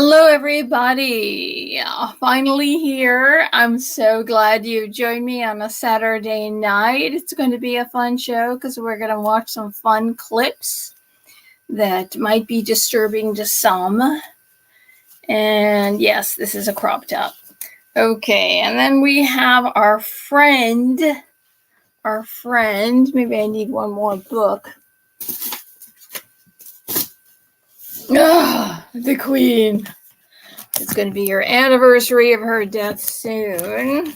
Hello, everybody. Finally here. I'm so glad you joined me on a Saturday night. It's going to be a fun show because we're going to watch some fun clips that might be disturbing to some. And yes, this is a crop top. Okay, and then we have our friend. Maybe I need one more book. The Queen. It's going to be your anniversary of her death soon.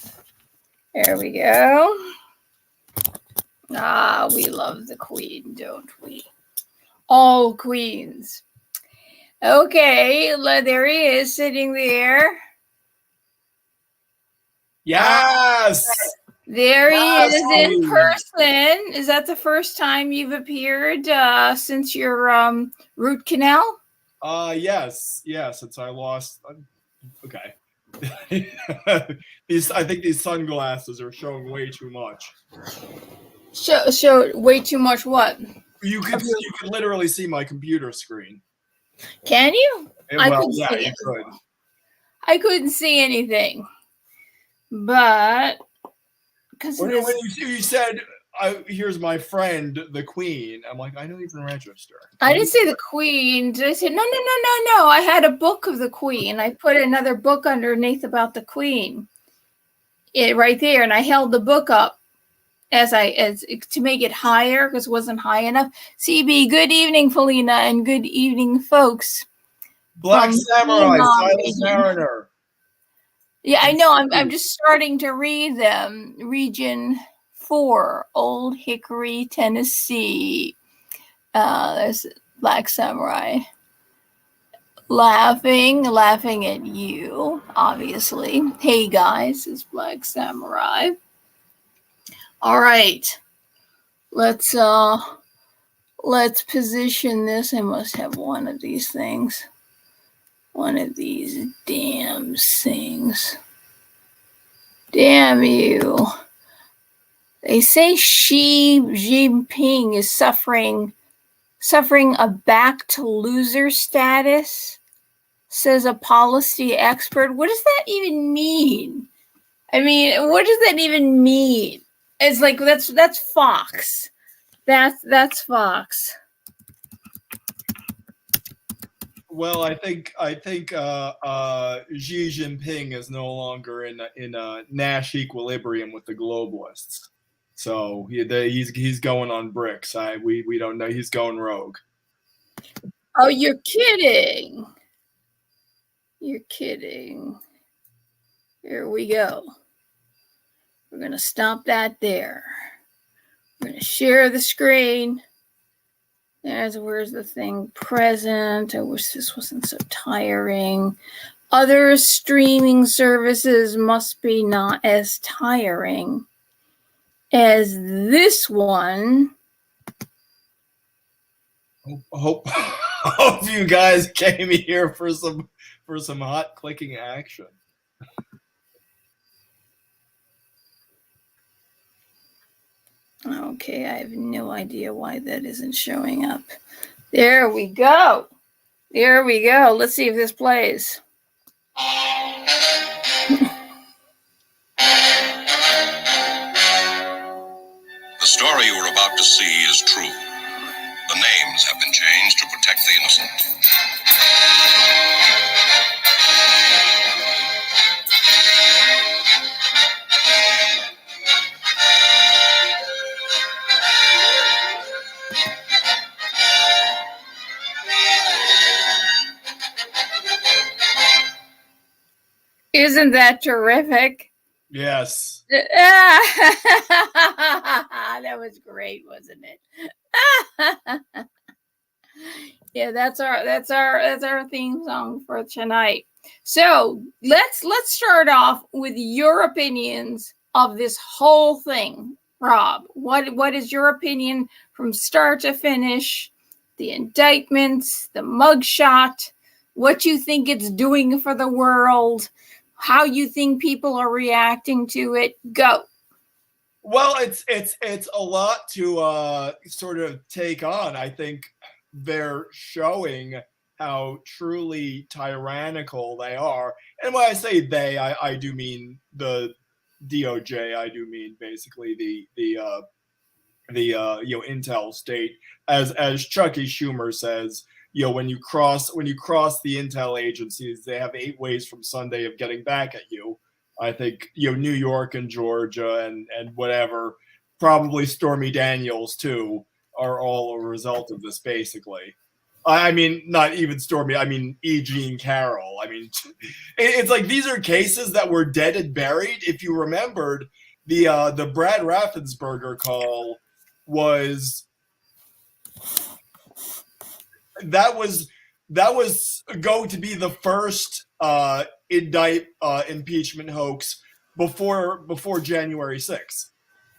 There we go. We love the Queen, don't we? All queens. Okay, there he is sitting there. Yes! There he is in person. Is that the first time you've appeared since your root canal? Yes. Since I lost. Okay. I think these sunglasses are showing way too much. Show way too much what? You could literally see my computer screen. Can you? I couldn't see anything. But because when you said here's my friend the Queen, I'm like, I don't even register. I didn't say the Queen. Did I say no? I had a book of the Queen. I put another book underneath about the Queen. Right there, and I held the book up as to make it higher because it wasn't high enough. CB, good evening, Felina, and good evening, folks. Black Samurai, Silent Mariner. Yeah, I know. I'm just starting to read them. Region 4, Old Hickory, Tennessee. There's Black Samurai. Laughing at you, obviously. Hey guys, it's Black Samurai. All right. Let's position this. I must have one of these things. One of these damn things. Damn you. They say Xi Jinping is suffering a back to loser status, says a policy expert. What does that even mean? I mean, what does that even mean? It's like that's Fox. That's Fox. Well, I think Xi Jinping is no longer in a Nash equilibrium with the globalists, so he's going on bricks. We don't know, he's going rogue. Oh, you're kidding! You're kidding. Here we go. We're gonna stop that there. We're gonna share the screen. Where's the thing? Present. I wish this wasn't so tiring. Other streaming services must be not as tiring as this one. Hope you guys came here for some hot clicking action. Okay, I have no idea why that isn't showing up. There we go. Let's see if this plays. The story you are about to see is true. The names have been changed to protect the innocent. Isn't that terrific? Yes. That was great, wasn't it? Yeah, that's our theme song for tonight. So let's start off with your opinions of this whole thing, Rob. What is your opinion from start to finish? The indictments, the mugshot, what you think it's doing for the world, how you think people are reacting to it. Go. Well, it's a lot to sort of take on. I think they're showing how truly tyrannical they are. And when I say they, I do mean the DOJ. I do mean basically the intel state, as Chucky Schumer says. When you cross the intel agencies, they have 8 ways from Sunday of getting back at you. I think New York and Georgia and whatever, probably Stormy Daniels too, are all a result of this basically. I mean, not even Stormy. I mean, E. Jean Carroll. I mean, it's like these are cases that were dead and buried. If you remembered, the Brad Raffensperger call was going to be the first impeachment hoax before January 6th.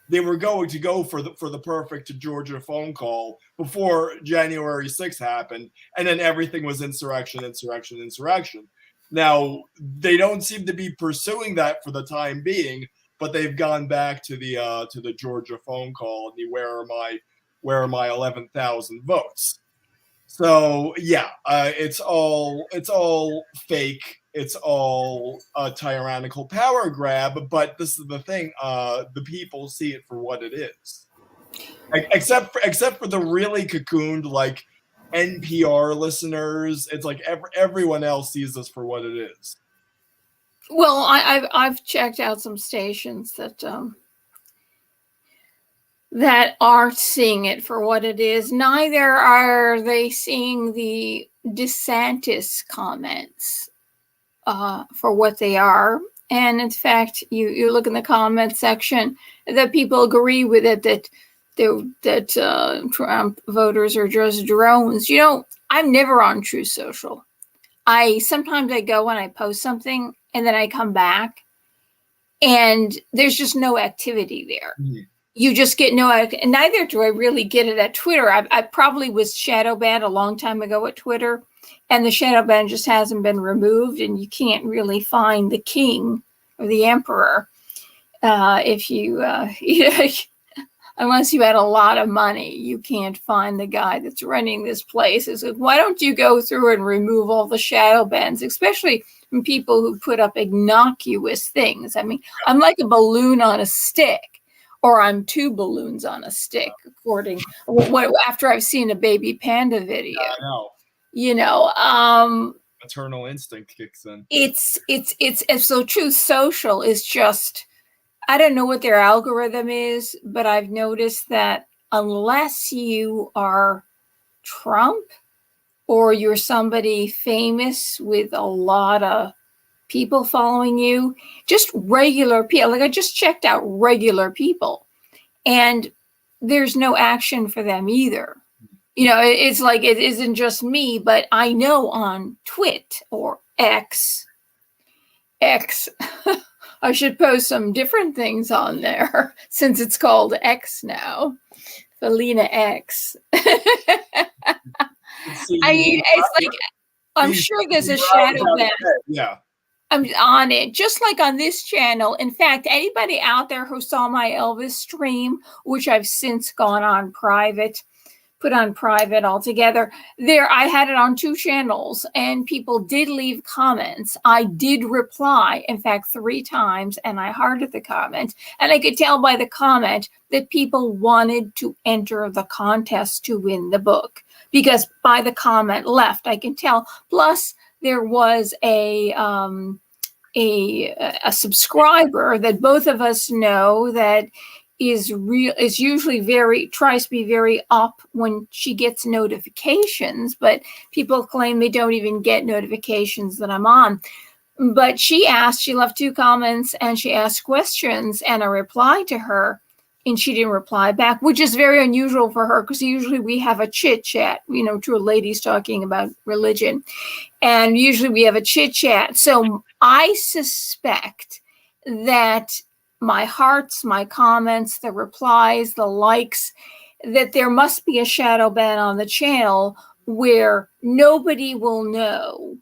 They were going to go for the perfect Georgia phone call before January 6th happened, and then everything was insurrection. Now they don't seem to be pursuing that for the time being, but they've gone back to the Georgia phone call and the where are my 11,000 votes. So yeah, it's all fake. It's all a tyrannical power grab. But this is the thing: the people see it for what it is. Except for the really cocooned like NPR listeners, it's like everyone else sees this for what it is. Well, I've checked out some stations that are seeing it for what it is. Neither are they seeing the DeSantis comments for what they are. And in fact, you look in the comment section that people agree with it, that Trump voters are just drones. I'm never on True Social. Sometimes I go and I post something and then I come back and there's just no activity there. Mm-hmm. You just get no, and neither do I really get it at Twitter. I probably was shadow banned a long time ago at Twitter, and the shadow ban just hasn't been removed, and you can't really find the king or the emperor if you, unless you had a lot of money, you can't find the guy that's running this place. It's like, why don't you go through and remove all the shadow bans, especially from people who put up innocuous things? I mean, I'm like a balloon on a stick. Or I'm 2 balloons on a stick, according after I've seen a baby panda video. I know. Maternal instinct kicks in. It's so Truth Social is just, I don't know what their algorithm is, but I've noticed that unless you are Trump or you're somebody famous with a lot of people following you, just regular people. Like I just checked out regular people and there's no action for them either. It's like, it isn't just me, but I know on Twit or X, I should post some different things on there since it's called X now. Felina X. I mean, it's like, I'm sure there's a shadow ban. Yeah. I'm on it, just like on this channel. In fact, anybody out there who saw my Elvis stream, which I've since gone on private, put on private altogether, there I had it on 2 channels and people did leave comments. I did reply, in fact, 3 times, and I hearted the comment. And I could tell by the comment that people wanted to enter the contest to win the book, because by the comment left, I can tell. Plus, there was a subscriber that both of us know that is usually tries to be very up when she gets notifications, but people claim they don't even get notifications that I'm on. But she left 2 comments and she asked questions, and I replied to her and she didn't reply back, which is very unusual for her, because usually we have a chit chat, 2 ladies talking about religion, and usually we have a chit chat. So I suspect that my hearts, my comments, the replies, the likes, that there must be a shadow ban on the channel where nobody will know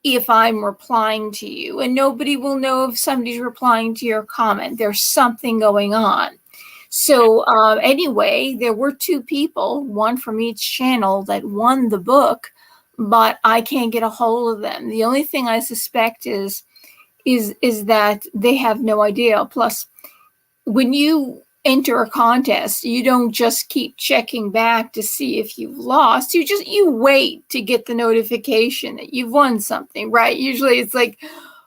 if I'm replying to you, and nobody will know if somebody's replying to your comment. There's something going on. So anyway, there were 2 people, one from each channel, that won the book, but I can't get a hold of them. The only thing I suspect is that they have no idea. Plus, when you enter a contest, you don't just keep checking back to see if you've lost. You wait to get the notification that you've won something, right? Usually it's like,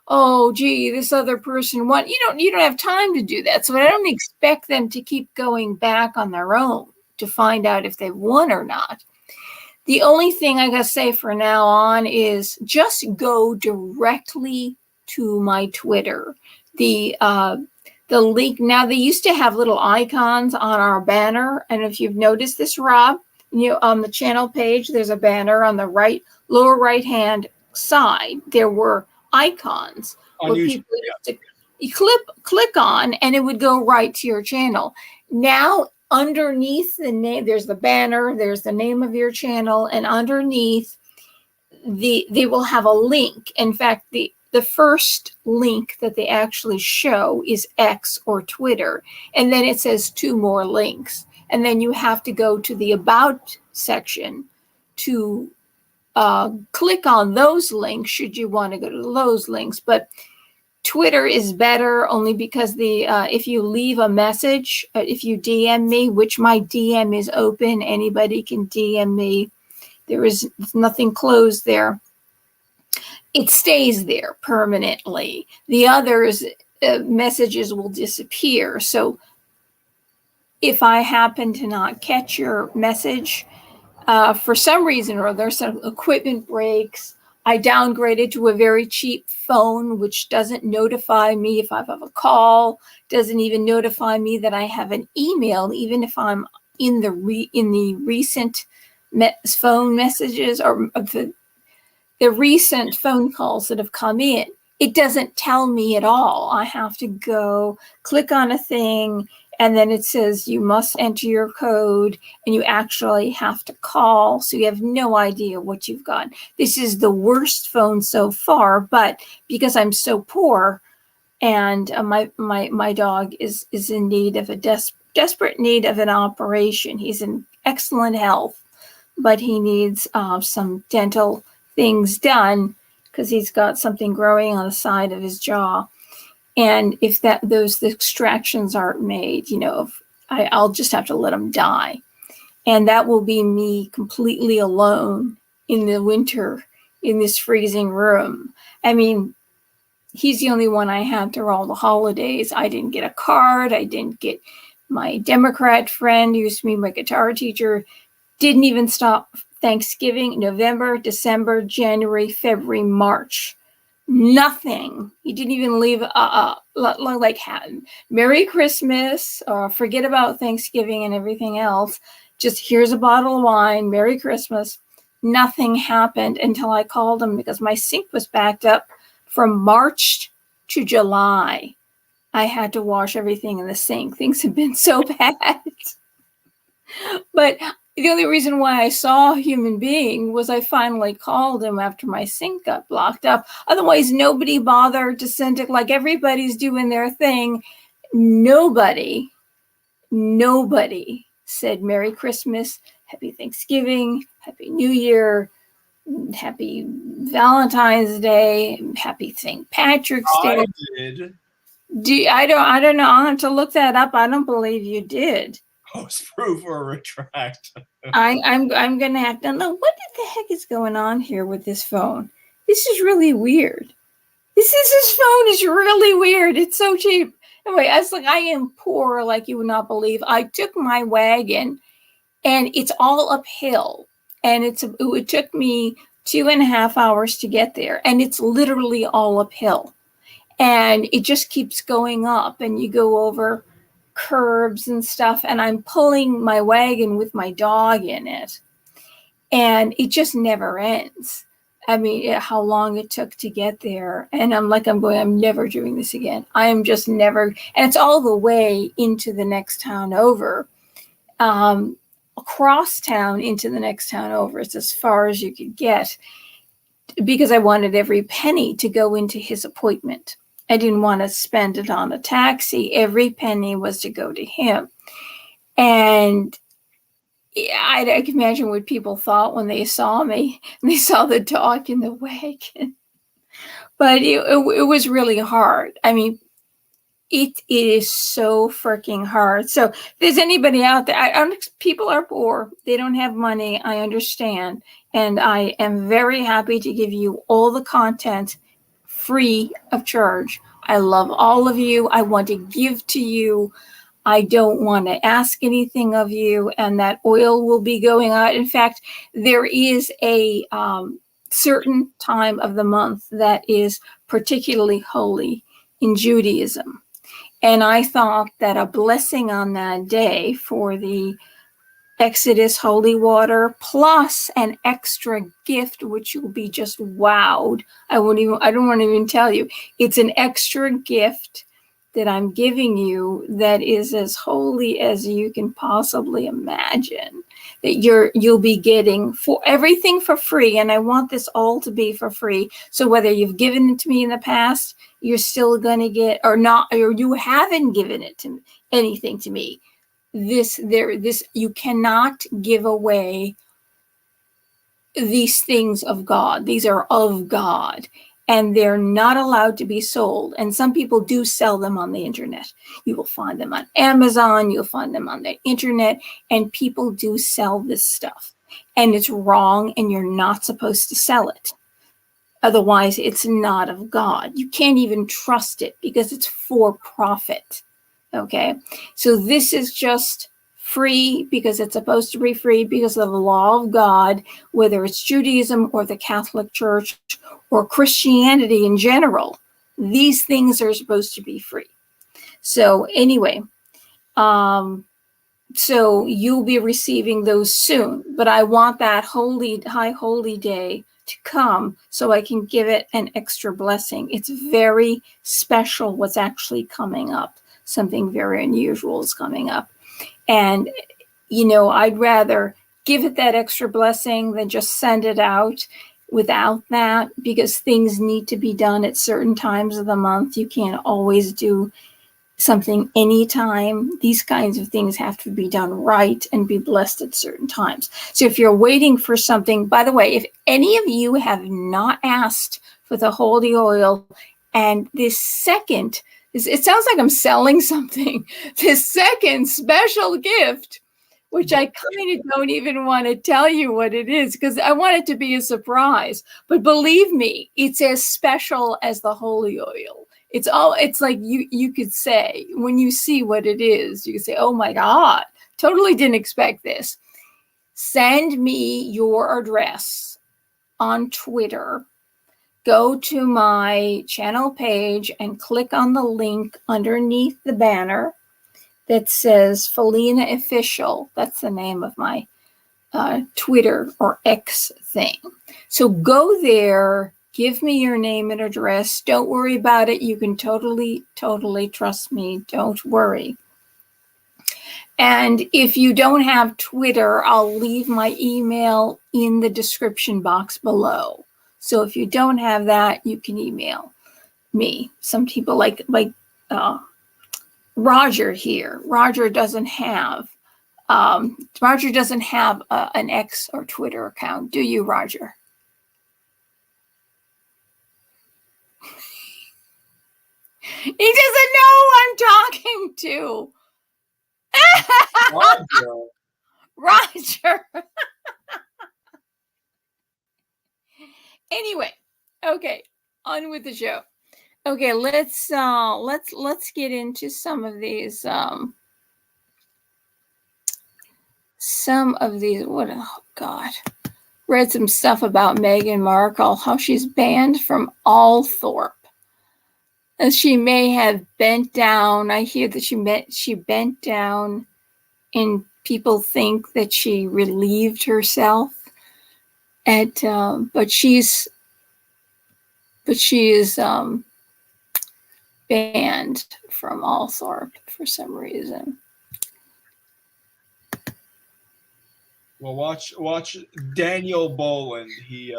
oh, gee, this other person won. You don't have time to do that. So I don't expect them to keep going back on their own to find out if they've won or not. The only thing I gotta say for now on is just go directly to my Twitter. The link, now they used to have little icons on our banner, and if you've noticed this, Rob, on the channel page, there's a banner on the lower right hand side. There were icons where people used to click on, and it would go right to your channel. Now, underneath the name, there's the banner, there's the name of your channel, and underneath they will have a link. In fact, the first link that they actually show is X or Twitter, and then it says 2 more links, and then you have to go to the About section to click on those links should you want to go to those links. But Twitter is better only because if you leave a message, if you DM me, which my DM is open, anybody can DM me. There's nothing closed there. It stays there permanently. The others, messages will disappear. So if I happen to not catch your message, for some reason or other, some equipment breaks, I downgraded to a very cheap phone, which doesn't notify me if I have a call, doesn't even notify me that I have an email, even if I'm in the recent phone messages or the recent phone calls that have come in. It doesn't tell me at all. I have to go click on a thing, and then it says you must enter your code, and you actually have to call, so you have no idea what you've got. This is the worst phone so far, but because I'm so poor, and my dog is in need of a desperate need of an operation. He's in excellent health, but he needs some dental things done because he's got something growing on the side of his jaw. And if those extractions aren't made, I'll just have to let him die. And that will be me completely alone in the winter in this freezing room. I mean, he's the only one I had through all the holidays. I didn't get a card. I didn't get my Democrat friend who used to be my guitar teacher, didn't even stop Thanksgiving, November, December, January, February, March. Nothing. He didn't even leave like Merry Christmas, or forget about Thanksgiving and everything else. Just here's a bottle of wine, Merry Christmas. Nothing happened until I called him because my sink was backed up from March to July. I had to wash everything in the sink. Things have been so bad. But the only reason why I saw a human being was I finally called him after my sink got blocked up. Otherwise, nobody bothered to send it. Like, everybody's doing their thing. Nobody said Merry Christmas, Happy Thanksgiving, Happy New Year, Happy Valentine's Day, Happy St. Patrick's Day. I did. I don't know. I'll have to look that up. I don't believe you did. Post proof or retract. I'm gonna have to know what the heck is going on here with this phone. This is really weird. This phone is really weird. It's so cheap. Anyway, I was like, I am poor like you would not believe. I took my wagon, and it's all uphill, and it took me 2.5 hours to get there, and it's literally all uphill, and it just keeps going up, and you go over curbs and stuff, and I'm pulling my wagon with my dog in it, and it just never ends. I mean, how long it took to get there, and I'm never doing this again. I am just never, and it's all the way into the next town over, across town into the next town over. It's as far as you could get because I wanted every penny to go into his appointment. I didn't want to spend it on a taxi. Every penny was to go to him. And Yeah, I can imagine what people thought when they saw me and they saw the dog in the wagon. But it was really hard. I mean, it is so freaking hard. So if there's anybody out there, people are poor. They don't have money. I understand. And I am very happy to give you all the content free of charge. I love all of you. I want to give to you. I don't want to ask anything of you. And that oil will be going out. In fact, there is a certain time of the month that is particularly holy in Judaism. And I thought that a blessing on that day for the Exodus holy water plus an extra gift, which you'll be just wowed. I don't want to even tell you. It's an extra gift that I'm giving you that is as holy as you can possibly imagine. That you'll be getting for everything for free. And I want this all to be for free. So whether you've given it to me in the past, you're still going to get, or not, or you haven't given it to anything to me. You cannot give away these things of God. These are of God, and they're not allowed to be sold. And some people do sell them on the internet. You will find them on Amazon. You'll find them on the internet, and people do sell this stuff. And it's wrong, and you're not supposed to sell it. Otherwise, it's not of God. You can't even trust it because it's for profit. Okay? So this is just free because it's supposed to be free because of the law of God, whether it's Judaism or the Catholic Church or Christianity in general. These things are supposed to be free. So anyway, so you'll be receiving those soon. But I want that high holy day to come so I can give it an extra blessing. It's very special what's actually coming up. Something very unusual is coming up. And, I'd rather give it that extra blessing than just send it out without that, because things need to be done at certain times of the month. You can't always do something anytime. These kinds of things have to be done right and be blessed at certain times. So if you're waiting for something, by the way, if any of you have not asked for the holy oil, and this second, it sounds like I'm selling something, this second special gift, which I kind of don't even want to tell you what it is because I want it to be a surprise. But believe me, it's as special as the holy oil. It's like you could say, when you see what it is, you could say, oh my God, totally didn't expect this. Send me your address on Twitter. Go to my channel page and click on the link underneath the banner that says Felina Official. That's the name of my Twitter or X thing. So go there. Give me your name and address. Don't worry about it. You can totally trust me. Don't worry. And if you don't have Twitter, I'll leave my email in the description box below. So if you don't have that, you can email me. Some people like Roger here. Roger doesn't have an X or Twitter account. Do you, Roger? He doesn't know who I'm talking to. Roger. Anyway, okay, on with the show. Okay, let's get into some of these. Oh God. Read some stuff about Meghan Markle, how she's banned from Althorp. And she may have bent down. I hear that she bent down, and people think that she relieved herself. But she is banned from Althorp for some reason. Well, watch Daniel Boland. He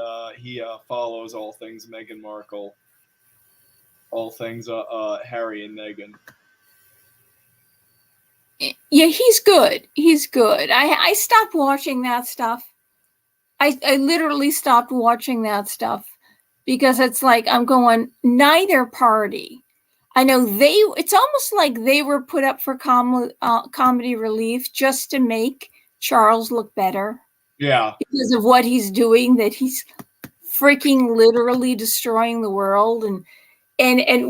follows all things Meghan Markle, all things Harry and Meghan. Yeah, he's good. He's good. I stopped watching that stuff. I literally stopped watching that stuff because it's like I'm going, neither party. I know it's almost like they were put up for comedy relief just to make Charles look better. Yeah. Because of what he's doing, that he's freaking literally destroying the world, and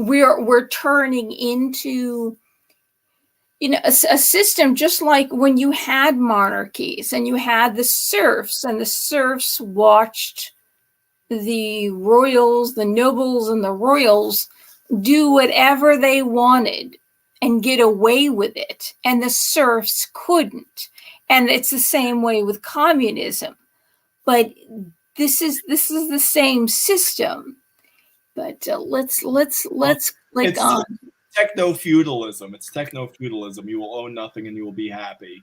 we're turning into, you know, a system just like when you had monarchies and you had the serfs, and the serfs watched the royals, the nobles and the royals do whatever they wanted and get away with it, and the serfs couldn't. And it's the same way with communism. But this is the same system. But let's click on techno-feudalism. It's techno-feudalism. You will own nothing and you will be happy.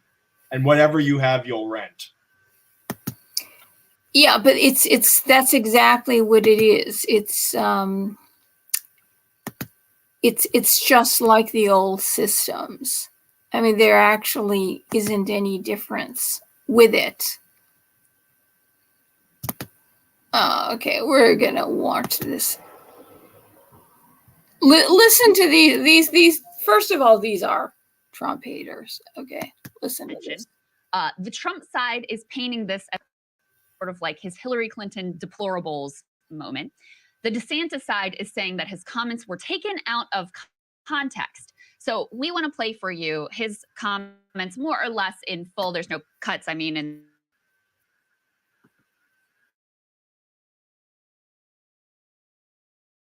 And whatever you have, you'll rent. Yeah, but that's exactly what it is. It's just like the old systems. I mean, there actually isn't any difference with it. Okay, we're gonna watch this. Listen to these. First of all, these are Trump haters. Okay, listen to this. The Trump side is painting this as sort of like his Hillary Clinton deplorables moment. The DeSantis side is saying that his comments were taken out of context. So we want to play for you his comments more or less in full. There's no cuts. I mean, and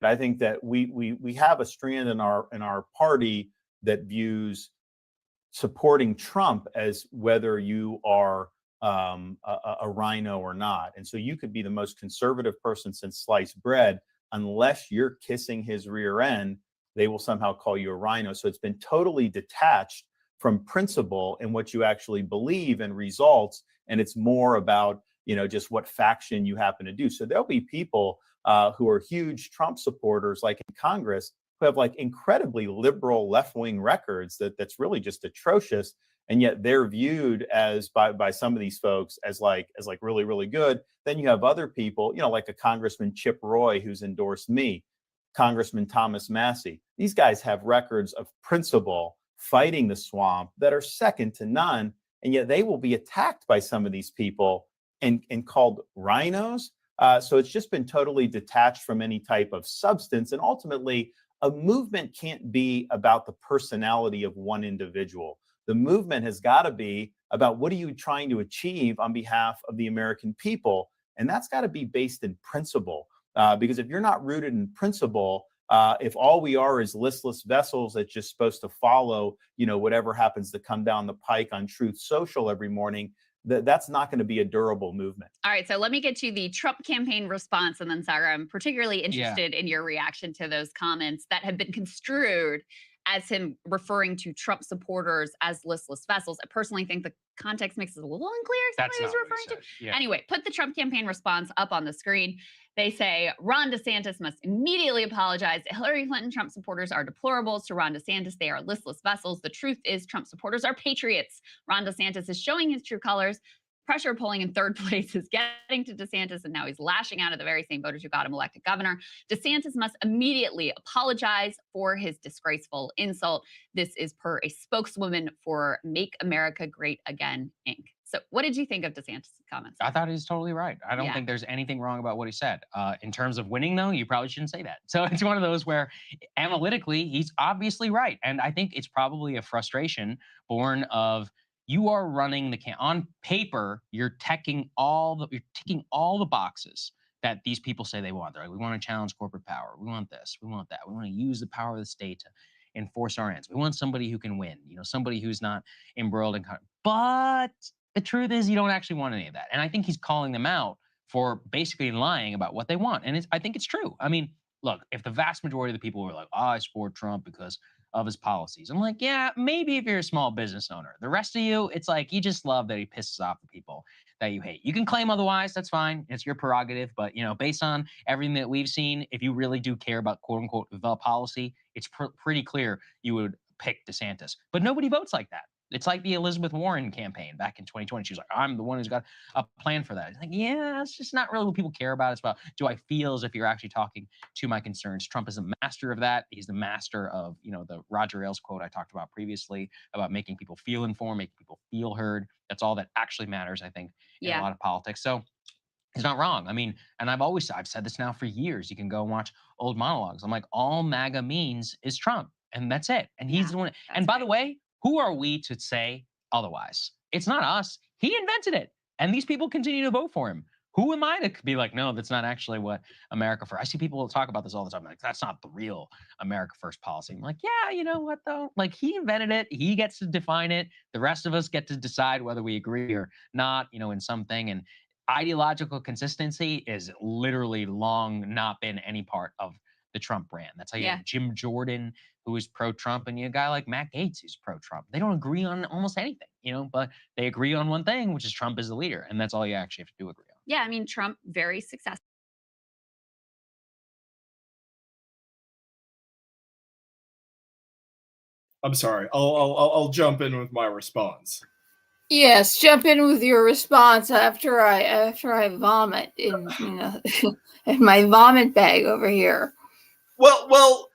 I think that we have a strand in our party that views supporting Trump as whether you are a rhino or not. And so you could be the most conservative person since sliced bread, unless you're kissing his rear end, they will somehow call you a rhino. So it's been totally detached from principle and what you actually believe and results. And it's more about, you know, just what faction you happen to do. So there'll be people who are huge Trump supporters, like in Congress, who have like incredibly liberal left-wing records that's really just atrocious. And yet they're viewed as by some of these folks as like really, really good. Then you have other people, you know, like a Congressman Chip Roy, who's endorsed me, Congressman Thomas Massey. These guys have records of principle fighting the swamp that are second to none. And yet they will be attacked by some of these people and called rhinos. So it's just been totally detached from any type of substance. And ultimately, a movement can't be about the personality of one individual. The movement has got to be about what are you trying to achieve on behalf of the American people? And that's got to be based in principle. Because if you're not rooted in principle, if all we are is listless vessels that's just supposed to follow, you know, whatever happens to come down the pike on Truth Social every morning, that's not going to be a durable movement. All right, so let me get to the Trump campaign response, and then Sarah, I'm particularly interested in your reaction to those comments that have been construed as him referring to Trump supporters as listless vessels. I personally think the context makes it a little unclear as to what he's referring to. Yeah. Anyway, put the Trump campaign response up on the screen. They say, Ron DeSantis must immediately apologize. Hillary Clinton Trump supporters are deplorables. To Ron DeSantis, they are listless vessels. The truth is Trump supporters are patriots. Ron DeSantis is showing his true colors. Pressure polling in third place is getting to DeSantis, and now he's lashing out at the very same voters who got him elected governor. DeSantis must immediately apologize for his disgraceful insult. This is per a spokeswoman for Make America Great Again, Inc. So what did you think of DeSantis' comments? I thought he's totally right. I don't think there's anything wrong about what he said. In terms of winning, though, you probably shouldn't say that. So it's one of those where analytically, he's obviously right. And I think it's probably a frustration born of you are running the on paper, you're ticking all the boxes that these people say they want. They're like, we want to challenge corporate power. We want this. We want that. We want to use the power of the state to enforce our ends. We want somebody who can win. You know, somebody who's not embroiled in. But the truth is, you don't actually want any of that. And I think he's calling them out for basically lying about what they want. And I think it's true. I mean, look, if the vast majority of the people were like, oh, I support Trump because of his policies, I'm like, yeah, maybe if you're a small business owner. The rest of you, it's like you just love that he pisses off the people that you hate. You can claim otherwise, that's fine. It's your prerogative. But, you know, based on everything that we've seen, if you really do care about quote unquote the policy, it's pretty clear you would pick DeSantis. But nobody votes like that. It's like the Elizabeth Warren campaign back in 2020. She was like, I'm the one who's got a plan for that. It's like, yeah, it's just not really what people care about. It's about, do I feel as if you're actually talking to my concerns? Trump is a master of that. He's the master of, the Roger Ailes quote I talked about previously about making people feel informed, making people feel heard. That's all that actually matters, I think, in a lot of politics. So he's not wrong. I mean, and I've said this now for years. You can go and watch old monologues. I'm like, all MAGA means is Trump, and that's it. And he's the one. And by the way, who are we to say otherwise? It's not us. He invented it. And these people continue to vote for him. Who am I to be like, no, that's not actually what America First. I see people talk about this all the time. Like, that's not the real America First policy. I'm like, yeah, you know what, though? Like, he invented it. He gets to define it. The rest of us get to decide whether we agree or not, in something. And ideological consistency is literally long not been any part of the Trump brand. That's how you have Jim Jordan, who is pro-Trump, and you have a guy like Matt Gaetz, who's pro-Trump. They don't agree on almost anything, but they agree on one thing, which is Trump is the leader, and that's all you actually have to do agree on. Yeah, I mean, Trump, very successful. I'm sorry. I'll jump in with my response. Yes, jump in with your response after I vomit in in my vomit bag over here. Well,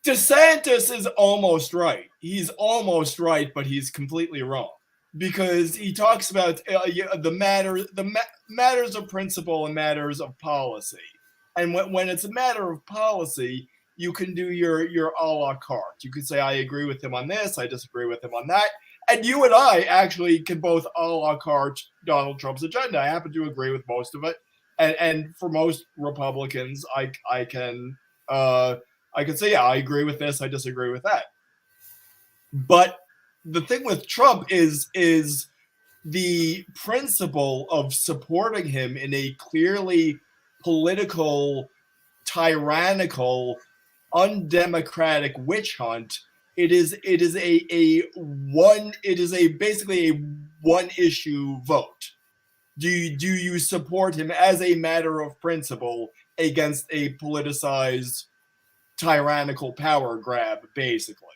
DeSantis is almost right. He's almost right, but he's completely wrong, because he talks about the matters of principle and matters of policy. And when it's a matter of policy, you can do your a la carte. You could say, I agree with him on this, I disagree with him on that. And you and I actually can both a la carte Donald Trump's agenda. I happen to agree with most of it. And for most Republicans, I can say, yeah, I agree with this, I disagree with that. But the thing with Trump is the principle of supporting him in a clearly political, tyrannical, undemocratic witch hunt. It is basically a one issue vote. Do you support him as a matter of principle against a politicized tyrannical power grab? Basically,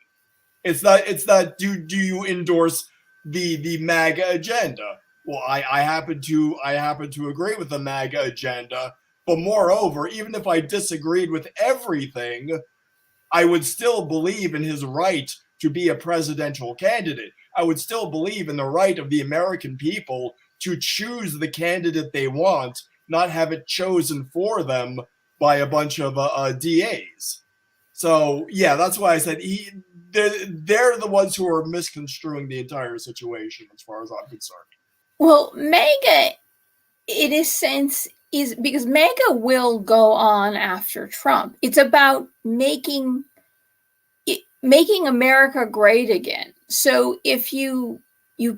it's not do you endorse the MAGA agenda? Well, I happen to agree with the MAGA agenda, but moreover, even if I disagreed with everything, I would still believe in his right to be a presidential candidate. I would still believe in the right of the American people to choose the candidate they want, not have it chosen for them by a bunch of DAs. So, yeah, that's why I said they're the ones who are misconstruing the entire situation as far as I'm concerned. Well, MAGA, in a sense, is because MAGA will go on after Trump. It's about making America great again. So if you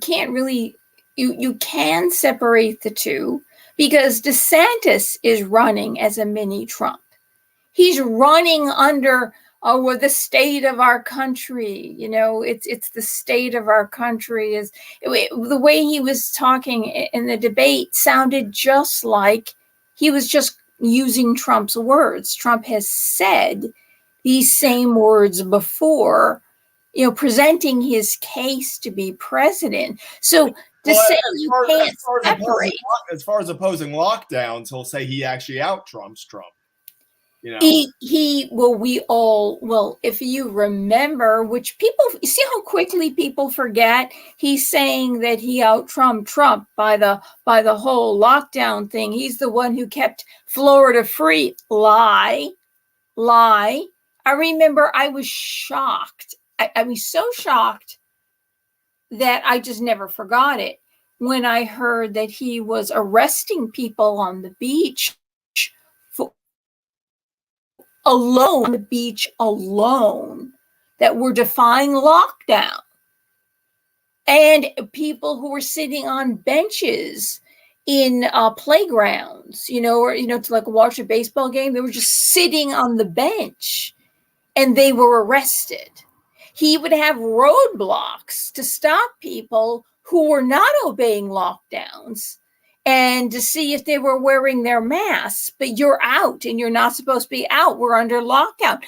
can't really, you can separate the two, because DeSantis is running as a mini Trump. He's running under the state of our country. It's the state of our country. Is the way he was talking in the debate sounded just like he was just using Trump's words. Trump has said these same words before, presenting his case to be president. So to say you can't separate. As far as opposing lockdowns, he'll say he actually out-Trumps Trump. If you remember, which people, you see how quickly people forget, he's saying that he out-Trumped Trump by the whole lockdown thing. He's the one who kept Florida free. Lie. I remember I was shocked. I was so shocked that I just never forgot it when I heard that he was arresting people on the beach alone that were defying lockdown, and people who were sitting on benches in playgrounds, or to like watch a baseball game. They were just sitting on the bench and they were arrested. He would have roadblocks to stop people who were not obeying lockdowns and to see if they were wearing their masks. But you're out and you're not supposed to be out. We're under lockdown.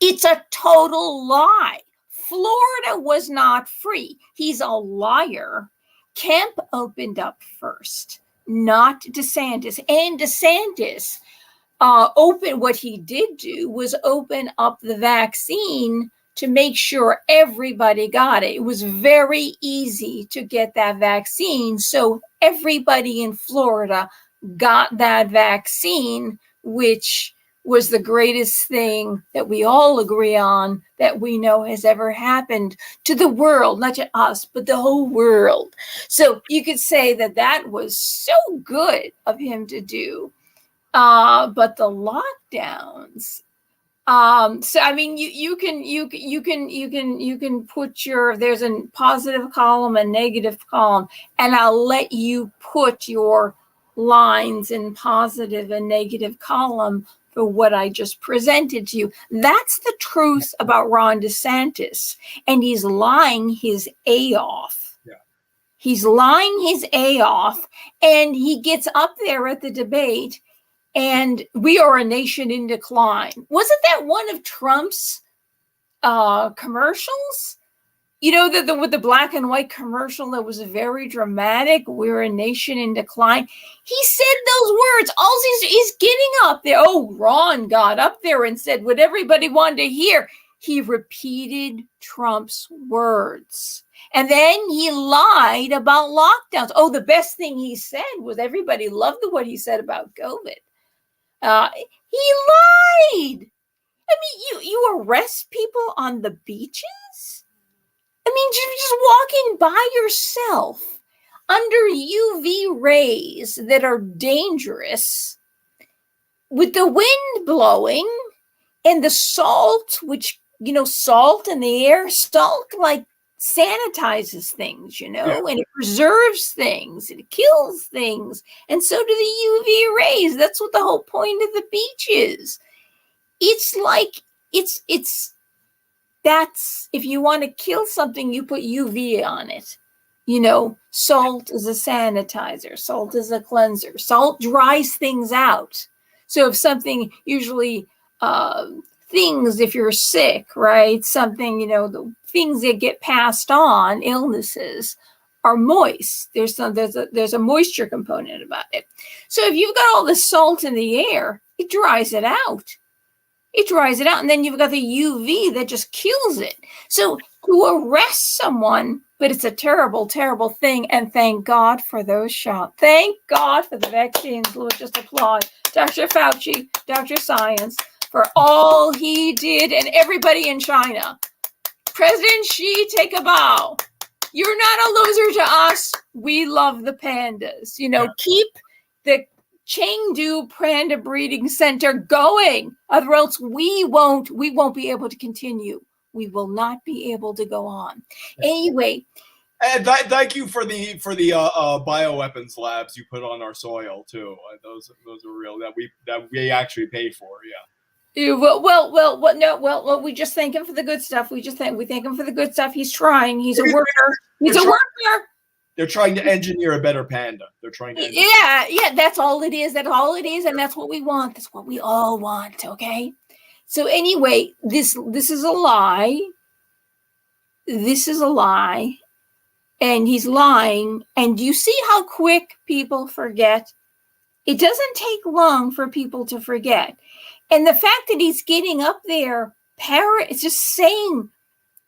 It's a total lie. Florida was not free. He's a liar. Kemp opened up first, not DeSantis. And DeSantis what he did do was open up the vaccine to make sure everybody got it. It was very easy to get that vaccine. So everybody in Florida got that vaccine, which was the greatest thing that we all agree on that we know has ever happened to the world, not just us, but the whole world. So you could say that that was so good of him to do. But the lockdowns, so I mean, you can put there's a positive column, a negative column, and I'll let you put your lines in positive and negative column for what I just presented to you. That's the truth about Ron DeSantis, and he's lying his A off. Yeah. He's lying his A off, and he gets up there at the debate. And we are a nation in decline. Wasn't that one of Trump's commercials? You know, with the black and white commercial that was very dramatic. We're a nation in decline. He said those words. All he's getting up there. Oh, Ron got up there and said what everybody wanted to hear. He repeated Trump's words. And then he lied about lockdowns. Oh, the best thing he said was everybody loved what he said about COVID. He lied. I mean, you arrest people on the beaches? I mean, just walking by yourself under UV rays that are dangerous with the wind blowing and the salt, which, salt in the air, salt like sanitizes things, and it preserves things, it kills things, and so do the UV rays. That's what the whole point of the beach is. It's like that's if you want to kill something, you put UV on it. Salt is a sanitizer, salt is a cleanser, salt dries things out. So if something, usually things, if you're sick, right, something, the things that get passed on, illnesses, are moist. There's a moisture component about it. So if you've got all the salt in the air, it dries it out. It dries it out, and then you've got the UV that just kills it. So to arrest someone, but it's a terrible, terrible thing, and thank God for those shots. Thank God for the vaccines. Let's just applaud Dr. Fauci, Dr. Science, for all he did, and everybody in China. President Xi, take a bow. You're not a loser to us. We love the pandas. Keep the Chengdu Panda Breeding Center going, or else we won't be able to continue. We will not be able to go on. Anyway. And thank you for the bioweapons labs you put on our soil too. Those are real that we actually paid for. Yeah. Well, we just thank him for the good stuff. We thank him for the good stuff. He's trying. He's a worker. He's a worker. They're trying to engineer a better panda. They're trying to. Yeah. That's all it is. That's all it is, and that's what we want. That's what we all want. Okay. So anyway, this is a lie. This is a lie, and he's lying. And you see how quick people forget? It doesn't take long for people to forget. And the fact that he's getting up there, it's just saying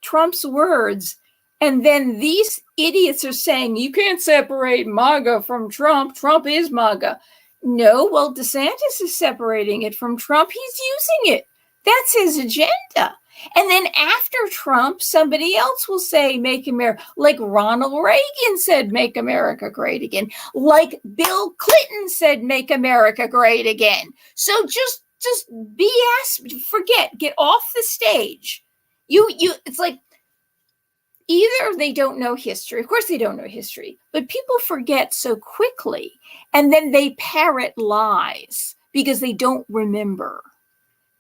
Trump's words. And then these idiots are saying, you can't separate MAGA from Trump. Trump is MAGA. No, well, DeSantis is separating it from Trump. He's using it. That's his agenda. And then after Trump, somebody else will say, make America, like Ronald Reagan said, make America great again. Like Bill Clinton said, make America great again. So just BS, forget, get off the stage. It's like, either they don't know history. Of course they don't know history, but people forget so quickly. And then they parrot lies because they don't remember.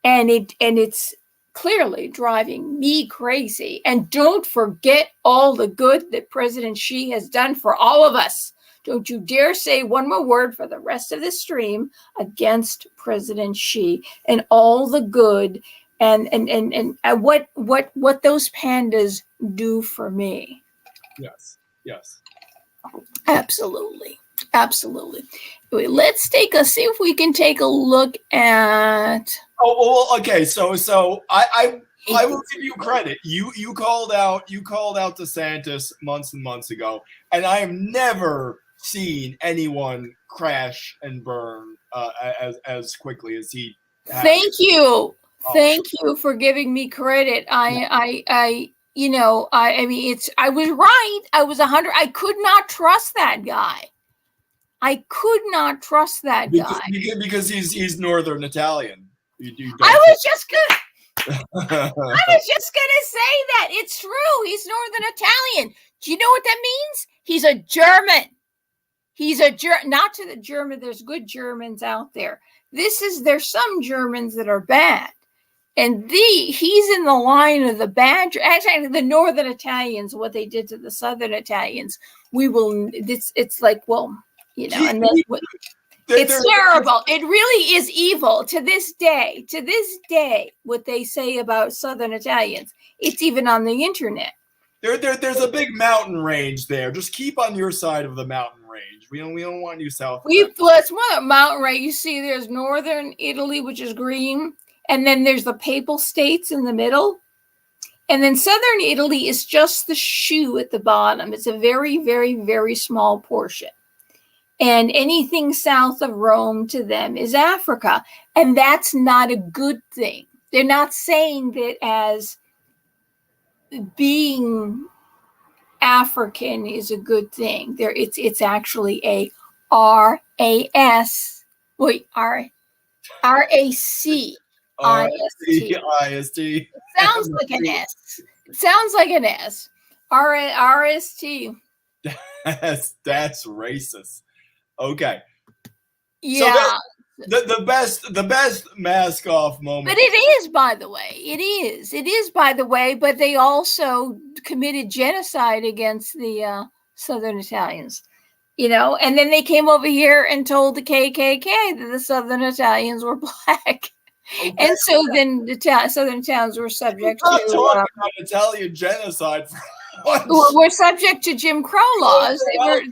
And it's clearly driving me crazy. And don't forget all the good that President Xi has done for all of us. Don't you dare say one more word for the rest of the stream against President Xi and all the good and what those pandas do for me. Yes. Yes. Absolutely. Absolutely. Wait, let's see if we can take a look at. Oh, well, okay. So I will give you credit. You called out DeSantis months and months ago, and I have never seen anyone crash and burn as quickly as he has. Thank you. Thank you for giving me credit. I mean, I was right. I was 100. I could not trust that guy. I could not trust that guy because he's Northern Italian. I was just gonna say that. It's true. He's Northern Italian. Do you know what that means? He's a German. He's a not to the German. There's good Germans out there. There's some Germans that are bad. And he's in the line of the bad. Actually, the Northern Italians, what they did to the Southern Italians, it's like, well, you know, and then it's terrible. It really is evil to this day. To this day, what they say about Southern Italians, it's even on the internet. There's a big mountain range there. Just keep on your side of the mountain range. We don't want you south. It's more a mountain range. You see, there's Northern Italy, which is green, and then there's the Papal States in the middle, and then Southern Italy is just the shoe at the bottom. It's a very, very, very small portion. And anything south of Rome to them is Africa. And that's not a good thing. They're not saying that as being African is a good thing. It's actually a R-A-C. R-A-C-I-S-T. Sounds like an S. Sounds like an S. R-S-T. That's racist. Okay. Yeah. So the best mask off moment. But it is, by the way. It is, by the way, but they also committed genocide against the Southern Italians. You know, and then they came over here and told the KKK that the Southern Italians were black. Okay. And so then the Southern Italians were subject to talking about Italian genocide. We're subject to Jim Crow laws. They were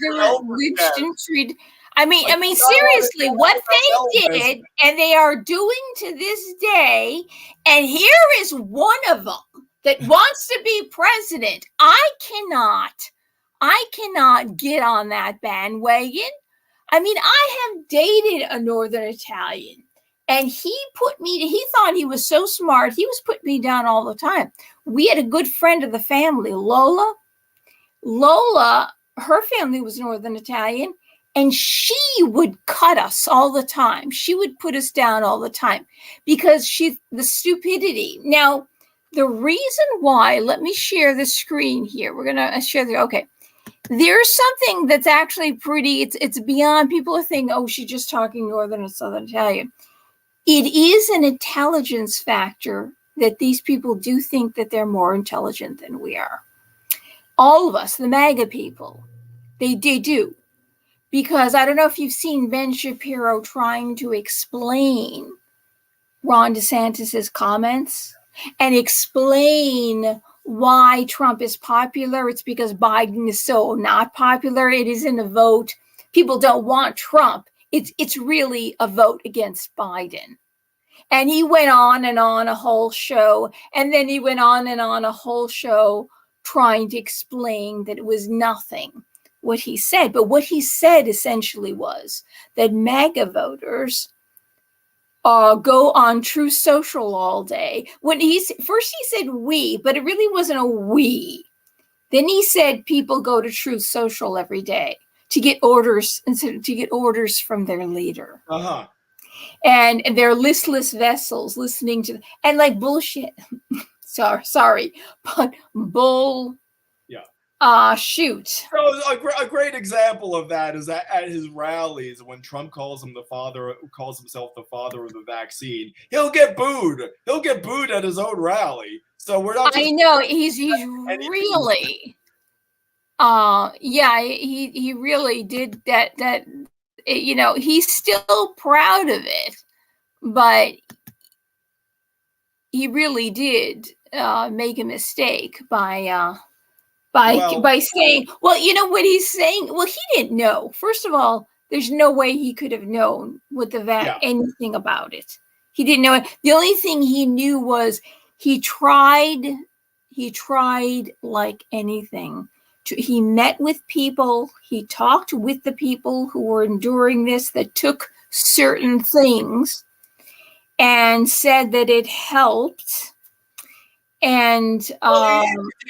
lynched and treated. I mean, seriously, what they did, and they are doing to this day, and here is one of them that wants to be president. I cannot get on that bandwagon. I mean, I have dated a Northern Italian, and he thought he was so smart. He was putting me down all the time. We had a good friend of the family, Lola. Lola, her family was Northern Italian. And she would cut us all the time. She would put us down all the time because the stupidity. Now, the reason why, let me share the screen here. We're going to share okay. There's something that's actually pretty, it's beyond, people are thinking, oh, she's just talking Northern and Southern Italian. It is an intelligence factor that these people do think that they're more intelligent than we are. All of us, the MAGA people, they do. Because I don't know if you've seen Ben Shapiro trying to explain Ron DeSantis's comments and explain why Trump is popular. It's because Biden is so not popular. It isn't a vote. People don't want Trump. It's really a vote against Biden. And he went on a whole show. And then he went on a whole show trying to explain that it was nothing. What he said, but what he said essentially was that MAGA voters go on Truth Social all day. When first he said we, but it really wasn't a we. Then he said people go to Truth Social every day to get orders from their leader. Uh-huh. And they're listless vessels listening to and like bullshit. sorry, but bull. Shoot. So a great example of that is that at his rallies, when Trump calls himself the father of the vaccine, he'll get booed. He'll get booed at his own rally. So we're not. I know he's really. He really did that. That you know he's still proud of it, but really did make a mistake by Well- saying, well, you know what he's saying? Well, he didn't know. First of all, there's no way he could have known what anything about it. He didn't know it. The only thing he knew was he tried like anything. He met with people. He talked with the people who were enduring this, that took certain things, and said that it helped. And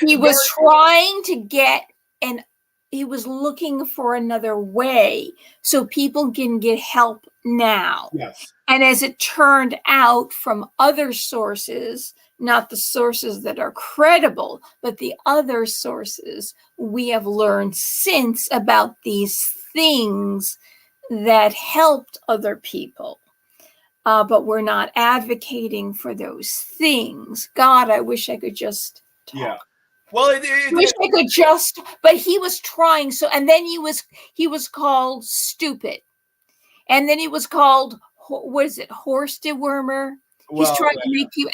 he was trying to get, and he was looking for another way so people can get help now. Yes. And as it turned out, from other sources, not the sources that are credible, but the other sources, we have learned since about these things that helped other people. But we're not advocating for those things. God, I wish I could just talk. Yeah. Well, I wish I could just, but he was trying. So, and then he was called stupid. And then he was called, what is it, horse dewormer? He's trying to make you,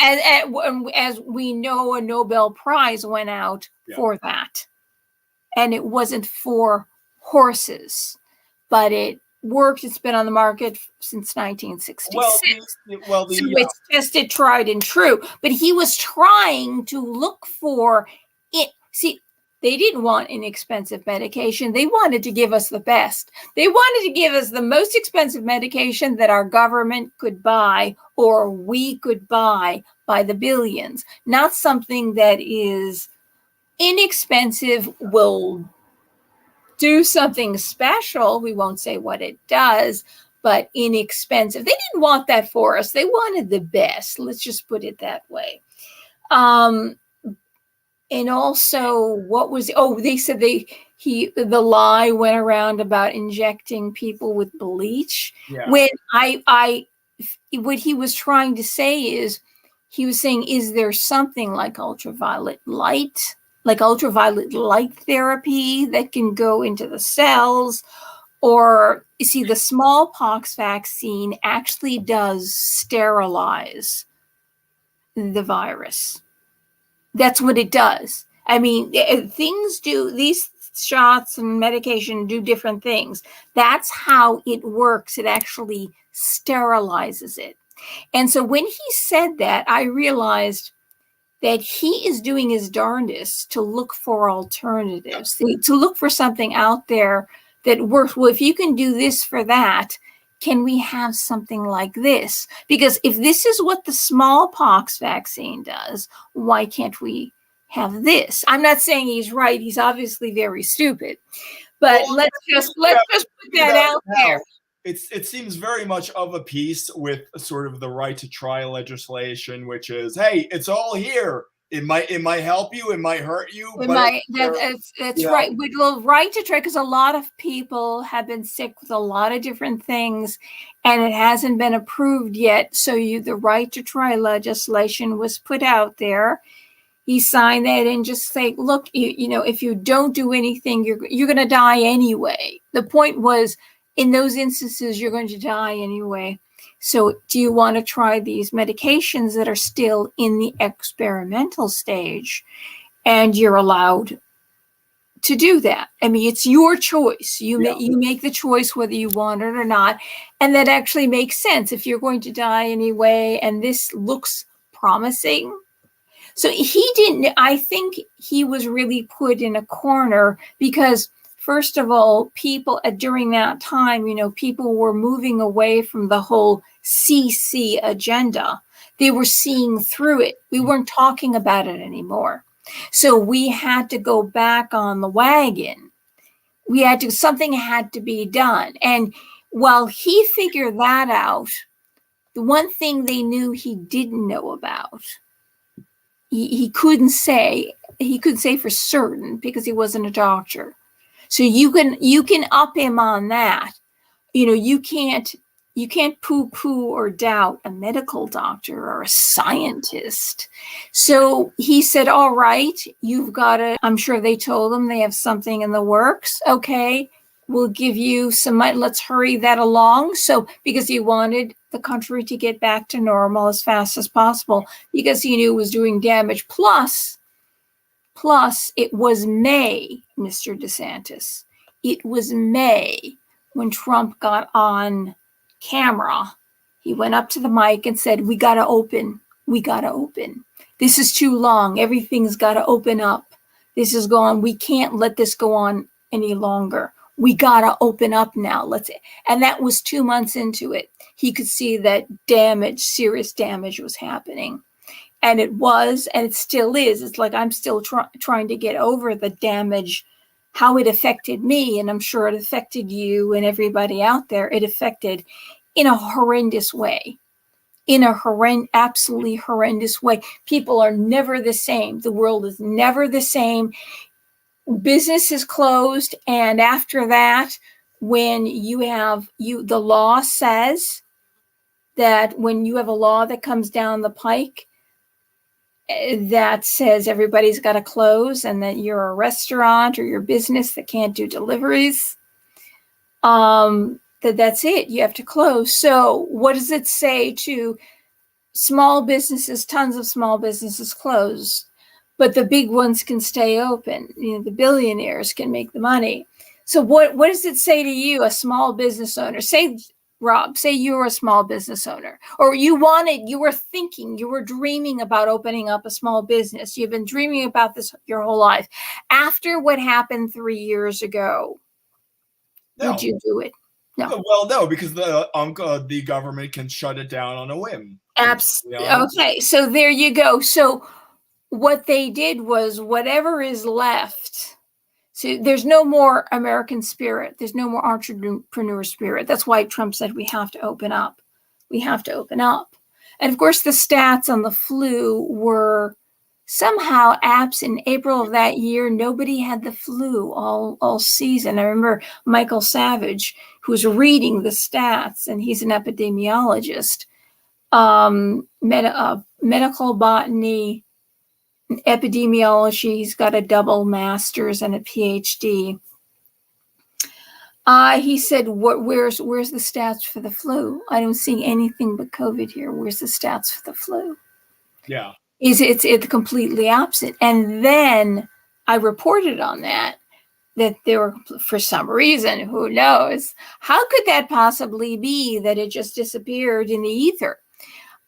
as we know, a Nobel Prize went out for that. And it wasn't for horses, but it worked. It's been on the market since 1966. So it's tested, tried, and true. But he was trying to look for it. See, they didn't want inexpensive medication. They wanted to give us the best. They wanted to give us the most expensive medication that our government could buy, or we could buy by the billions. Not something that is inexpensive, will do something special. We won't say what it does, but inexpensive. They didn't want that for us. They wanted the best. Let's just put it that way. And also, what was, they said the lie went around about injecting people with bleach. Yeah. When what he was trying to say is, he was saying, is there something like ultraviolet light therapy that can go into the cells? Or, you see, the smallpox vaccine actually does sterilize the virus. That's what it does. I mean, these shots and medication do different things. That's how it works. It actually sterilizes it. And so when he said that, I realized that he is doing his darndest to look for alternatives, to look for something out there that works. Well, if you can do this for that, can we have something like this? Because if this is what the smallpox vaccine does, why can't we have this? I'm not saying he's right. He's obviously very stupid. But let's just put that out there. It seems very much of a piece with sort of the right to try legislation, which is, hey, it's all here. It might help you. It might hurt you. That's right. With the right to try, because a lot of people have been sick with a lot of different things, and it hasn't been approved yet. So the right to try legislation was put out there. He signed that and just say, look, if you don't do anything, you're going to die anyway. The point was, in those instances, you're going to die anyway. So do you want to try these medications that are still in the experimental stage? And you're allowed to do that. I mean, it's your choice. You make the choice whether you want it or not. And that actually makes sense if you're going to die anyway, and this looks promising. So I think he was really put in a corner because, first of all, people during that time, people were moving away from the whole CC agenda. They were seeing through it. We weren't talking about it anymore. So we had to go back on the wagon. Something had to be done. And while he figured that out, the one thing they knew he didn't know about, he couldn't say for certain because he wasn't a doctor. So you can up him on that. You can't poo-poo or doubt a medical doctor or a scientist. So he said, all right, you've got it. I'm sure they told him they have something in the works. Okay, we'll give you some money. Let's hurry that along. So, because he wanted the country to get back to normal as fast as possible, because he knew it was doing damage. Plus, it was May, Mr. DeSantis. It was May when Trump got on camera. He went up to the mic and said, we got to open. We got to open. This is too long. Everything's got to open up. This is going. We can't let this go on any longer. We got to open up now. And that was 2 months into it. He could see that serious damage was happening. And it was, and it still is. It's like I'm still trying to get over the damage, how it affected me. And I'm sure it affected you and everybody out there. It affected in a horrendous way. In a absolutely horrendous way. People are never the same. The world is never the same. Business is closed. And after that, when the law says that when you have a law that comes down the pike that says everybody's got to close and that you're a restaurant or your business that can't do deliveries, that's it. You have to close. So what does it say to small businesses? Tons of small businesses close, but the big ones can stay open. The billionaires can make the money. So what does it say to you, a small business owner? Say, Rob, say you're a small business owner, or you were dreaming about opening up a small business. You've been dreaming about this your whole life. After what happened 3 years ago, would you do it? No. Well, no, because the government can shut it down on a whim. Absolutely. Okay, so there you go. So what they did was whatever is left. So there's no more American spirit. There's no more entrepreneur spirit. That's why Trump said we have to open up. We have to open up. And of course, the stats on the flu were somehow absent. In April of that year, nobody had the flu all season. I remember Michael Savage, who was reading the stats, and he's an epidemiologist, medical botany, epidemiology. He's got a double master's and a PhD. He said, where's the stats for the flu? I don't see anything but COVID here. Where's the stats for the flu? Yeah. It's completely absent. And then I reported on that there were, for some reason, who knows, how could that possibly be that it just disappeared in the ether?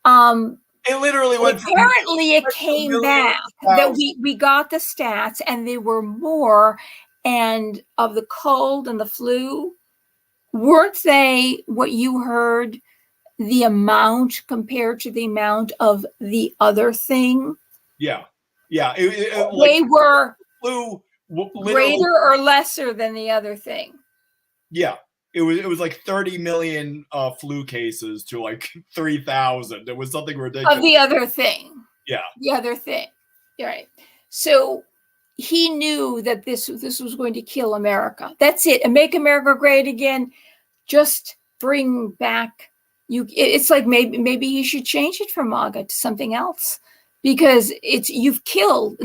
It literally went. Apparently, it came back that we got the stats, and they were more, and of the cold and the flu, weren't they what you heard? The amount compared to the amount of the other thing. Yeah. They were flu greater or lesser than the other thing. Yeah. It was like 30 million flu cases to like 3,000. It was something ridiculous. Of the other thing. Yeah. The other thing. Right. So he knew that this was going to kill America. That's it. And make America great again. Just bring back it's like maybe he should change it from MAGA to something else, because you've killed.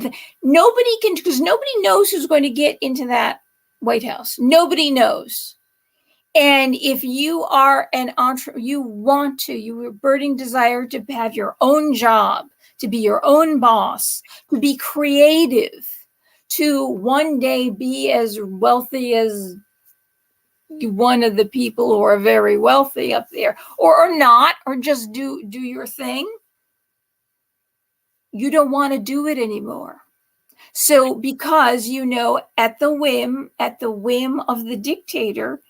Nobody can, because nobody knows who's going to get into that White House. Nobody knows. And if you are you have a burning desire to have your own job, to be your own boss, to be creative, to one day be as wealthy as one of the people who are very wealthy up there, or not, or just do your thing, you don't want to do it anymore. So because at the whim of the dictator,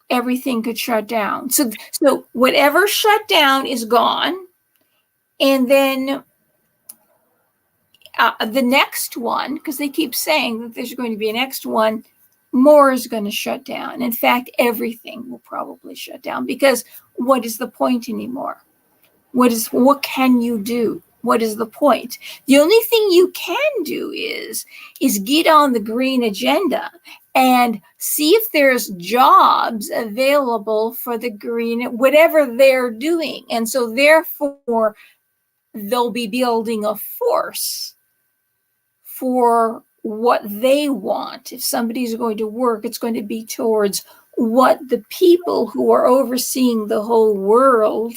everything could shut down. So whatever shut down is gone, and then the next one, because they keep saying that there's going to be a next one, more is going to shut down. In fact, everything will probably shut down, because what is the point anymore? What can you do? What is the point? The only thing you can do is get on the green agenda and see if there's jobs available for the green, whatever they're doing. And so therefore, they'll be building a force for what they want. If somebody's going to work, it's going to be towards what the people who are overseeing the whole world,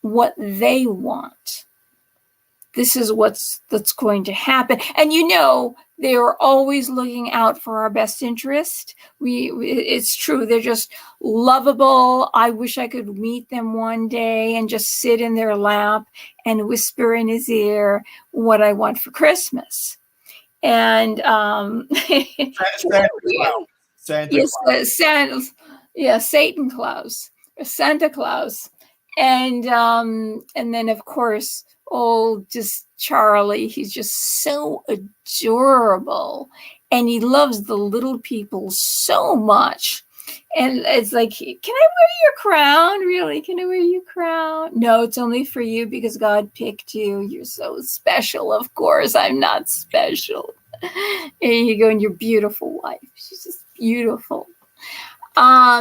what they want. This is that's going to happen. And they are always looking out for our best interest. It's true. They're just lovable. I wish I could meet them one day and just sit in their lap and whisper in his ear what I want for Christmas. And Satan Claus, Santa Claus, and then of course, just Charlie. He's just so adorable, and he loves the little people so much. And it's like, can I wear your crown? Really? Can I wear your crown? No, it's only for you because God picked you. You're so special. Of course, I'm not special. And you go, and your beautiful wife. She's just beautiful. I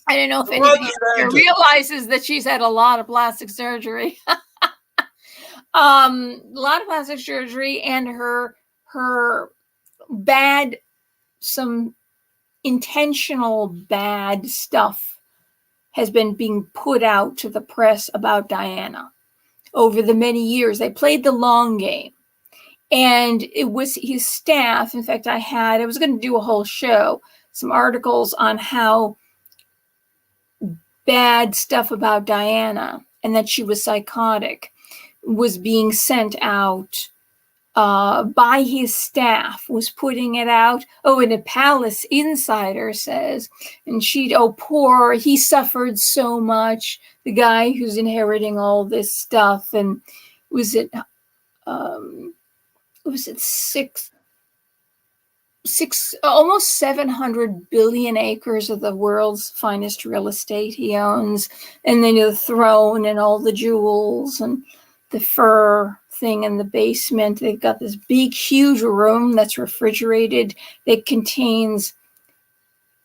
don't know if anybody here realizes that she's had a lot of plastic surgery. A lot of plastic surgery, and her some intentional bad stuff has been being put out to the press about Diana over the many years. They played the long game, and it was his staff. In fact, I was going to do a whole show, some articles on how bad stuff about Diana and that she was psychotic was being sent out by his staff, was putting it out. And a Palace insider says, and he suffered so much, the guy who's inheriting all this stuff. And almost 700 billion acres of the world's finest real estate he owns, and then the throne and all the jewels and the fur thing in the basement. They've got this big, huge room that's refrigerated that contains,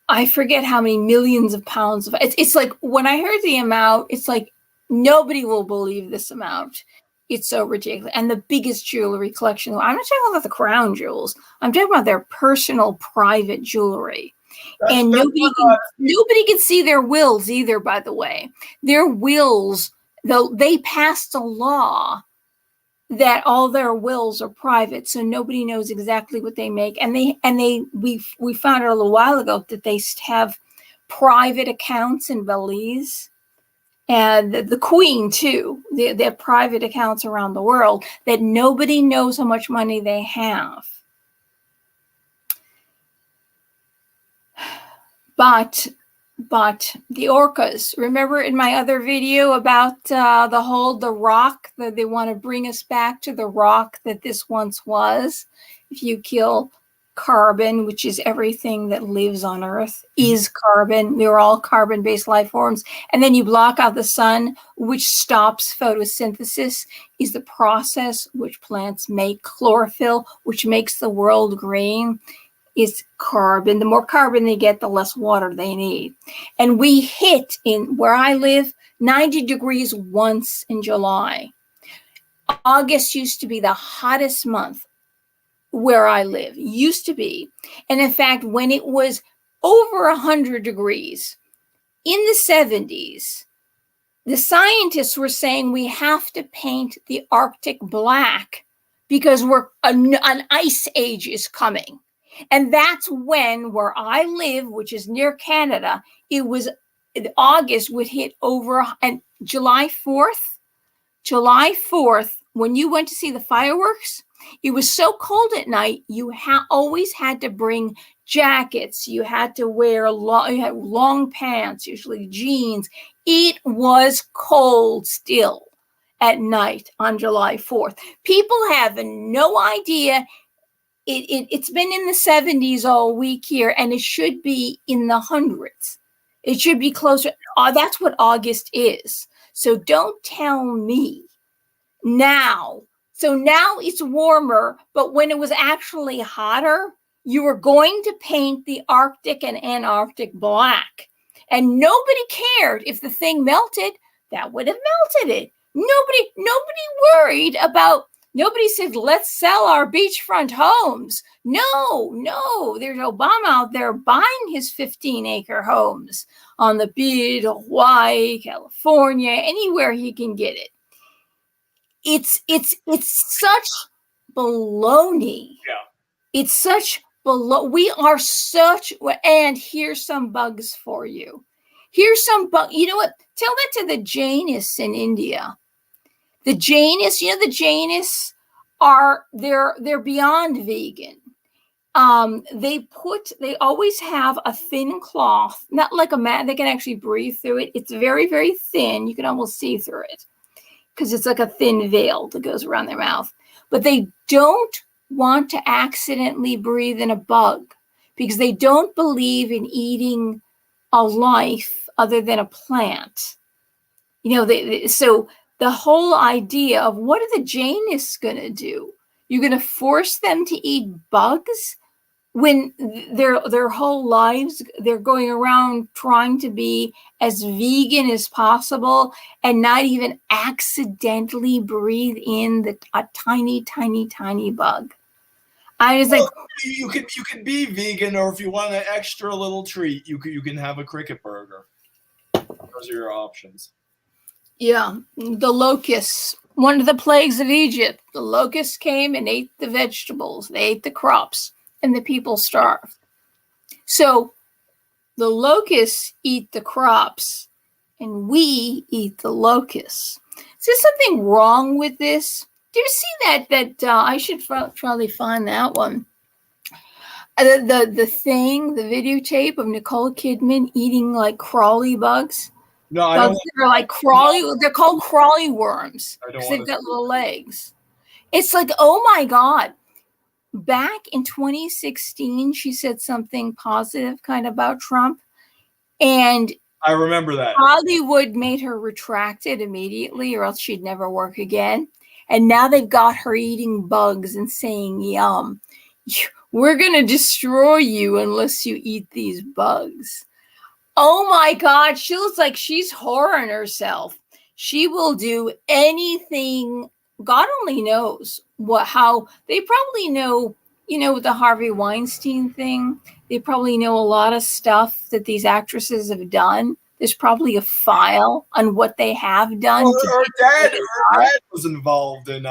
I forget how many millions of pounds of it. It's like, when I heard the amount, it's like, nobody will believe this amount. It's so ridiculous. And the biggest jewelry collection. I'm not talking about the crown jewels. I'm talking about their personal, private jewelry. And nobody can see their wills either, by the way. Their wills, though, they passed a law that all their wills are private, so nobody knows exactly what they make. And we found out a little while ago that they have private accounts in Belize. And the Queen, too. They have private accounts around the world that nobody knows how much money they have. But the orcas, remember in my other video about the rock, that they want to bring us back to the rock that this once was? If you kill carbon, which is everything that lives on Earth, is carbon. We're all carbon-based life forms. And then you block out the sun, which stops photosynthesis, is the process which plants make chlorophyll, which makes the world green, is carbon. The more carbon they get, the less water they need. And we hit, in where I live, 90 degrees once in July. August used to be the hottest month where I live, used to be. And in fact, when it was over 100 degrees in the 70s, the scientists were saying we have to paint the Arctic black because an ice age is coming. And that's when, where I live, which is near Canada, it was August would hit over, and July 4th, when you went to see the fireworks, it was so cold at night, you always had to bring jackets. You had to wear long pants, usually jeans. It was cold still at night on July 4th. People have no idea. It's been in the 70s all week here, and it should be in the hundreds. It should be closer. That's what August is. So don't tell me now. So now it's warmer, but when it was actually hotter, you were going to paint the Arctic and Antarctic black. And nobody cared if the thing melted. That would have melted it. Nobody worried about Nobody said, let's sell our beachfront homes. No, there's Obama out there buying his 15-acre homes on the beach, Hawaii, California, anywhere he can get it. It's such baloney. Yeah. It's such we are such, and here's some bugs for you. Here's some bug. You know what? Tell that to the Jainists in India. The Jainists, the Jainists they're beyond vegan. They always have a thin cloth, not like a mat. They can actually breathe through it. It's very, very thin. You can almost see through it because it's like a thin veil that goes around their mouth. But they don't want to accidentally breathe in a bug because they don't believe in eating a life other than a plant. So the whole idea of what are the Jainists going to do? You're going to force them to eat bugs when their whole lives they're going around trying to be as vegan as possible and not even accidentally breathe in a tiny, tiny, tiny bug. I was like, you can be vegan, or if you want an extra little treat, you can have a cricket burger. Those are your options. Yeah, the locusts, one of the plagues of Egypt. The locusts came and ate the vegetables. They ate the crops, and the people starved. So the locusts eat the crops, and we eat the locusts. Is there something wrong with this? Do you see that I should probably find that one. The videotape of Nicole Kidman eating like crawly bugs. No, I bugs don't. that are like crawly. They're called crawly worms I don't because want they've got little legs. It's like, oh my God. Back in 2016, she said something positive kind of about Trump. And I remember that. Hollywood made her retract it immediately or else she'd never work again. And now they've got her eating bugs and saying, yum, we're going to destroy you unless you eat these bugs. Oh my God, she looks like she's whoring herself. She will do anything. God only knows how they probably know, with the Harvey Weinstein thing, they probably know a lot of stuff that these actresses have done. There's probably a file on what they have done. Well, her dad was involved in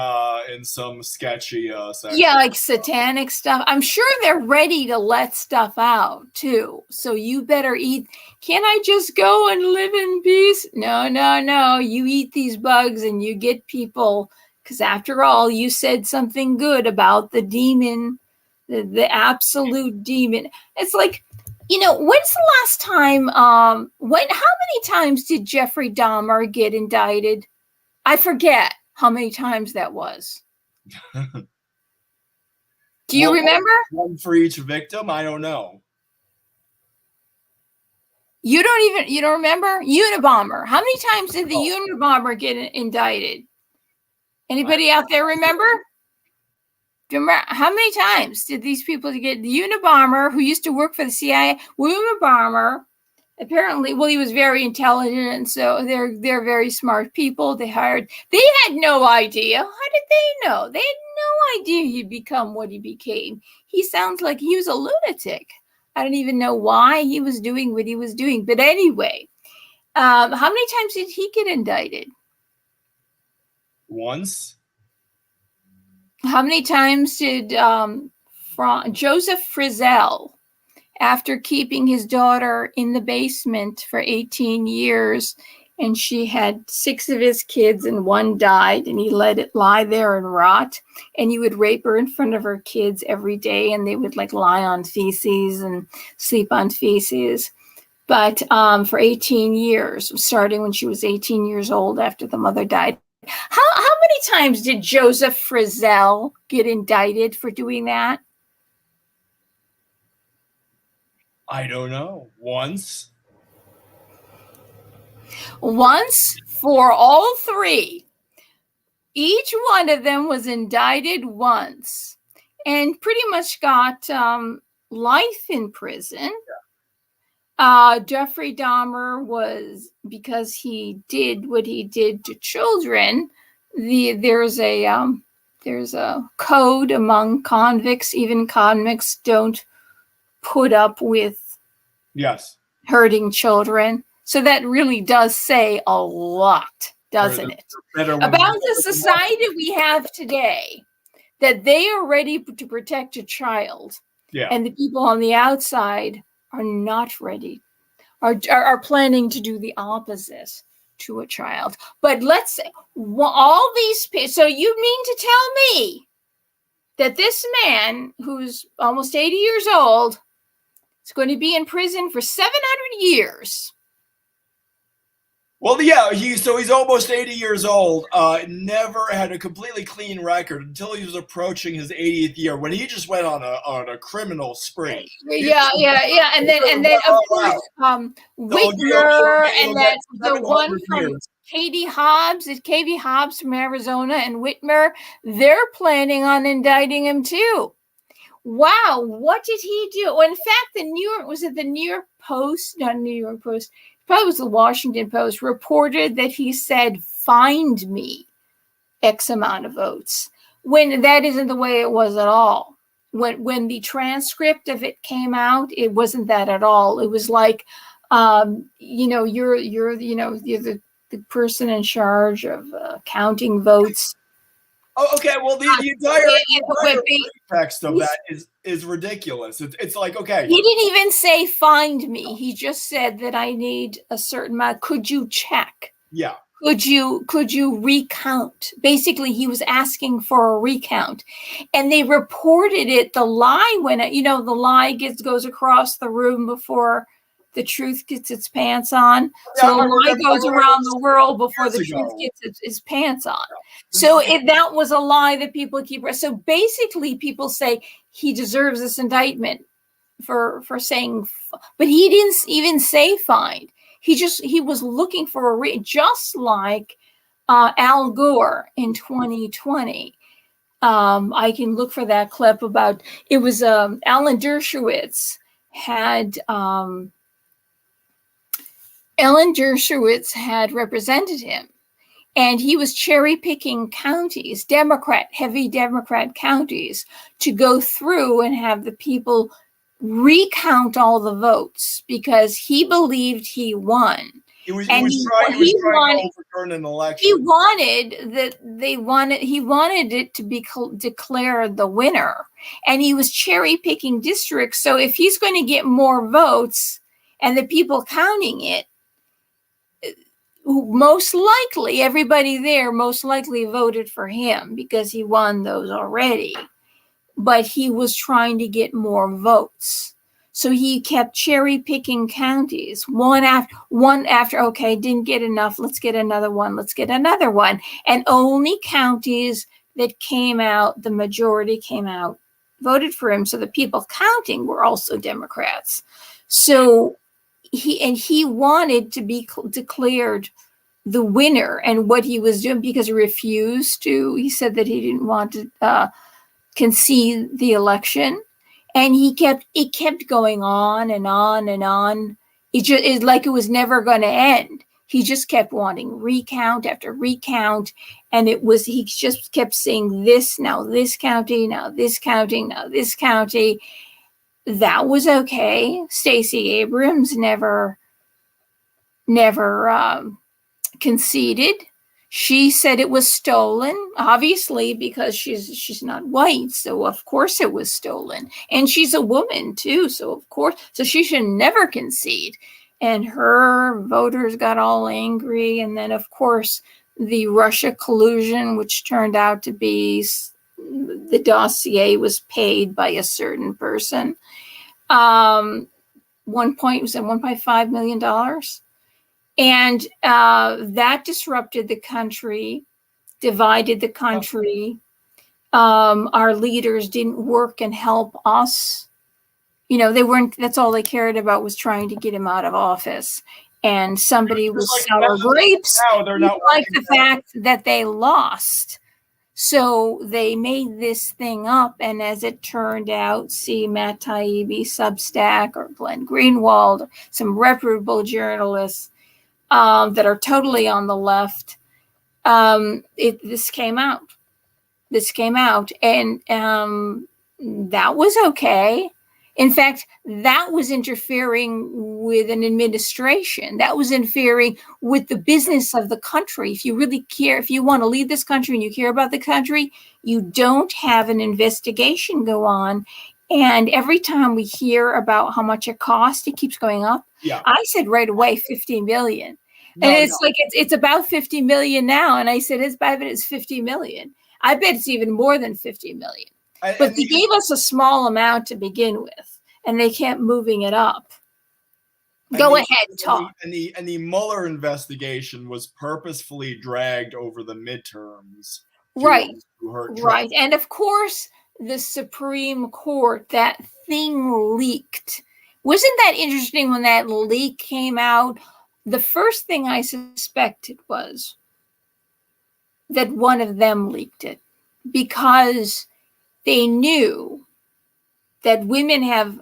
some sketchy sex. Yeah, like satanic stuff. I'm sure they're ready to let stuff out too. So you better eat. Can I just go and live in peace? No. You eat these bugs and you get people, because after all, you said something good about the demon, the absolute demon. It's like, when's the last time, how many times did Jeffrey Dahmer get indicted? I forget how many times that was. Do you remember? One for each victim? I don't know. You don't remember? Unabomber. How many times did the Unabomber get indicted? Anybody out there remember? Do you remember how many times did these people get the Unabomber who used to work for the CIA? Unabomber, apparently, he was very intelligent, so they're very smart people. They had no idea. How did they know? They had no idea he'd become what he became. He sounds like he was a lunatic. I don't even know why he was doing what he was doing. But anyway, how many times did he get indicted? Once. How many times did Joseph Frizzell, after keeping his daughter in the basement for 18 years, and she had 6 of his kids and 1 died, and he let it lie there and rot, and he would rape her in front of her kids every day, and they would lie on feces and sleep on feces. But for 18 years, starting when she was 18 years old after the mother died. How many times did Joseph Frizzell get indicted for doing that? I don't know. Once. Once for all 3. Each one of them was indicted once and pretty much got life in prison. Jeffrey Dahmer was, because he did what he did to children, there's a there's a code among convicts. Even convicts don't put up with Yes. hurting children. So that really does say a lot, doesn't it? About the society we have today, that they are ready to protect a child. Yeah. And the people on the outside are not ready, are planning to do the opposite to a child. But let's say all these, so you mean to tell me that this man who's almost 80 years old is going to be in prison for 700 years? Well, yeah, he's almost 80 years old. Never had a completely clean record until he was approaching his 80th year, when he just went on a criminal spree. Yeah. And then of course, Whitmer, and that the one from Katie Hobbs, is Katie Hobbs from Arizona, and Whitmer, they're planning on indicting him too. Wow, what did he do? Well, in fact, the New York Post, not New York Post, probably was the Washington Post, reported that he said, "Find me X amount of votes," when that isn't the way it was at all. When the transcript of it came out, it wasn't that at all. It was like, you're the person in charge of counting votes. Oh, okay. Well, the entire text of that is ridiculous. It's like, okay. He didn't even say "find me." He just said that I need a certain amount. Could you check? Yeah. Could you recount? Basically, he was asking for a recount, and they reported it. The lie went, the lie goes across the room before the truth gets its pants on. So the lie goes around the world before the truth gets its pants on. So that was a lie that people keep. So basically, people say he deserves this indictment for saying, but he didn't even say find. He was looking for just like Al Gore in 2020. I can look for that clip about, it was Alan Dershowitz had represented him, and he was cherry picking counties, heavy Democrat counties, to go through and have the people recount all the votes because he believed he won. He was trying to overturn an election. He wanted it to be declared the winner, and he was cherry picking districts. So if he's going to get more votes, and the people counting it, most likely everybody there most likely voted for him because he won those already. But he was trying to get more votes. So he kept cherry picking counties, one after, okay, didn't get enough, let's get another one. And only counties that came out, the majority came out, voted for him. So the people counting were also Democrats. So he wanted to be declared the winner, and what he was doing, because he refused to, he said that he didn't want to concede the election, and it kept going on and on and on. It's like it was never going to end. He just kept wanting recount after recount, and he just kept saying this, now this county, now this county, now this county. That was okay. Stacey Abrams never conceded. She said it was stolen, obviously, because she's not white, so of course it was stolen. And she's a woman too, so of course, so she should never concede. And her voters got all angry. And then of course the Russia collusion, which turned out to be, the dossier was paid by a certain person. $1.5 million. And that disrupted the country, divided the country. Our leaders didn't work and help us. They weren't, that's all they cared about was trying to get him out of office. And somebody was sour grapes. They're not like the fact that they lost. So they made this thing up, and as it turned out, see Matt Taibbi, Substack, or Glenn Greenwald, some reputable journalists that are totally on the left, this came out. this came out, and that was okay. In fact, that was interfering with an administration. That was interfering with the business of the country. If you really care, if you want to lead this country and you care about the country, you don't have an investigation go on. And every time we hear about how much it costs, it keeps going up. Yeah. I said right away, 50 million. No, And it's like, it's about 50 million now. And I said, I bet it's 50 million. I bet it's even more than 50 million. But they gave us a small amount to begin with, and they kept moving it up. Go ahead, talk. And the Mueller investigation was purposefully dragged over the midterms. Right. To hurt Trump. Right. And of course, the Supreme Court, that thing leaked. Wasn't that interesting when that leak came out? The first thing I suspected was that one of them leaked it, because they knew that women have,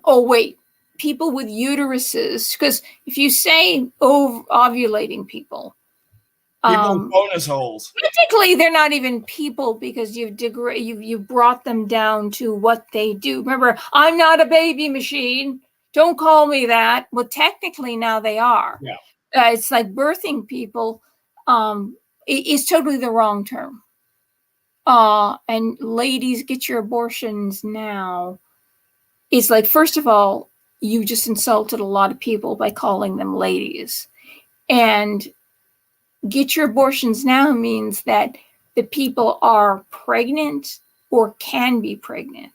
people with uteruses, because if you say ovulating people with bonus holes, technically they're not even people, because you've brought them down to what they do. Remember, I'm not a baby machine. Don't call me that. Well, technically now they are. Yeah. It's like birthing people is totally the wrong term. And ladies, get your abortions now. It's like, first of all, you just insulted a lot of people by calling them ladies. And get your abortions now means that the people are pregnant or can be pregnant.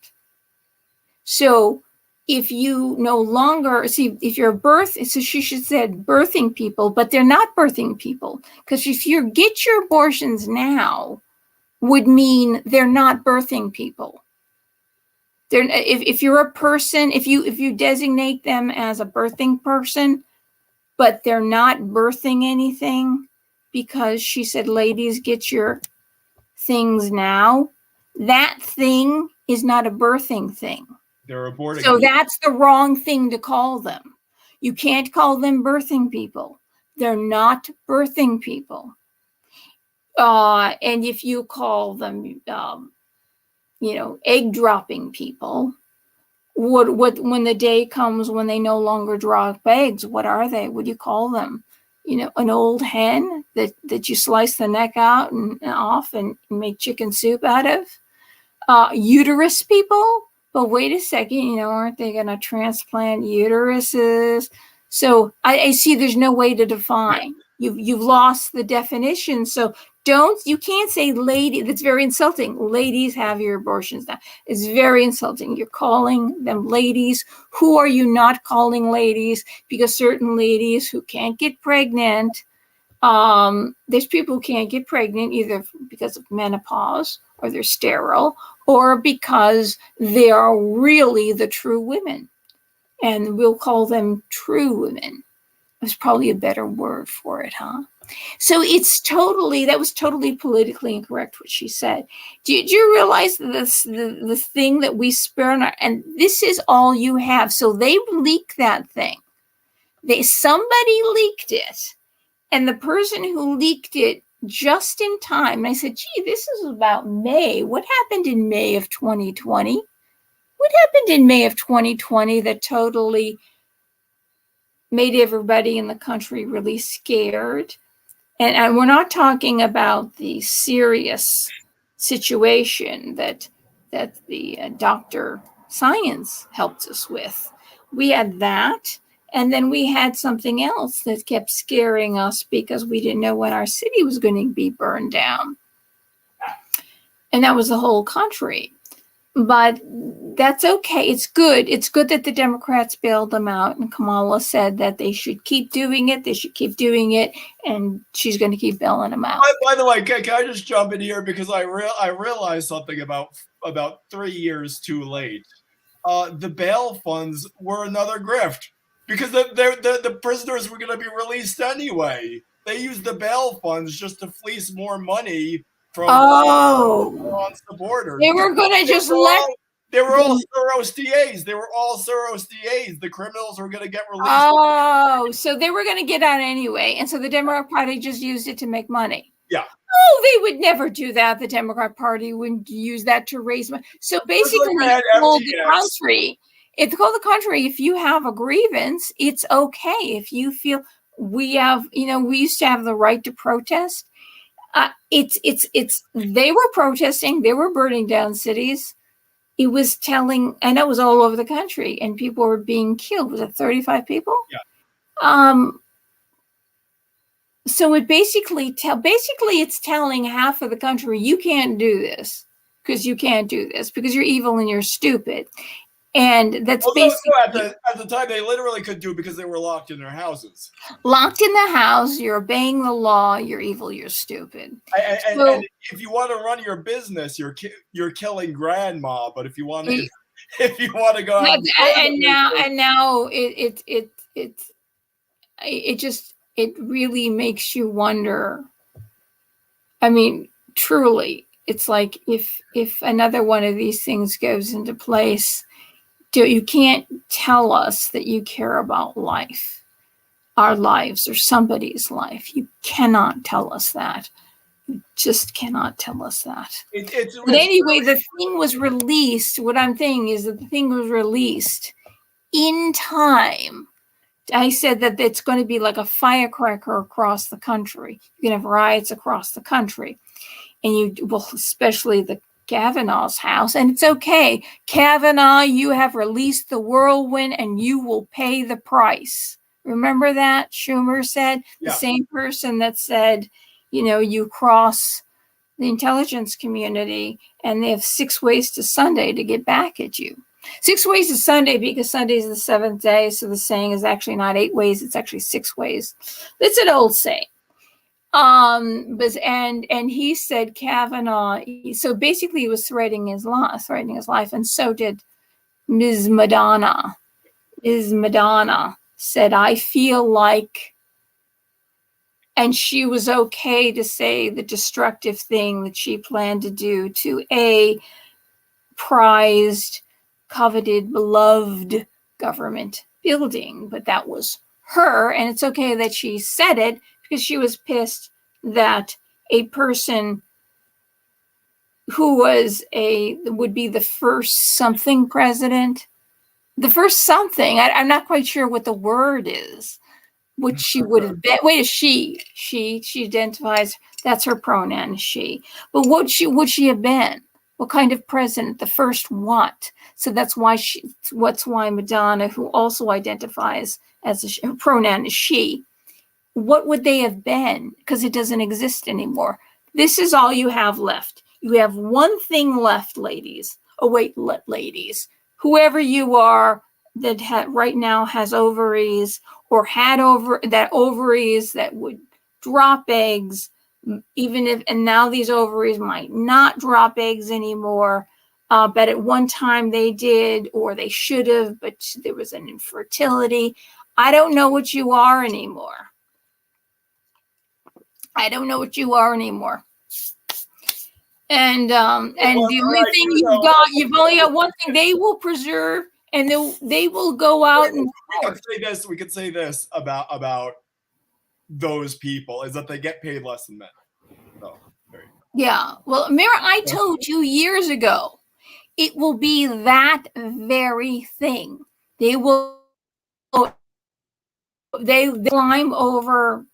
So if you no longer if you're so she should said birthing people, but they're not birthing people, because if you get your abortions now would mean they're not birthing people. If you're a person, if you designate them as a birthing person, but they're not birthing anything, because she said, ladies, get your things now, that thing is not a birthing thing. They're aborting. So that's the wrong thing to call them. You can't call them birthing people. They're not birthing people. And if you call them, egg dropping people, what when the day comes when they no longer drop eggs, what are they? What do you call them? An old hen that you slice the neck out and off and make chicken soup out of? Uterus people? But wait a second, aren't they going to transplant uteruses? So I see there's no way to define. You've lost the definition. So you can't say lady. That's very insulting. Ladies, have your abortions now. It's very insulting. You're calling them ladies. Who are you not calling ladies? Because certain ladies who can't get pregnant, there's people who can't get pregnant either because of menopause, or they're sterile, or because they are really the true women. And we'll call them true women. There's probably a better word for it, huh? So that was totally politically incorrect what she said. Do you realize the thing that we spare and this is all you have. So they leaked that thing. Somebody leaked it. And the person who leaked it just in time, and I said, gee, this is about May. What happened in May of 2020? What happened in May of 2020 that totally made everybody in the country really scared? And we're not talking about the serious situation that the Dr. Science helped us with. We had that. And then we had something else that kept scaring us because we didn't know when our city was going to be burned down. And that was the whole country. But that's okay. It's good. It's good that the Democrats bailed them out. And Kamala said that they should keep doing it. They should keep doing it. And she's going to keep bailing them out. By the way, can I just jump in here? Because I realized something about 3 years too late. The bail funds were another grift. Because the prisoners were going to be released anyway. They used the bail funds just to fleece more money from supporters. They were going to just They were all Soros DAs. They were all Soros DAs. The criminals were going to get released. Oh, so they were going to get out anyway. And so the Democrat Party just used it to make money. Yeah. Oh, they would never do that. The Democrat Party wouldn't use that to raise money. So basically, had it's called the FTX. country. It's called the country. If you have a grievance, it's okay. If you feel we have, we used to have the right to protest. They were protesting. They were burning down cities. It was telling, and it was all over the country, and people were being killed. Was it 35 people? Yeah. So it basically it's telling half of the country, you can't do this because you can't do this because you're evil and you're stupid. And that's basically at the time they literally couldn't do it because they were locked in their houses. Locked in the house, you're obeying the law, you're evil, you're stupid. And if you want to run your business, you're killing grandma. But if you want to go out and now it really makes you wonder. I mean, truly, it's like if another one of these things goes into place, you can't tell us that you care about life, our lives, or somebody's life. You cannot tell us that. You just cannot tell us that. But anyway, the thing was released. What I'm saying is that the thing was released in time. I said that it's going to be like a firecracker across the country. You're going to have riots across the country. And especially the Kavanaugh's house. And it's okay. Kavanaugh, you have released the whirlwind and you will pay the price. Remember that? Schumer said, the same person that said, you cross the intelligence community and they have 6 ways to Sunday to get back at you. 6 ways to Sunday because Sunday is the 7th day. So the saying is actually not 8 ways. It's actually 6 ways. It's an old saying. And he said Kavanaugh. So basically, he was threatening his life, and so did Ms. Madonna. Ms. Madonna said, "I feel like," and she was okay to say the destructive thing that she planned to do to a prized, coveted, beloved government building, but that was her, and it's okay that she said it. Because she was pissed that a person who would be the first something president, the first something, I'm not quite sure what the word is, what she would have been. Wait, she identifies, that's her pronoun, she. But what would she have been? What kind of president? The first what? So that's why Madonna, who also identifies as her pronoun is she, what would they have been? Because it doesn't exist anymore. This is all you have left. You have one thing left, ladies. Oh, wait, ladies. Whoever you are that right now has ovaries or had ovaries that would drop eggs, and now these ovaries might not drop eggs anymore. But at one time they did, or they should have, but there was an infertility. I don't know what you are anymore. I don't know what you are anymore. And the only thing you've only got one thing. They will preserve, and they will go out and we could say this about those people is that they get paid less than men. So, yeah. Well, Mira, I told you years ago, it will be that very thing. They climb over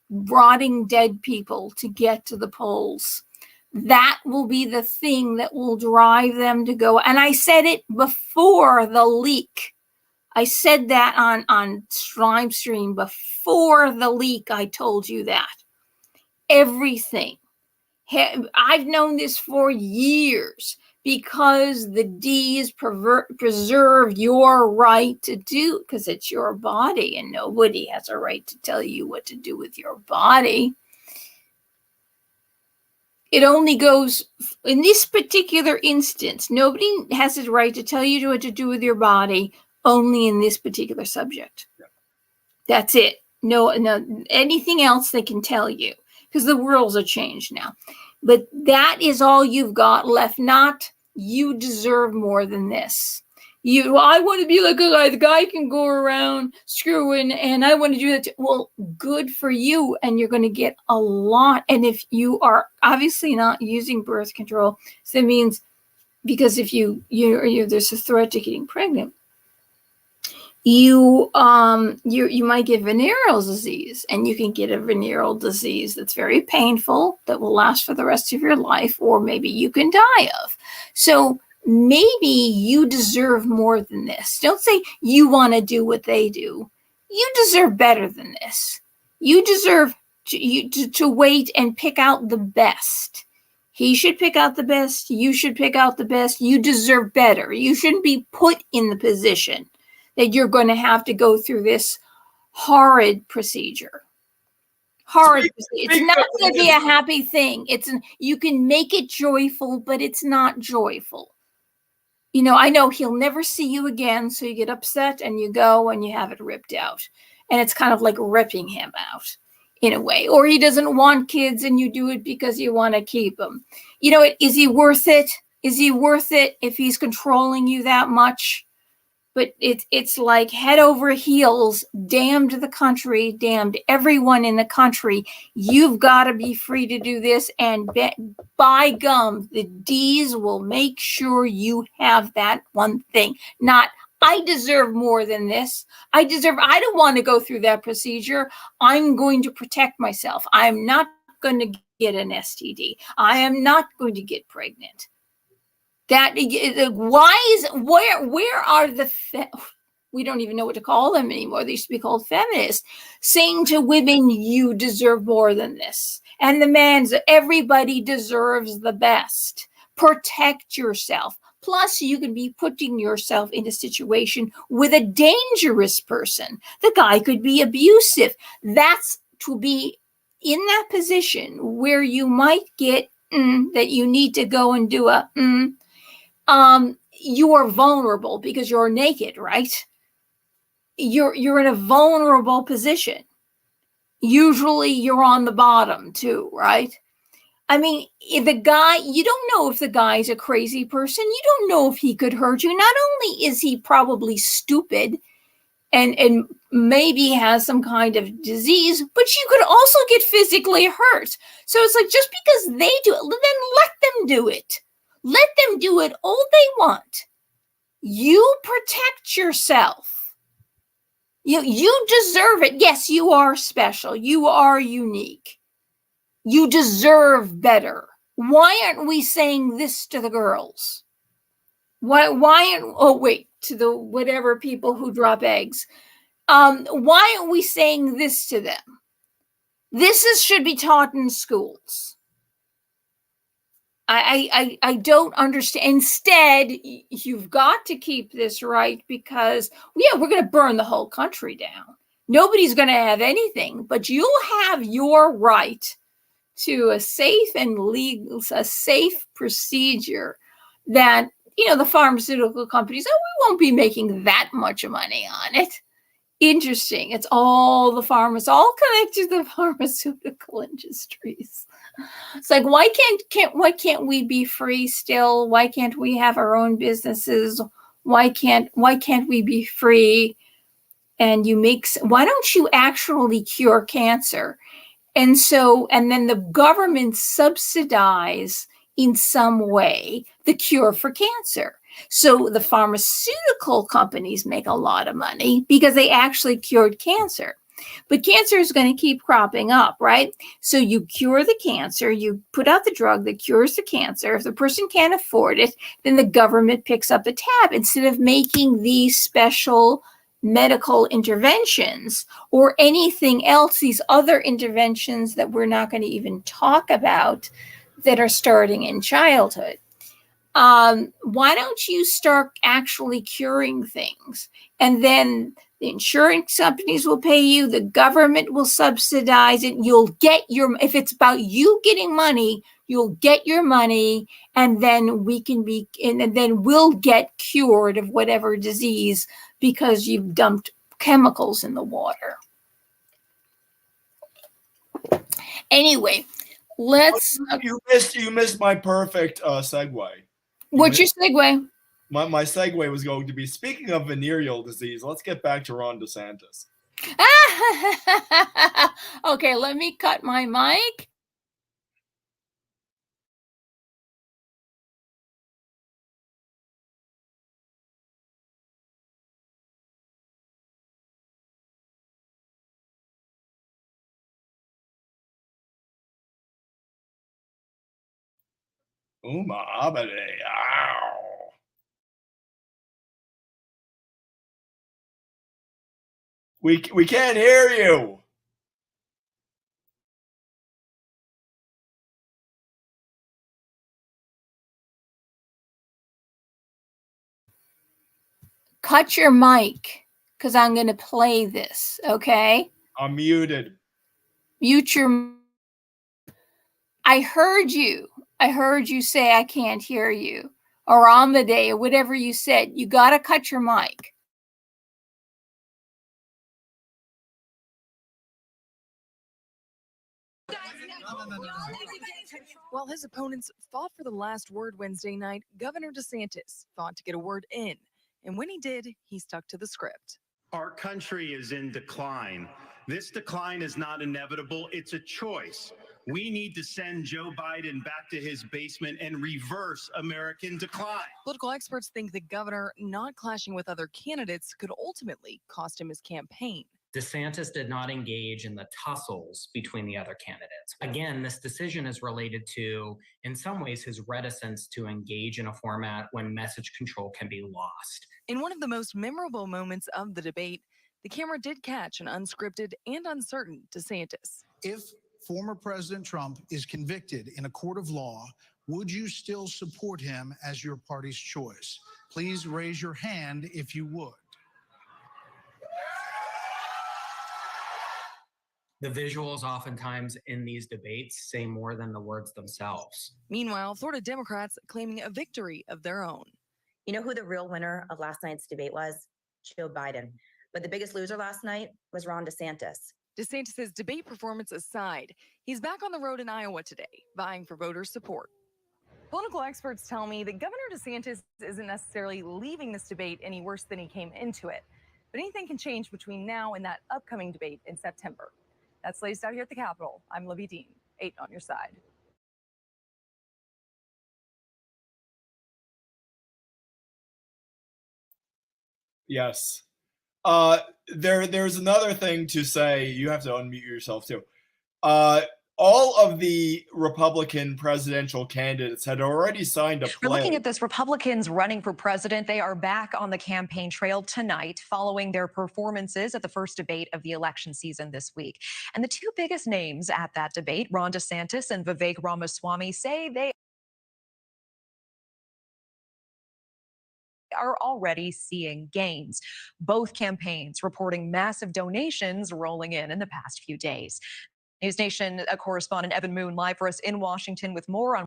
rotting dead people to get to the polls. That will be the thing that will drive them to go. And I said it before the leak. I said that on live stream before the leak. I told you that. Everything. I've known this for years because the D's preserve your right to do, because it's your body and nobody has a right to tell you what to do with your body. It only goes, in this particular instance, nobody has the right to tell you what to do with your body, only in this particular subject. Yeah. That's it. No, anything else they can tell you, because the rules are changed now. But that is all you've got left. Not, you deserve more than this. I want to be like a guy. The guy can go around screwing, and I want to do that too. Well, good for you, and you're going to get a lot. And if you are obviously not using birth control, so that means because if you there's a threat to getting pregnant, you might get venereal disease, and you can get a venereal disease that's very painful that will last for the rest of your life, or maybe you can die of. So maybe you deserve more than this. Don't say you want to do what they do. You deserve better than this. You deserve to wait and pick out the best. He should pick out the best. You should pick out the best. You deserve better. You shouldn't be put in the position that you're going to have to go through this horrid procedure. Horrid. It's not going to be a happy thing. You can make it joyful, but it's not joyful. You know, I know he'll never see you again, so you get upset and you go and you have it ripped out. And it's kind of like ripping him out in a way. Or he doesn't want kids and you do it because you want to keep them. You know, is he worth it? Is he worth it if he's controlling you that much? But it's like head over heels, damned the country, damned everyone in the country. You've got to be free to do this. And by gum, the D's will make sure you have that one thing. Not, I deserve more than this. I don't want to go through that procedure. I'm going to protect myself. I'm not going to get an STD. I am not going to get pregnant. That where are the we don't even know what to call them anymore. They used to be called feminists, saying to women, you deserve more than this. And the man's, everybody deserves the best. Protect yourself. Plus, you can be putting yourself in a situation with a dangerous person. The guy could be abusive. That's to be in that position where you might get that you need to go and do a you are vulnerable because you're naked, right? You're in a vulnerable position. Usually you're on the bottom too, right? I mean, if the guy, you don't know if the guy's a crazy person. You don't know if he could hurt you. Not only is he probably stupid and maybe has some kind of disease, but you could also get physically hurt. So it's like, just because they do it, then let them do it. Let them do it all they want. You protect yourself. You deserve it. Yes, you are special. You are unique. You deserve better. Why aren't we saying this to the girls? Why aren't, to the whatever people who drop eggs. Why aren't we saying this to them? This should be taught in schools. I don't understand. Instead, you've got to keep this right because, we're going to burn the whole country down. Nobody's going to have anything, but you'll have your right to a safe and legal, a safe procedure that, the pharmaceutical companies, we won't be making that much money on it. Interesting. It's all connected to the pharmaceutical industries. It's like, why can't we be free still? Why can't we have our own businesses? Why can't we be free? And why don't you actually cure cancer? And then the government subsidize in some way the cure for cancer. So the pharmaceutical companies make a lot of money because they actually cured cancer. But cancer is going to keep cropping up, right? So you cure the cancer, you put out the drug that cures the cancer. If the person can't afford it, then the government picks up the tab instead of making these special medical interventions or anything else, these other interventions that we're not going to even talk about that are starting in childhood. Why don't you start actually curing things? And then the insurance companies will pay you, the government will subsidize it. You'll get if it's about you getting money, you'll get your money, and then then we'll get cured of whatever disease because you've dumped chemicals in the water. Anyway, let's. You missed my perfect segue. What's your segue? my segue was going to be, speaking of venereal disease, let's get back to Ron DeSantis. Okay, let me cut my mic. We can't hear you. Cut your mic, because I'm going to play this, okay? I'm muted. Mute your... I heard you. I heard you say I can't hear you, or on the day, or whatever you said. You got to cut your mic. While his opponents fought for the last word Wednesday night, Governor DeSantis fought to get a word in. And when he did, he stuck to the script. Our country is in decline. This decline is not inevitable. It's a choice. We need to send Joe Biden back to his basement and reverse American decline. Political experts think the governor not clashing with other candidates could ultimately cost him his campaign. DeSantis did not engage in the tussles between the other candidates. Again, this decision is related to, in some ways, his reticence to engage in a format when message control can be lost. In one of the most memorable moments of the debate, the camera did catch an unscripted and uncertain DeSantis. If former President Trump is convicted in a court of law, would you still support him as your party's choice? Please raise your hand if you would. The visuals oftentimes in these debates say more than the words themselves. Meanwhile, Florida Democrats claiming a victory of their own. You know who the real winner of last night's debate was? Joe Biden. But the biggest loser last night was Ron DeSantis. DeSantis' debate performance aside, he's back on the road in Iowa today, vying for voters' support. Political experts tell me that Governor DeSantis isn't necessarily leaving this debate any worse than he came into it. But anything can change between now and that upcoming debate in September. That's latest out here at the Capitol. I'm Libby Dean, 8 on your side. Yes. There's another thing to say. You have to unmute yourself too. All of the Republican presidential candidates had already signed a We're pledge. looking at this. Republicans running for president. They are back on the campaign trail tonight following their performances at the first debate of the election season this week. And the two biggest names at that debate, Ron DeSantis and Vivek Ramaswamy, say they are already seeing gains. Both campaigns reporting massive donations rolling in the past few days. News Nation correspondent Evan Moon live for us in Washington with more on.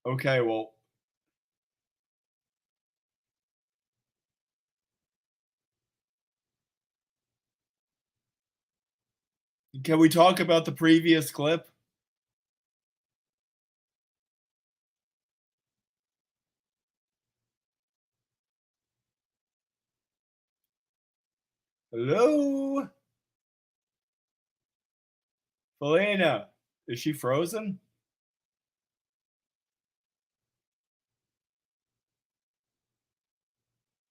Okay, well, can we talk about the previous clip? Hello? Felina, is she frozen?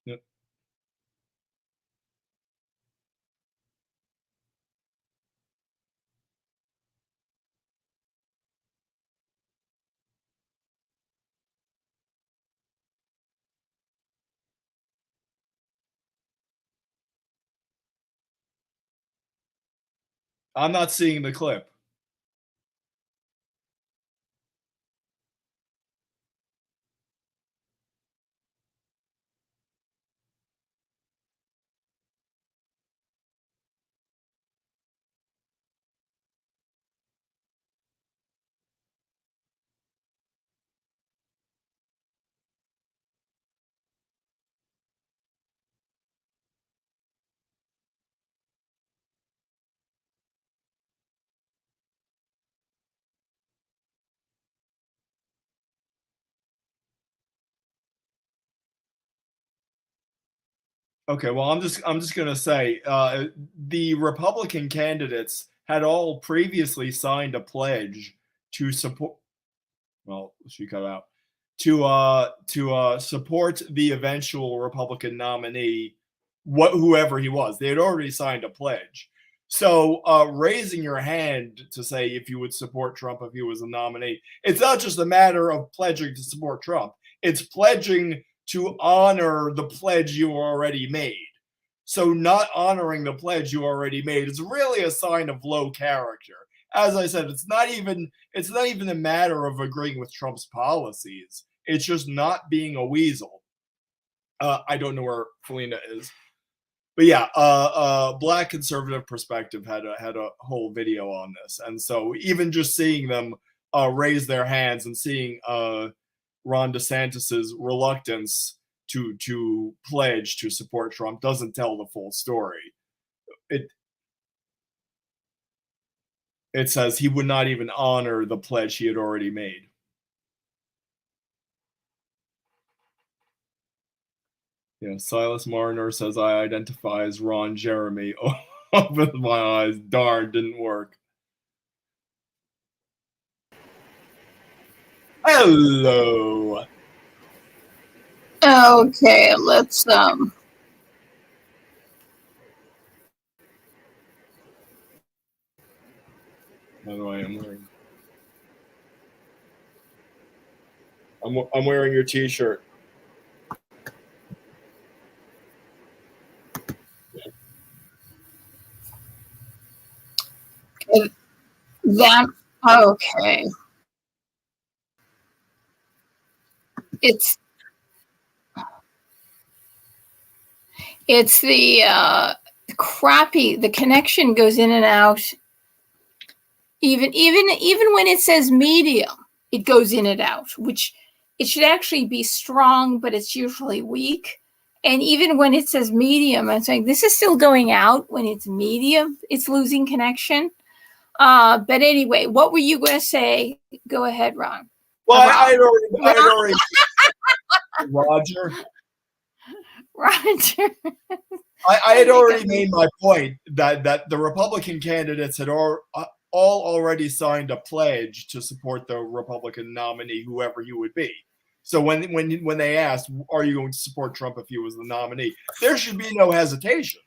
Yep. I'm not seeing the clip. Okay, well, I'm just gonna say the Republican candidates had all previously signed a pledge to support. Well, she cut out to support the eventual Republican nominee, whoever he was. They had already signed a pledge. So raising your hand to say if you would support Trump if he was a nominee, it's not just a matter of pledging to support Trump. It's pledging to honor the pledge you already made. So not honoring the pledge you already made is really a sign of low character. As I said, it's not even a matter of agreeing with Trump's policies. It's just not being a weasel. I don't know where Felina is. But yeah, Black Conservative Perspective had a whole video on this, and so even just seeing them raise their hands and seeing Ron DeSantis's reluctance to pledge to support Trump doesn't tell the full story. It says he would not even honor the pledge he had already made. Yeah, Silas Marner says, I identify as Ron Jeremy. Oh, open my eyes. Darn, didn't work. Hello. Okay, let's By the way, I'm wearing your t-shirt. that okay. It's the crappy. The connection goes in and out. Even when it says medium, it goes in and out, which it should actually be strong, but it's usually weak. And even when it says medium, I'm saying this is still going out. When it's medium, it's losing connection. But anyway, what were you going to say? Go ahead, Ron. Well, I had already Roger. I had already made my point that the Republican candidates had all already signed a pledge to support the Republican nominee, whoever he would be. So when they asked, "Are you going to support Trump if he was the nominee?" there should be no hesitation.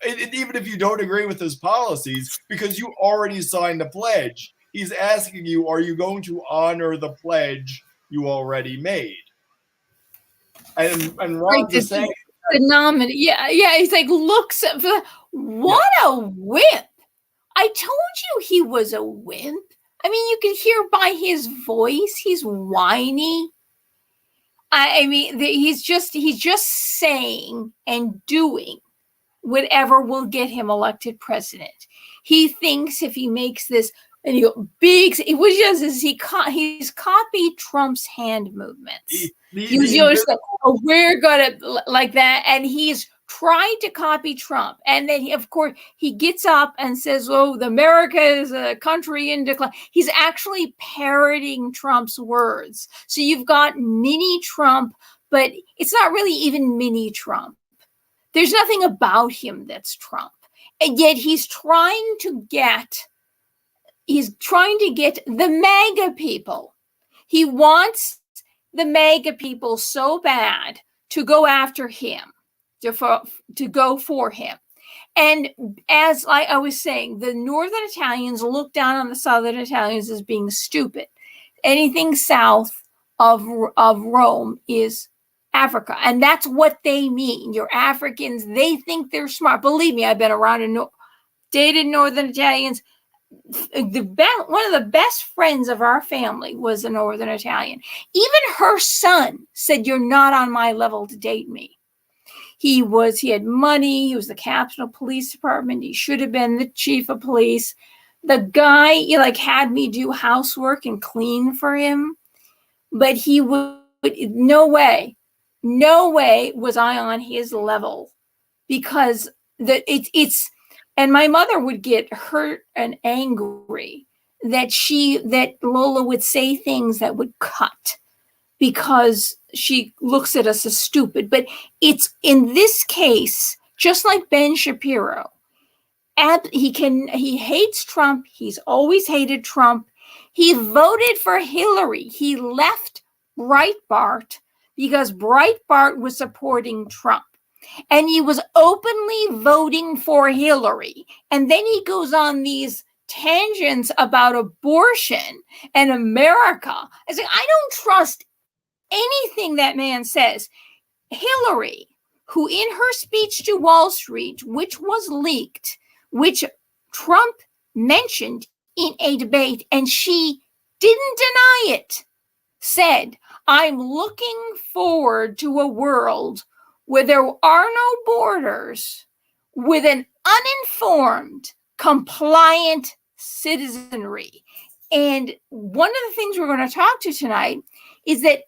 Even if you don't agree with his policies, because you already signed the pledge, he's asking you, "Are you going to honor the pledge you already made?" And Ron DeSantis, the nominee, yeah, he's like, looks at what a wimp. I told you he was a wimp. I mean, you can hear by his voice, he's whiny. I mean, he's just saying and doing whatever will get him elected president. He thinks if he makes this, and he's copied Trump's hand movements. We're gonna like that, and he's tried to copy Trump, and then of course he gets up and says, "Oh, America is a country in decline." He's actually parroting Trump's words. So you've got mini Trump, but it's not really even mini Trump. There's nothing about him that's Trump, and yet he's trying to get the MAGA people. He wants the MAGA people so bad to go after him, to go for him. And as I was saying, the Northern Italians look down on the Southern Italians as being stupid. Anything south of Rome is Africa. And that's what they mean. You're Africans. They think they're smart. Believe me, I've been around and dated Northern Italians. One of the best friends of our family was a Northern Italian. Even her son said, "You're not on my level to date me." He had money. He was the captain of police department. He should have been the chief of police. The guy, had me do housework and clean for him, but he would, no way was I on his level, because and my mother would get hurt and angry that Lola would say things that would cut, because she looks at us as stupid. But it's in this case, just like Ben Shapiro, he hates Trump. He's always hated Trump. He voted for Hillary. He left Breitbart because Breitbart was supporting Trump. And he was openly voting for Hillary. And then he goes on these tangents about abortion and America. I say, I don't trust anything that man says. Hillary, who in her speech to Wall Street, which was leaked, which Trump mentioned in a debate, and she didn't deny it, said, I'm looking forward to a world where there are no borders, with an uninformed, compliant citizenry. And one of the things we're going to talk to tonight is that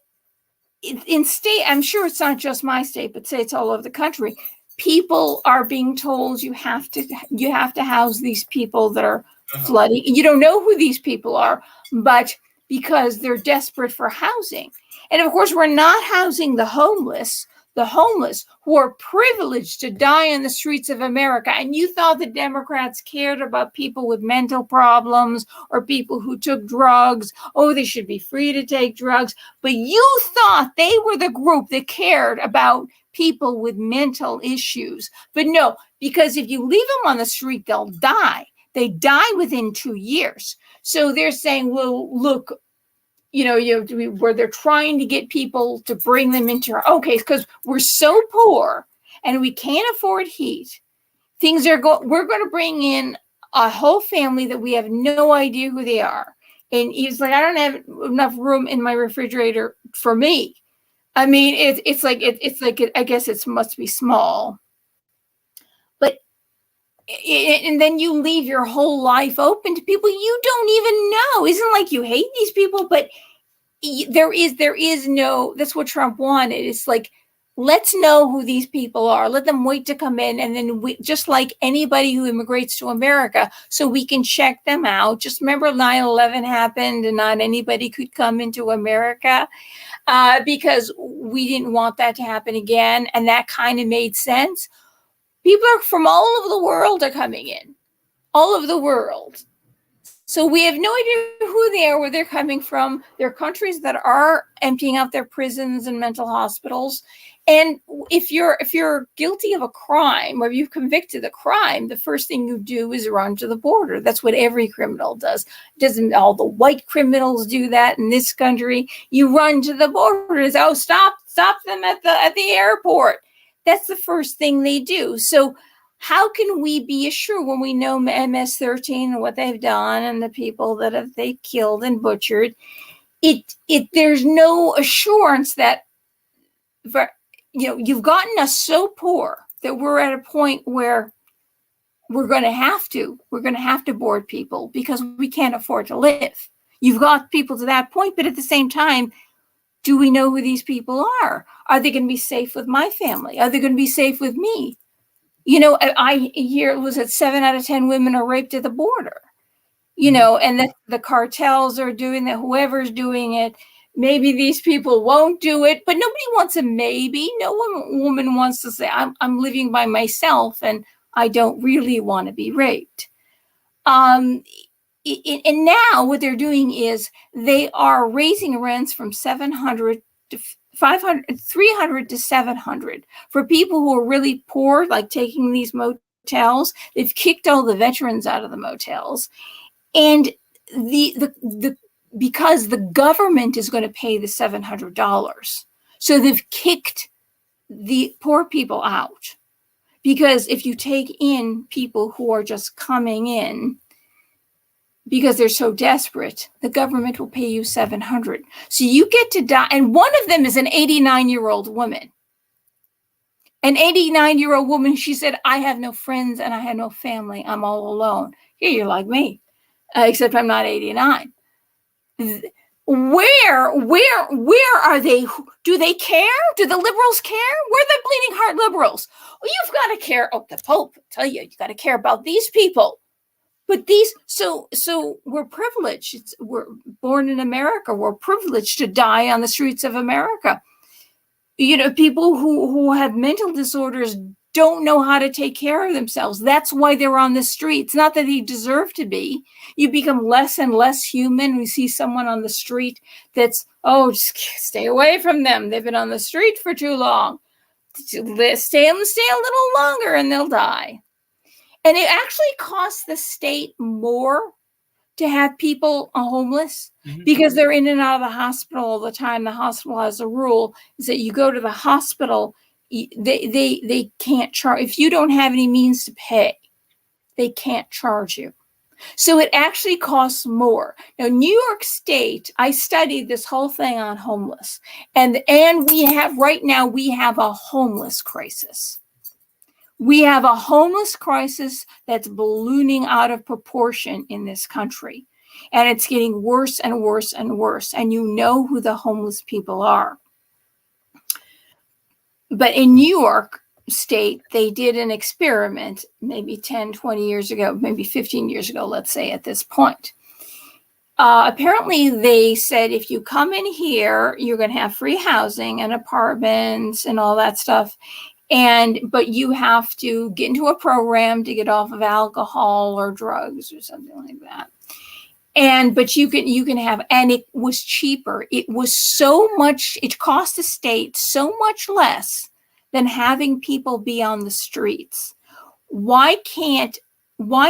in state, I'm sure it's not just my state, but say it's all over the country, people are being told you have to house these people that are flooding. You don't know who these people are, but because they're desperate for housing. And of course, we're not housing the homeless who are privileged to die on the streets of America. And you thought the Democrats cared about people with mental problems or people who took drugs. Oh, they should be free to take drugs. But you thought they were the group that cared about people with mental issues. But no, because if you leave them on the street, they'll die. They die within 2 years. So they're saying, well, look, where they're trying to get people to bring them into okay, because we're so poor and we can't afford heat. We're going to bring in a whole family that we have no idea who they are. And he's like, I don't have enough room in my refrigerator for me. I mean, it's like I guess it must be small. But and then you leave your whole life open to people you don't even know. Isn't like you hate these people, but there is no, that's what Trump wanted. It's like, let's know who these people are. Let them wait to come in. And then we, just like anybody who immigrates to America, so we can check them out. Just remember 9/11 happened and not anybody could come into America because we didn't want that to happen again. And that kind of made sense. People are from all over the world are coming in, all over the world. So we have no idea who they are, where they're coming from. There are countries that are emptying out their prisons and mental hospitals. And if you're guilty of a crime or you've convicted a crime, the first thing you do is run to the border. That's what every criminal does. Doesn't all the white criminals do that in this country? You run to the border. Oh, stop them at the airport. That's the first thing they do. So how can we be assured when we know MS-13 and what they've done and the people that they killed and butchered? There's no assurance that, you've gotten us so poor that we're at a point where we're going to have to board people because we can't afford to live. You've got people to that point, but at the same time, do we know who these people are? Are they going to be safe with my family? Are they going to be safe with me? I hear it was that 7 out of 10 women are raped at the border, and that the cartels are doing that, whoever's doing it. Maybe these people won't do it, but nobody wants a maybe. No woman wants to say, I'm living by myself and I don't really want to be raped. And now what they're doing is they are raising rents from 700 to 500, 300 to 700 for people who are really poor, like taking these motels. They've kicked all the veterans out of the motels, and because the government is going to pay the $700, so they've kicked the poor people out. Because if you take in people who are just coming in because they're so desperate, the government will pay you $700. So you get to die. And one of them is an 89-year-old woman. An 89-year-old woman, she said, I have no friends and I have no family. I'm all alone. Yeah, you're like me, except I'm not 89. Where are they? Do they care? Do the liberals care? Where are the bleeding heart liberals? Well, you've got to care. Oh, the Pope, I tell you got to care about these people. But so we're privileged. We're born in America. We're privileged to die on the streets of America. people who have mental disorders don't know how to take care of themselves. That's why they're on the streets. Not that they deserve to be. You become less and less human. We see someone on the street that's, just stay away from them. They've been on the street for too long. Stay a little longer and they'll die. And it actually costs the state more to have people homeless because they're in and out of the hospital all the time. The hospital has a rule is that you go to the hospital, they can't charge. If you don't have any means to pay, they can't charge you. So it actually costs more. Now, New York State, I studied this whole thing on homeless, and we have a homeless crisis. We have a homeless crisis that's ballooning out of proportion in this country. And it's getting worse and worse and worse. And you know who the homeless people are. But in New York State, they did an experiment maybe 10, 20 years ago, maybe 15 years ago, let's say at this point. Apparently, they said, if you come in here, you're going to have free housing and apartments and all that stuff. But you have to get into a program to get off of alcohol or drugs or something like that. But you can have, and it was cheaper. It was so much, it cost the state so much less than having people be on the streets. Why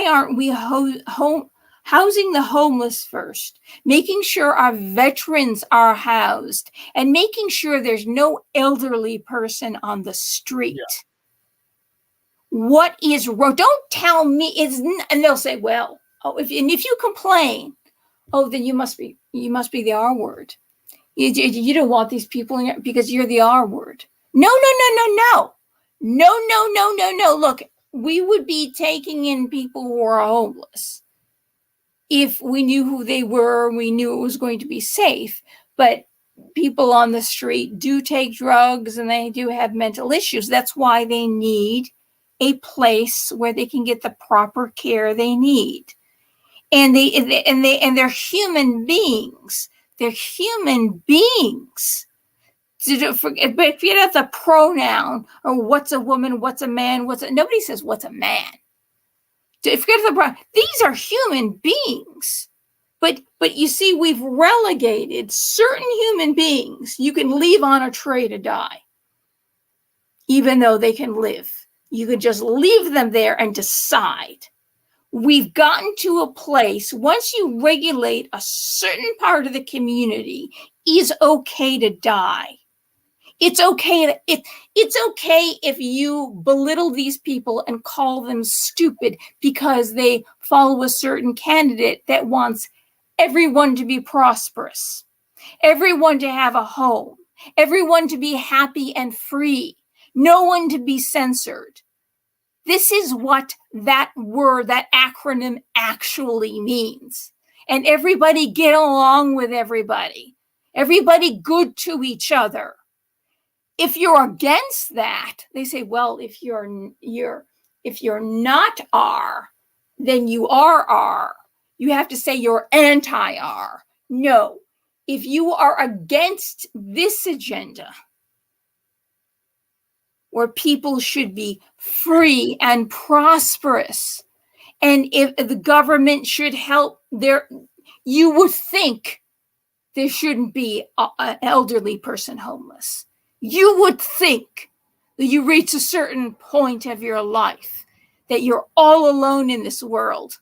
aren't we housing the homeless first, making sure our veterans are housed, and making sure there's no elderly person on the street? Yeah. What is wrong? Don't tell me and they'll say, well, if you complain, then you must be the R word. You don't want these people in here because you're the R word. No. Look, we would be taking in people who are homeless if we knew who they were, we knew it was going to be safe. But people on the street do take drugs and they do have mental issues. That's why they need a place where they can get the proper care they need. And they're human beings. They're human beings. But forget the pronoun or what's a woman, what's a man, nobody says what's a man. Forget the pronoun. These are human beings. But you see, we've relegated certain human beings. You can leave on a tray to die, even though they can live. You can just leave them there and decide. We've gotten to a place, once you regulate a certain part of the community, is okay to die. It's okay if you belittle these people and call them stupid because they follow a certain candidate that wants everyone to be prosperous, everyone to have a home, everyone to be happy and free, no one to be censored. This is what that word, that acronym actually means. And everybody get along with everybody. Everybody good to each other. If you're against that, they say, well, if you're not R, then you are R. You have to say you're anti-R. No, if you are against this agenda, where people should be free and prosperous, and if the government should help you would think there shouldn't be an elderly person homeless. You would think that you reach a certain point of your life, that you're all alone in this world,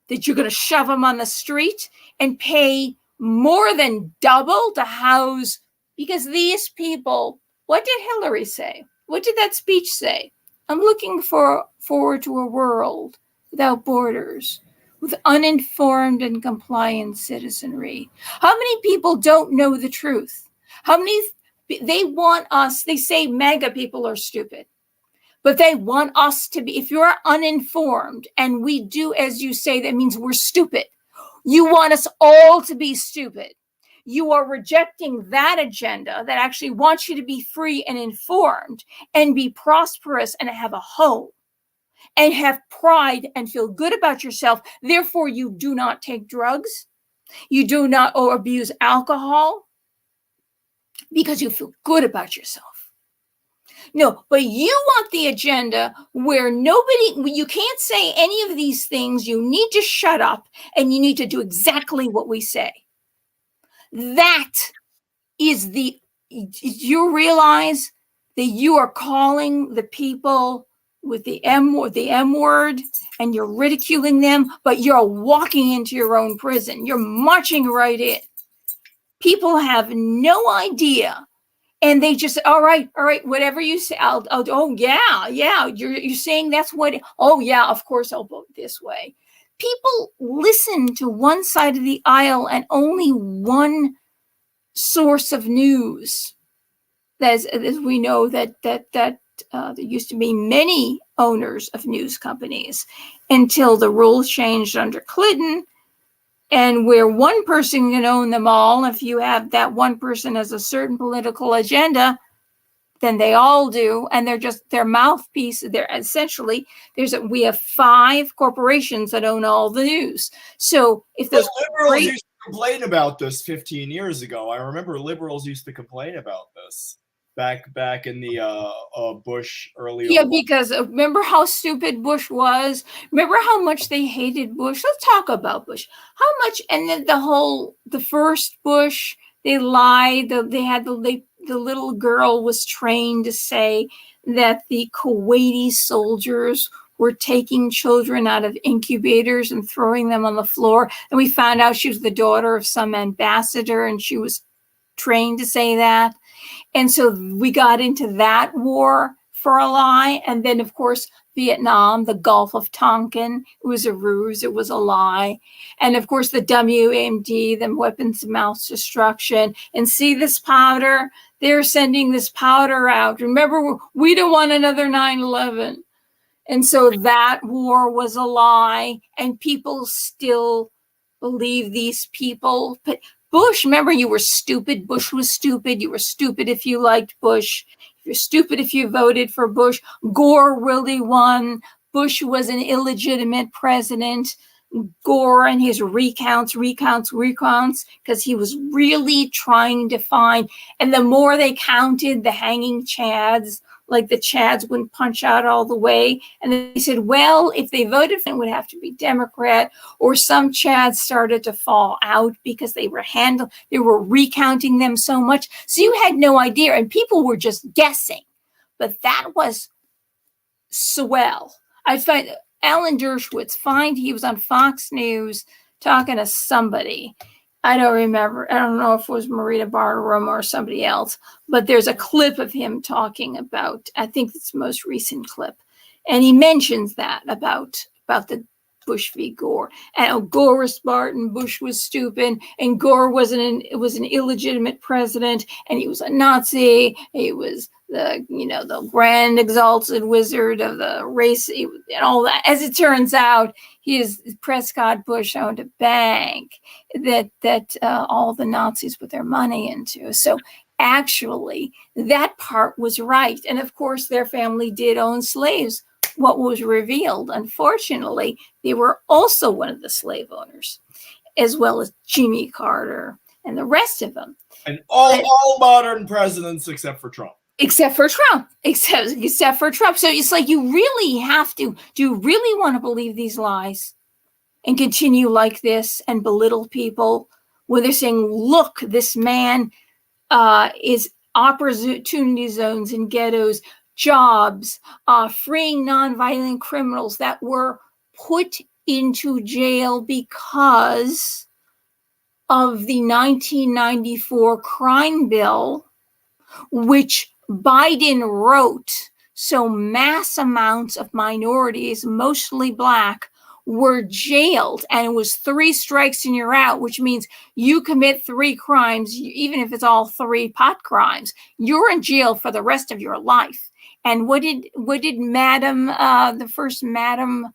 that you're going to shove them on the street and pay more than double to house, because these people, what did Hillary say? What did that speech say? I'm looking forward to a world without borders, with uninformed and compliant citizenry. How many people don't know the truth? How many, they want us, they say MAGA people are stupid, but they want us to be, if you're uninformed and we do as you say, that means we're stupid. You want us all to be stupid. You are rejecting that agenda that actually wants you to be free and informed and be prosperous and have a home and have pride and feel good about yourself. Therefore, you do not take drugs. You do not abuse alcohol because you feel good about yourself. No, but you want the agenda where you can't say any of these things. You need to shut up and you need to do exactly what we say. That is you realize that you are calling the people with the M word and you're ridiculing them, but you're walking into your own prison. You're marching right in. People have no idea. And they just, all right, whatever you say, oh yeah, you're saying that's what, oh yeah, of course I'll vote this way. People listen to one side of the aisle and only one source of news. As we know that there used to be many owners of news companies until the rules changed under Clinton, and where one person can own them all. If you have that one person has a certain political agenda, then they all do, and they're just their mouthpiece. They're essentially we have 5 corporations that own all the news. So if those liberals used to complain about this 15 years ago, I remember liberals used to complain about this back in the Bush early. Yeah, because remember how stupid Bush was. Remember how much they hated Bush. Let's talk about Bush. How much, and then the first Bush, they lied. They had the little girl was trained to say that the Kuwaiti soldiers were taking children out of incubators and throwing them on the floor. And we found out she was the daughter of some ambassador, and she was trained to say that. And so we got into that war for a lie. And then, of course, Vietnam, the Gulf of Tonkin, it was a ruse, it was a lie. And of course, the WMD, the weapons of mass destruction. And see this powder? They're sending this powder out. Remember, we don't want another 9/11. And so that war was a lie. And people still believe these people. But Bush, remember, you were stupid. Bush was stupid. You were stupid if you liked Bush. You're stupid if you voted for Bush. Gore really won. Bush was an illegitimate president. Gore and his recounts, because he was really trying to find, and the more they counted the hanging chads, like the chads wouldn't punch out all the way. And then they said, well, if they voted for it, would have to be Democrat, or some chads started to fall out because they were recounting them so much. So you had no idea, and people were just guessing. But that was swell. I find Alan Dershowitz, he was on Fox News talking to somebody. I don't remember. I don't know if it was Marita Bartiromo or somebody else, but there's a clip of him talking about, I think it's the most recent clip. And he mentions that about the Bush v. Gore. And Gore was smart and Bush was stupid, and Gore was an illegitimate president, and he was a Nazi. He was the grand exalted wizard of the race and all that. As it turns out, Prescott Bush owned a bank that all the Nazis put their money into. So actually, that part was right. And of course, their family did own slaves. What was revealed, unfortunately, they were also one of the slave owners, as well as Jimmy Carter and the rest of them. And all modern presidents except for Trump. Except for Trump. So it's like, you really have to, do you really want to believe these lies and continue like this and belittle people when they're saying, look, this man is opportunity zones in ghettos, jobs, freeing nonviolent criminals that were put into jail because of the 1994 crime bill, which Biden wrote. So mass amounts of minorities, mostly Black, were jailed, and it was 3 strikes and you're out, which means you commit 3 crimes, even if it's all 3 pot crimes, you're in jail for the rest of your life. And what did Madam, the first Madam,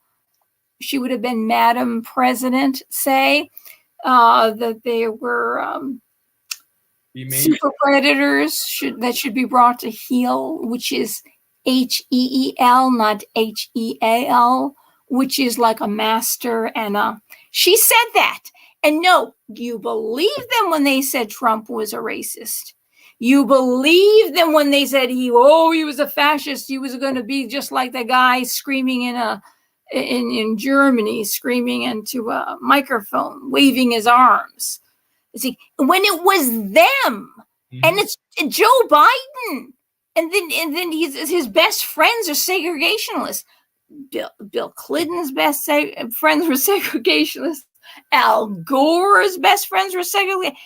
she would have been Madam President, say? That they were super predators that should be brought to heel, which is HEEL, not HEAL, which is like a master and she said that. And no, you believe them when they said Trump was a racist. You believed them when they said he was a fascist. He was going to be just like the guy screaming in Germany, screaming into a microphone, waving his arms. See, when it was them, and it's Joe Biden, and then his best friends are segregationists. Bill Clinton's best friends were segregationists. Al Gore's best friends were segregationists.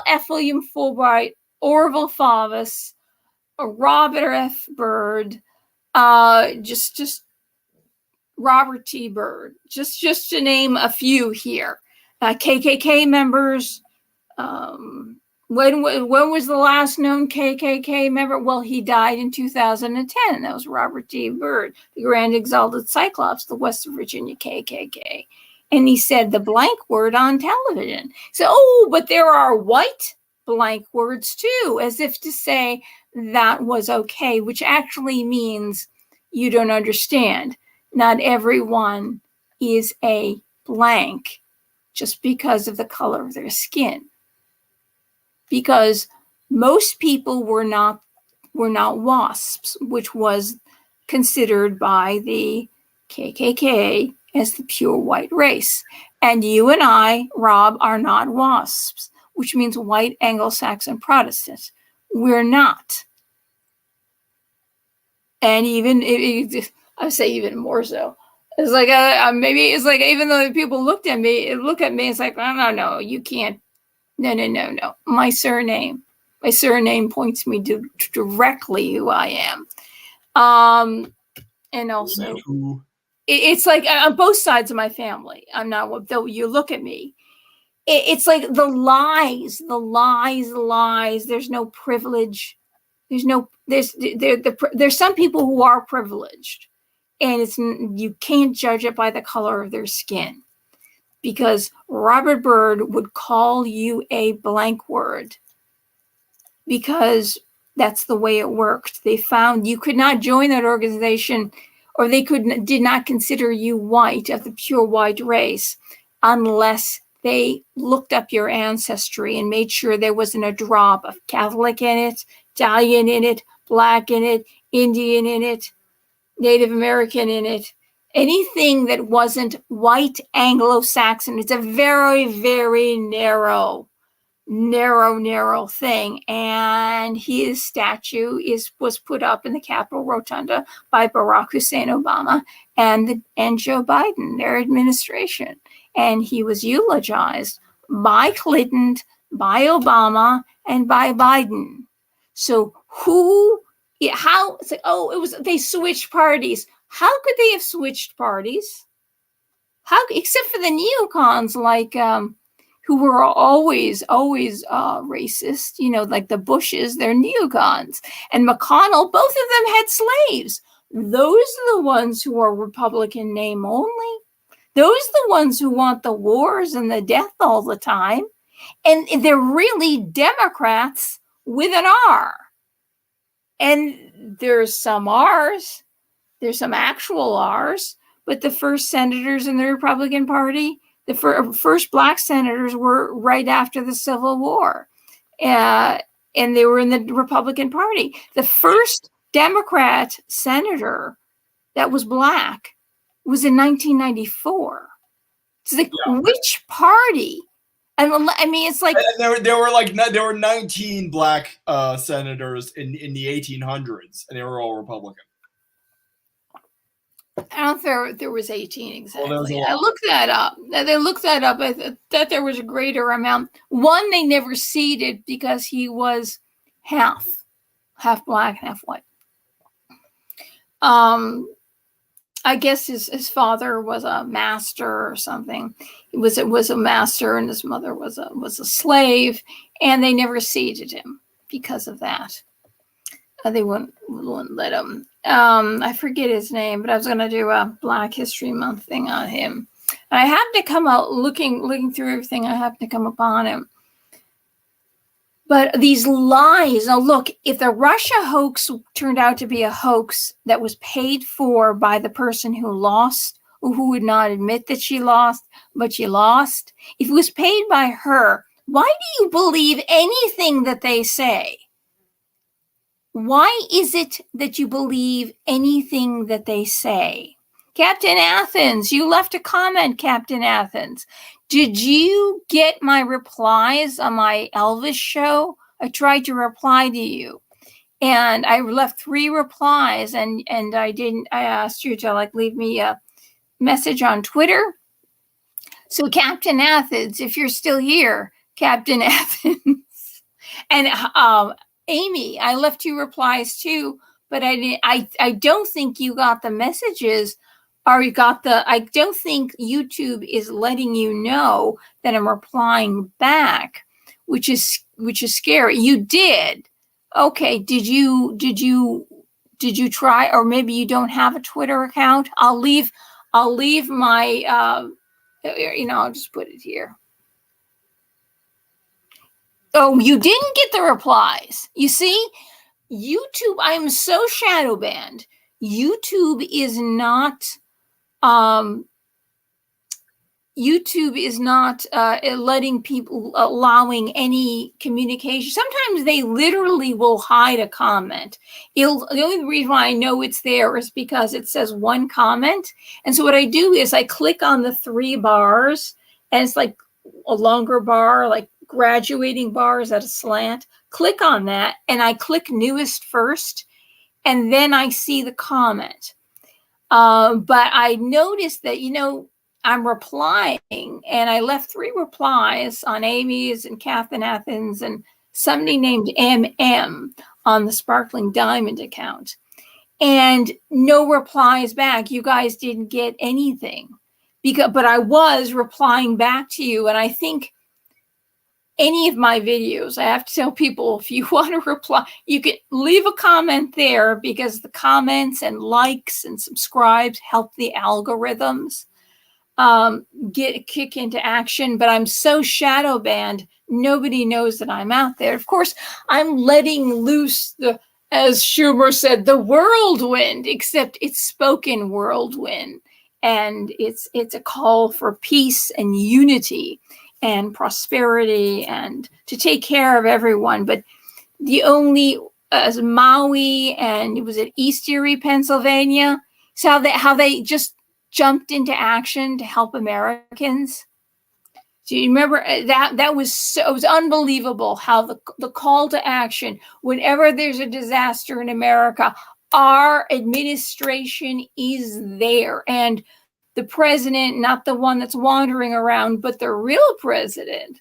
F. William Fulbright, Orville Faubus, Robert F. Byrd, just Robert T. Byrd, just to name a few here. KKK members. When was the last known KKK member? Well, he died in 2010. That was Robert T. Byrd, the Grand Exalted Cyclops, the West Virginia KKK. And he said the blank word on television. So, but there are white blank words too, as if to say that was okay, which actually means you don't understand. Not everyone is a blank just because of the color of their skin. Because most people were not WASPs, which was considered by the KKK as the pure white race. And you and I, Rob, are not WASPs, which means white Anglo-Saxon Protestants. We're not. And I say even more so. It's like maybe it's like even though people look at me, it's like, oh, no, you can't. No. My surname points me to directly who I am. And also, it's like on both sides of my family. I'm not. Though you look at me, it's like the lies. There's no privilege. There's some people who are privileged, and you can't judge it by the color of their skin. Because Robert Byrd would call you a blank word because that's the way it worked. They found you could not join that organization, or they did not consider you white, of the pure white race, unless they looked up your ancestry and made sure there wasn't a drop of Catholic in it, Italian in it, Black in it, Indian in it, Native American in it. Anything that wasn't white Anglo-Saxon. It's a very, very narrow thing. And his statue was put up in the Capitol Rotunda by Barack Hussein Obama and Joe Biden, their administration. And he was eulogized by Clinton, by Obama, and by Biden. So how? It's like, they switched parties. How could they have switched parties? Except for the neocons, like who were always racist, like the Bushes, they're neocons. And McConnell, both of them had slaves. Those are the ones who are Republican name only. Those are the ones who want the wars and the death all the time. And they're really Democrats with an R. And there's some R's. There's some actual R's, but the first senators in the Republican Party, the first Black senators were right after the Civil War. And they were in the Republican Party. The first Democrat senator that was Black was in 1994. It's like, which party? I mean, it's like there were 19 Black senators in the 1800s, and they were all Republican. I don't know if there was 18 exactly. Well, I looked that up. They looked that up. I thought there was a greater amount. One, they never seated because he was half Black, half white. I guess his father was a master or something. He was a master, and his mother was a slave, and they never seated him because of that. They wouldn't let him. I forget his name, but I was going to do a Black History Month thing on him. And I happened to come out looking through everything. I happened to come upon him. But these lies. Now, look, if the Russia hoax turned out to be a hoax that was paid for by the person who lost, who would not admit that she lost, but she lost. If it was paid by her, Why do you believe anything that they say? Why is it that you believe anything that they say? Captain Athens, you left a comment, Captain Athens. Did you get my replies on my Elvis show? I tried to reply to you. And I left 3 replies, and I asked you to like leave me a message on Twitter. So Captain Athens, if you're still here, Captain Athens, and Amy, I left you replies too, but I don't think you got the messages, or you got the. I don't think YouTube is letting you know that I'm replying back, which is scary. You did. Okay, did you try, or maybe you don't have a Twitter account? I'll leave my I'll just put it here. Oh, you didn't get the replies. You see, YouTube, I am so shadow banned. YouTube is not letting people, allowing any communication. Sometimes they literally will hide a comment. The only reason why I know it's there is because it says 1 comment. And so what I do is I click on the 3 bars, and it's like a longer bar, like graduating bars at a slant. Click on that, and I click newest first, and then I see the comment. But I noticed that, I'm replying, and I left 3 replies on Amy's and Captain Athens and somebody named MM on the Sparkling Diamond account, and no replies back. You guys didn't get anything, but I was replying back to you. And I think any of my videos, I have to tell people, if you want to reply, you can leave a comment there, because the comments and likes and subscribes help the algorithms kick into action. But I'm so shadow banned, nobody knows that I'm out there. Of course, I'm letting loose as Schumer said, the whirlwind, except it's spoken whirlwind, and it's a call for peace and unity and prosperity and to take care of everyone. But the only as Maui, and it was at East Erie, Pennsylvania, so how they just jumped into action to help Americans. Do you remember that? It was unbelievable how the call to action, whenever there's a disaster in America, our administration is there. And the president, not the one that's wandering around, but the real president,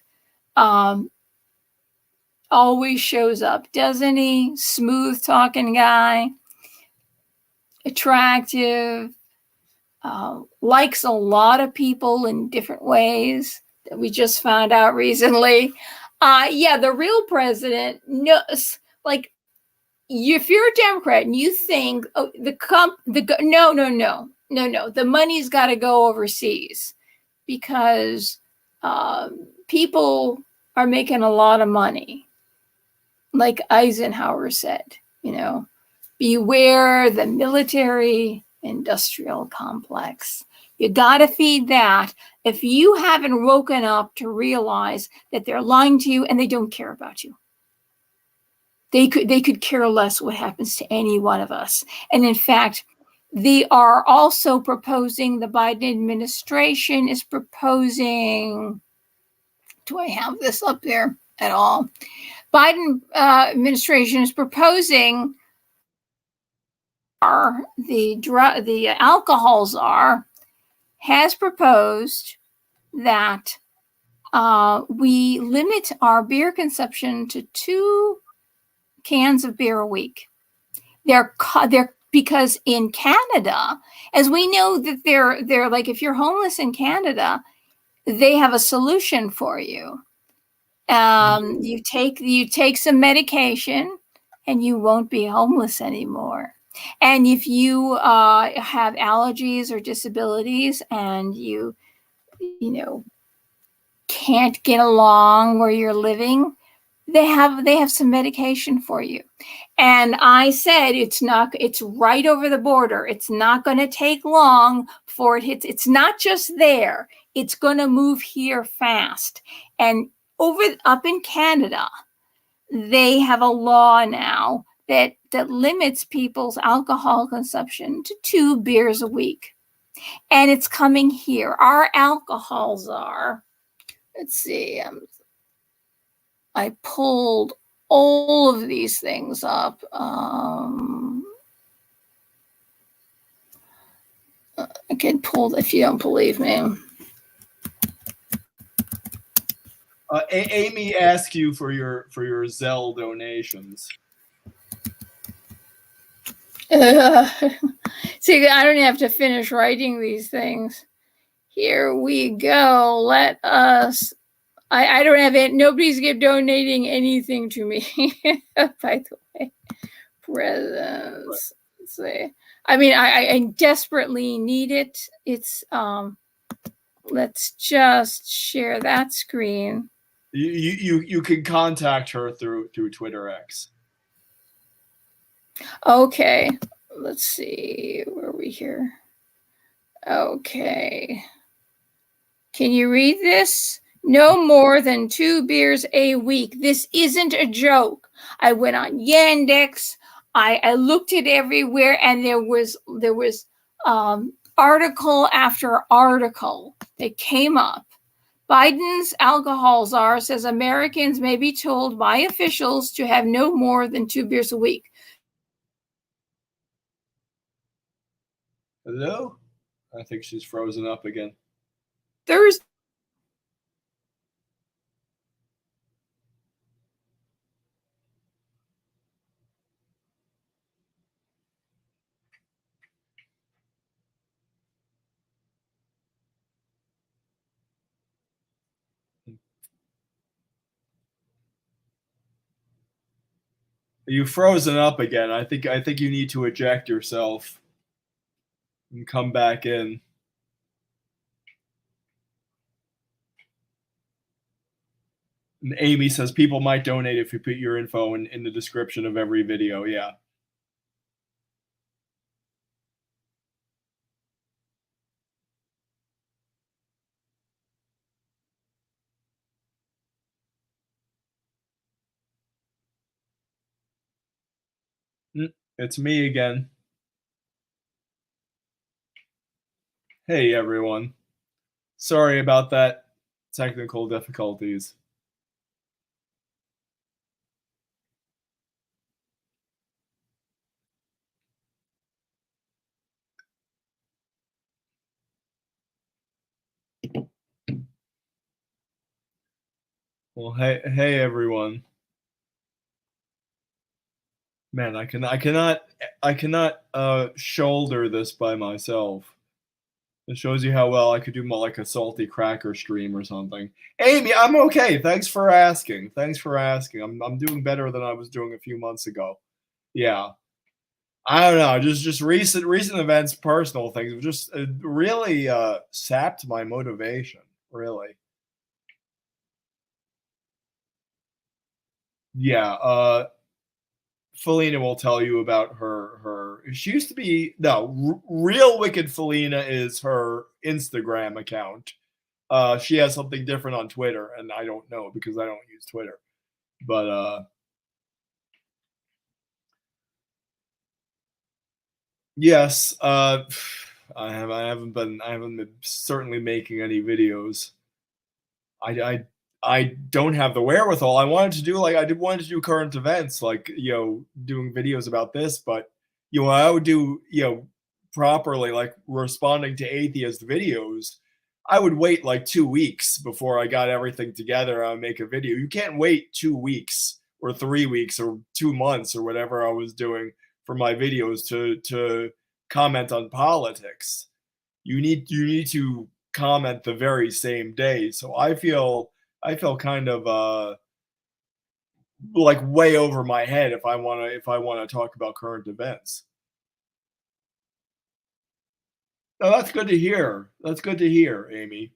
always shows up, doesn't he? Smooth talking guy, attractive, likes a lot of people in different ways that we just found out recently. The real president knows, like, if you're a Democrat and you think no, the money's got to go overseas, because people are making a lot of money. Like Eisenhower said, beware the military industrial complex. You got to feed that. If you haven't woken up to realize that they're lying to you and they don't care about you, they could care less what happens to any one of us. And in fact, they are also proposing, the Biden administration is proposing, do I have this up there at all? Biden administration is proposing the alcohol czar has proposed that we limit our beer consumption to 2 cans of beer a week. They're because in Canada, as we know that they're like, if you're homeless in Canada, they have a solution for you. You take some medication and you won't be homeless anymore. And if you have allergies or disabilities and you can't get along where you're living, they have some medication for you. And I said, it's right over the border. It's not going to take long before it hits. It's not just there. It's going to move here fast. And up in Canada, they have a law now that limits people's alcohol consumption to 2 beers a week. And it's coming here. Our alcohol czar, let's see, I pulled all of these things up. I can pull if you don't believe me. Amy asked you for your Zelle donations. See, I don't have to finish writing these things. Here we go. Let us. I don't have it. Nobody's donating anything to me. By the way, presents. Let's see. I mean, I desperately need it. It's let's just share that screen. You can contact her through Twitter X. Okay, let's see. Where are we here? Okay. Can you read this? No more than 2 beers a week. This isn't a joke. I went on Yandex. I looked it everywhere, and there was article after article that came up. Biden's alcohol czar says Americans may be told by officials to have no more than 2 beers a week. Hello? I think she's frozen up again. Thursday. You frozen up again. I think you need to eject yourself and come back in. And Amy says people might donate if you put your info in the description of every video. Yeah. It's me again. Hey, everyone. Sorry about that technical difficulties. Well, hey, everyone. Man, I cannot shoulder this by myself. It shows you how well I could do more like a salty cracker stream or something. Amy, I'm okay. Thanks for asking. I'm doing better than I was doing a few months ago. Yeah. I don't know. Just recent events, personal things, just really sapped my motivation. Really. Yeah. Felina will tell you about her. She used to be real wicked. Felina is her Instagram account. She has something different on Twitter, and I don't know because I don't use Twitter. But yes, I haven't been certainly making any videos. I don't have the wherewithal. I wanted to do current events, like, doing videos about this, but I would do, properly, like responding to atheist videos. I would wait like 2 weeks before I got everything together. I would make a video. You can't wait 2 weeks or 3 weeks or 2 months or whatever I was doing for my videos to comment on politics. You need to comment the very same day. So I feel kind of like way over my head if I want to talk about current events. No, that's good to hear. That's good to hear, Amy.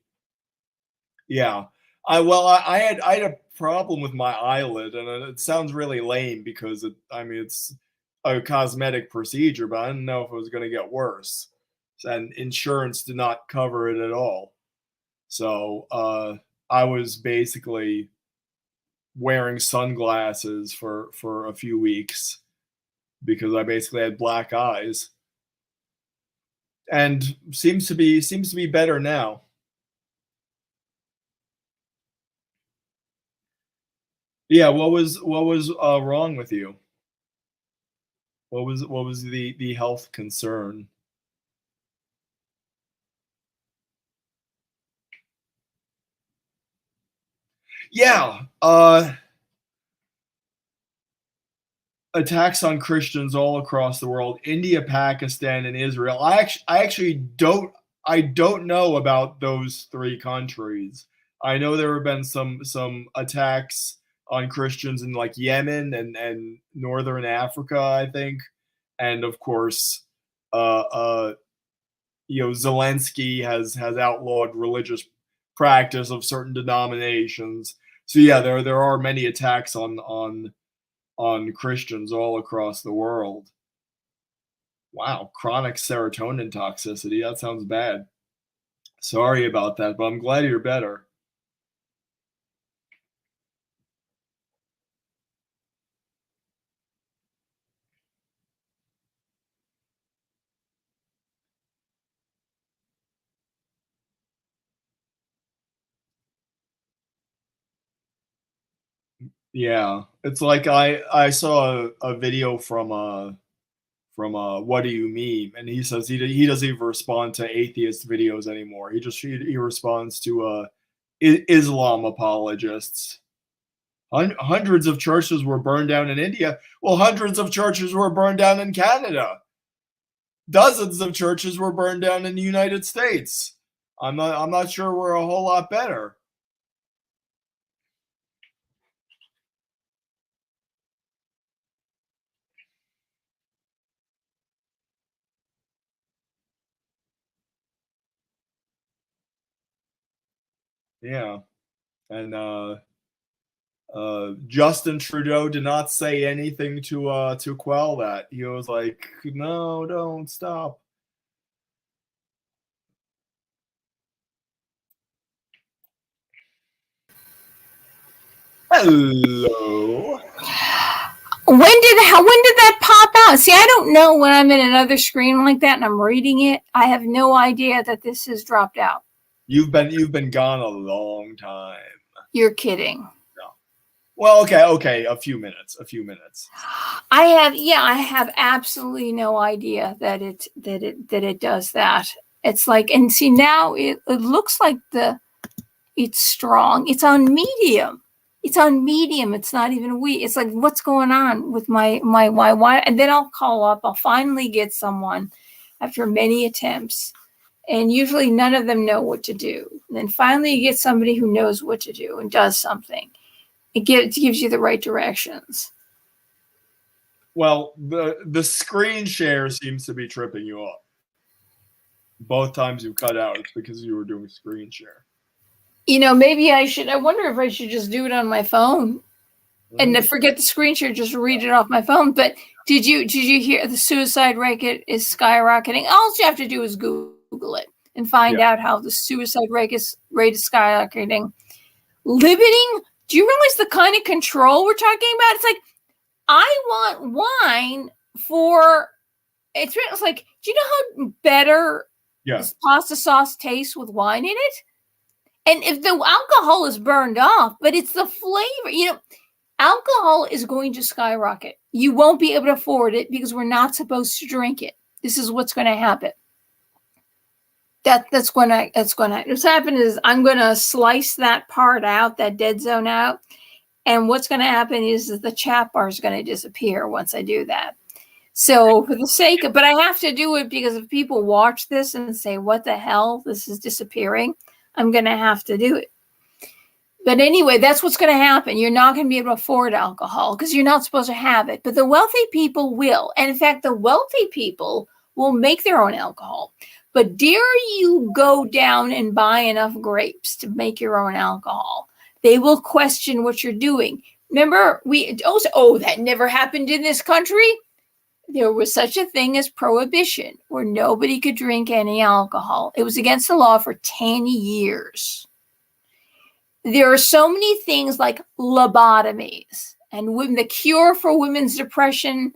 Yeah. I had a problem with my eyelid, and it sounds really lame because it's a cosmetic procedure, but I didn't know if it was going to get worse. And insurance did not cover it at all. So I was basically wearing sunglasses for a few weeks because I basically had black eyes, and seems to be better now. Yeah, what was wrong with you? What was the health concern? Yeah, attacks on Christians all across the world, India, Pakistan, and Israel. I actually don't know about those three countries. I know there have been some attacks on Christians in like Yemen and Northern Africa, I think. And of course, Zelensky has outlawed religious practice of certain denominations. So yeah, there are many attacks on Christians all across the world. Wow, chronic serotonin toxicity. That sounds bad. Sorry about that, but I'm glad you're better. Yeah, it's like I saw a video from What Do You Meme, and he says he doesn't even respond to atheist videos anymore. He responds to Islam apologists. Hundreds of churches were burned down in India. Well, hundreds of churches were burned down in Canada. Dozens of churches were burned down in the United States. I'm not sure we're a whole lot better. Yeah, and Justin Trudeau did not say anything to quell that. He was like, "No, don't stop." Hello. When did that pop out? See, I don't know when I'm in another screen like that and I'm reading it. I have no idea that this has dropped out. You've been gone a long time. You're kidding. No. Well, okay, a few minutes. I have absolutely no idea that it does that. It's like, and see now it looks like it's strong. It's on medium. It's on medium. It's not even weak. It's like, what's going on with my why? And then I'll call up. I'll finally get someone after many attempts. And usually none of them know what to do. And then finally you get somebody who knows what to do and does something. It gives you the right directions. Well, the screen share seems to be tripping you up. Both times you cut out, it's because you were doing screen share. Maybe I wonder if I should just do it on my phone and forget the screen share, just read it off my phone. But did you hear the suicide rate is skyrocketing? All you have to do is Google it and find out how the suicide rate is skyrocketing. Limiting, do you realize the kind of control we're talking about? It's like, I want wine it's like, do you know how better this pasta sauce tastes with wine in it? And if the alcohol is burned off, but it's the flavor, alcohol is going to skyrocket. You won't be able to afford it because we're not supposed to drink it. This is what's going to happen. What's happening is I'm going to slice that part out, that dead zone out. And what's going to happen is that the chat bar is going to disappear once I do that. So for the sake of, but I have to do it because if people watch this and say, what the hell, this is disappearing, I'm going to have to do it. But anyway, that's what's going to happen. You're not going to be able to afford alcohol because you're not supposed to have it. But the wealthy people will. And in fact, the wealthy people will make their own alcohol. But dare you go down and buy enough grapes to make your own alcohol? They will question what you're doing. Remember, that never happened in this country. There was such a thing as prohibition where nobody could drink any alcohol. It was against the law for 10 years. there are so many things like lobotomies, and the cure for women's depression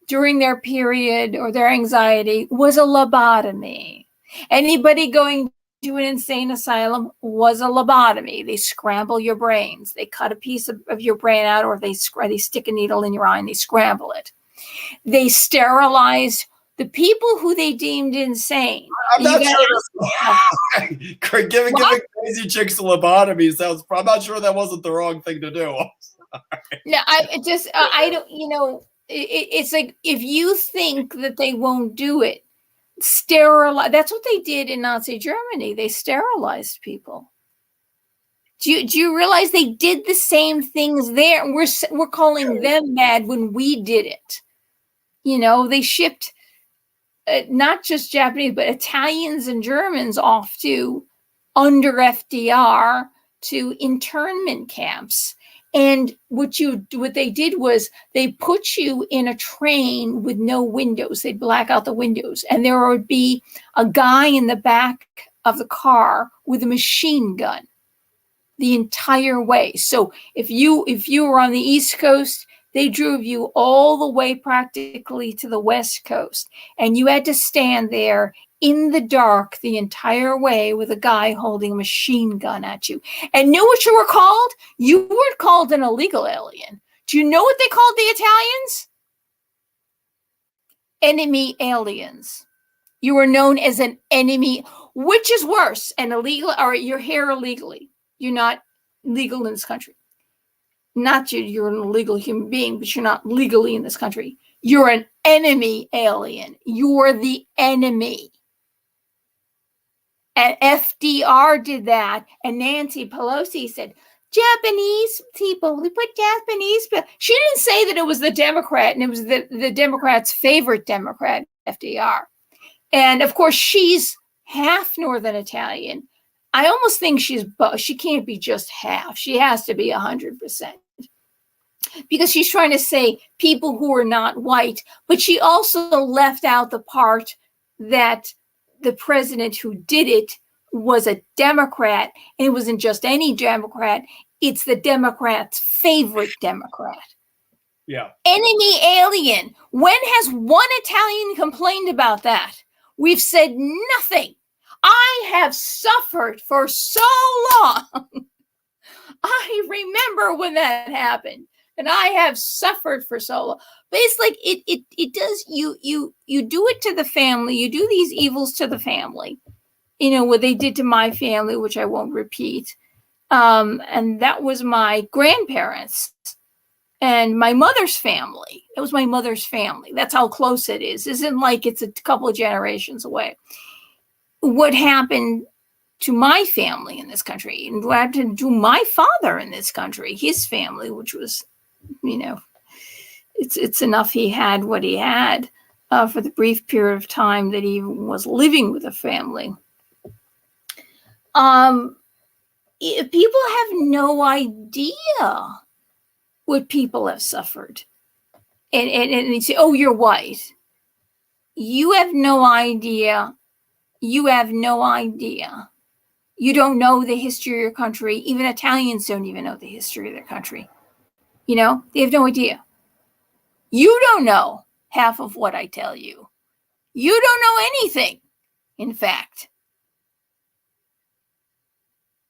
during their period or their anxiety was a lobotomy. Anybody going to an insane asylum was a lobotomy. They scramble your brains. They cut a piece of your brain out, or they stick a needle in your eye and they scramble it. They sterilized the people who they deemed insane. I'm not sure. Giving crazy chicks a lobotomy sounds. I'm not sure that wasn't the wrong thing to do. No, I don't. You know, it's like, if you think that they won't do it, sterilize. That's what they did in Nazi Germany. They sterilized people. Do you realize they did the same things there? We're calling them mad when we did it. You know, they shipped not just Japanese, but Italians and Germans off to, under FDR, to internment camps. And what they did was they put you in a train with no windows. They'd black out the windows, and there would be a guy in the back of the car with a machine gun the entire way. So if you were on the East Coast, they drove you all the way practically to the West Coast, and you had to stand there in the dark the entire way with a guy holding a machine gun at you. And know what you were called? You were called an illegal alien. Do you know what they called the Italians? Enemy aliens. You were known as an enemy. Which is worse, an illegal, or you're here illegally? You're not legal in this country. Not you're an illegal human being, but you're not legally in this country. You're an enemy alien. You're the enemy. And FDR did that. And Nancy Pelosi said, Japanese people, we put Japanese people. She didn't say that it was the Democrat, and it was the Democrats' favorite Democrat, FDR. And of course, she's half Northern Italian. I almost think she can't be just half. She has to be 100%. Because she's trying to say people who are not white, but she also left out the part that the president who did it was a Democrat, and it wasn't just any Democrat. It's the Democrats' favorite Democrat. Yeah. Enemy alien. When has one Italian complained about that? We've said nothing. I have suffered for so long. I remember when that happened. And I have suffered for so long. But it's like it does, you do it to the family, you do these evils to the family. You know, what they did to my family, which I won't repeat. And that was my grandparents and my mother's family. It was my mother's family. That's how close it is. Isn't like it's a couple of generations away. What happened to my family in this country, and what happened to my father in this country, his family, which was, you know, it's enough he had what he had for the brief period of time that he was living with a family. People have no idea what people have suffered. And they say, oh, you're white. You have no idea. You have no idea. You don't know the history of your country. Even Italians don't even know the history of their country. You know, they have no idea. You don't know half of what I tell you. You don't know anything, in fact.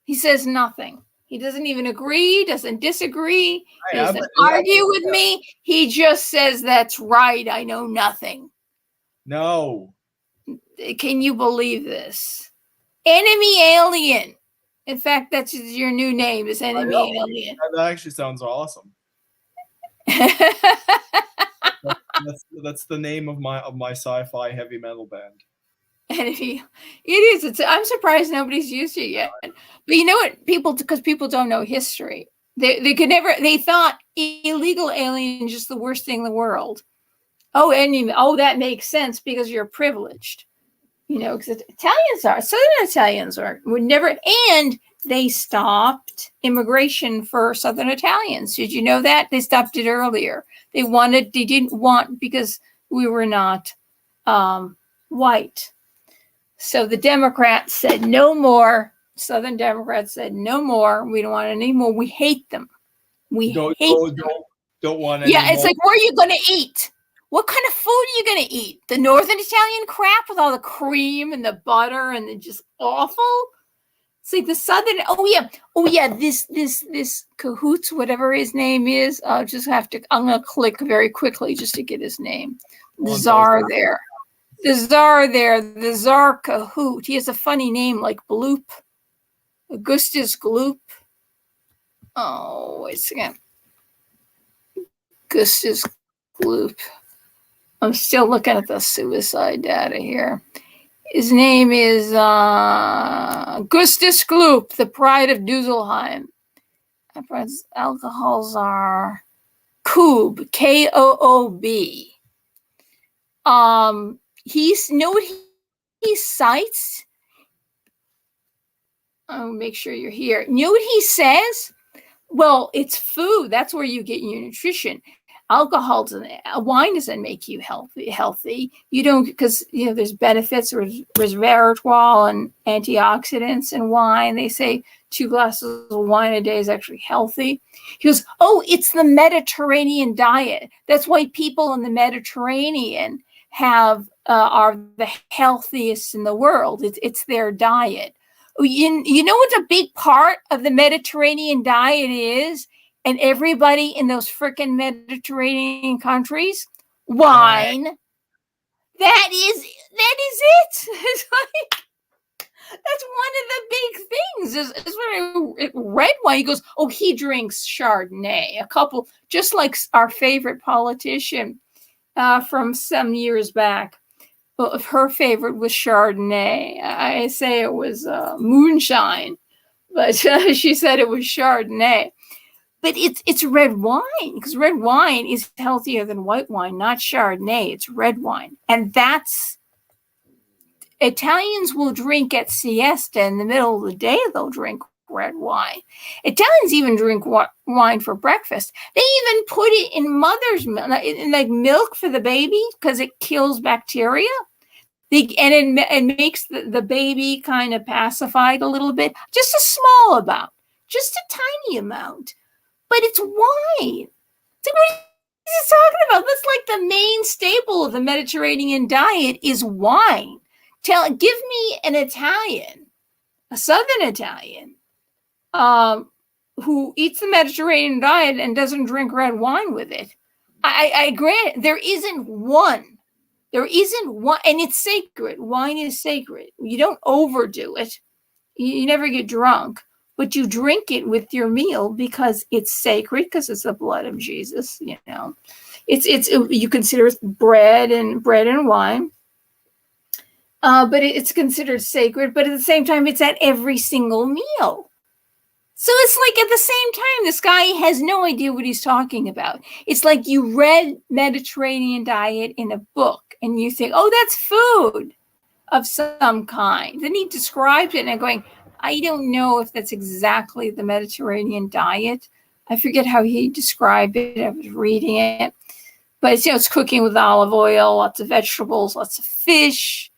He says nothing. He doesn't even agree, doesn't disagree, he doesn't argue with me. He just says, that's right, I know nothing. No. Can you believe this? Enemy alien. In fact, that's your new name, is enemy alien. That actually sounds awesome. that's the name of my sci-fi heavy metal band. Enemy. It is. I'm surprised nobody's used it yet. But you know what? Because people don't know history. They could never. They thought illegal alien is just the worst thing in the world. Oh, enemy. Oh, that makes sense because you're privileged. You know, because Southern Italians would never, and they stopped immigration for Southern Italians. Did you know that? They stopped it earlier. They didn't want, because we were not white. So the Democrats said, no more Southern Democrats said, no more. We don't want any more. We hate them. We Don't want any Yeah, it's more. like, where are you going to eat? What kind of food are you going to eat? The Northern Italian crap with all the cream and the butter and the just awful? It's like the Southern, oh yeah, this Cahoots, whatever his name is, I'm going to click very quickly just to get his name. The Czar there. The Czar Cahoot. He has a funny name like Bloop. Augustus Gloop. Oh, wait a second. Augustus Gloop. I'm still looking at the suicide data here. His name is Augustus Gloop, the pride of Dusselheim. Alcohols are Koob, Koob. Know what he cites? I'll make sure you're here. You know what he says? Well, it's food. That's where you get your nutrition. Alcohol doesn't, wine doesn't make you healthy. You don't, because there's benefits, resveratrol and antioxidants in wine. They say 2 glasses of wine a day is actually healthy. He goes, oh, it's the Mediterranean diet. That's why people in the Mediterranean are the healthiest in the world. It's their diet. You know what a big part of the Mediterranean diet is? And everybody in those frickin' Mediterranean countries? Wine. That is it. It's like, that's one of the big things. Is when red wine, he goes, oh, he drinks Chardonnay. A couple, just like our favorite politician from some years back. Well, her favorite was Chardonnay. I say it was moonshine, but she said it was Chardonnay. But it's red wine, because red wine is healthier than white wine, not Chardonnay. It's red wine. And Italians will drink at siesta in the middle of the day. They'll drink red wine. Italians even drink wine for breakfast. They even put it in mother's milk, in like milk for the baby, because it kills bacteria. And it makes the baby kind of pacified a little bit. Just a small amount. Just a tiny amount. But it's wine. So what is he talking about? That's like the main staple of the Mediterranean diet is wine. Give me an Italian, a Southern Italian, who eats the Mediterranean diet and doesn't drink red wine with it. I grant there isn't one. There isn't one, and it's sacred. Wine is sacred. You don't overdo it. You never get drunk. But you drink it with your meal because it's sacred, because it's the blood of Jesus. It's you consider it bread and wine, but it's considered sacred. But at the same time, it's at every single meal. So it's like at the same time, this guy has no idea what he's talking about. It's like you read Mediterranean diet in a book and you think, oh, that's food of some kind. Then he describes it and I'm going, I don't know if that's exactly the Mediterranean diet. I forget how he described it. I was reading it. But it's cooking with olive oil, lots of vegetables, lots of fish.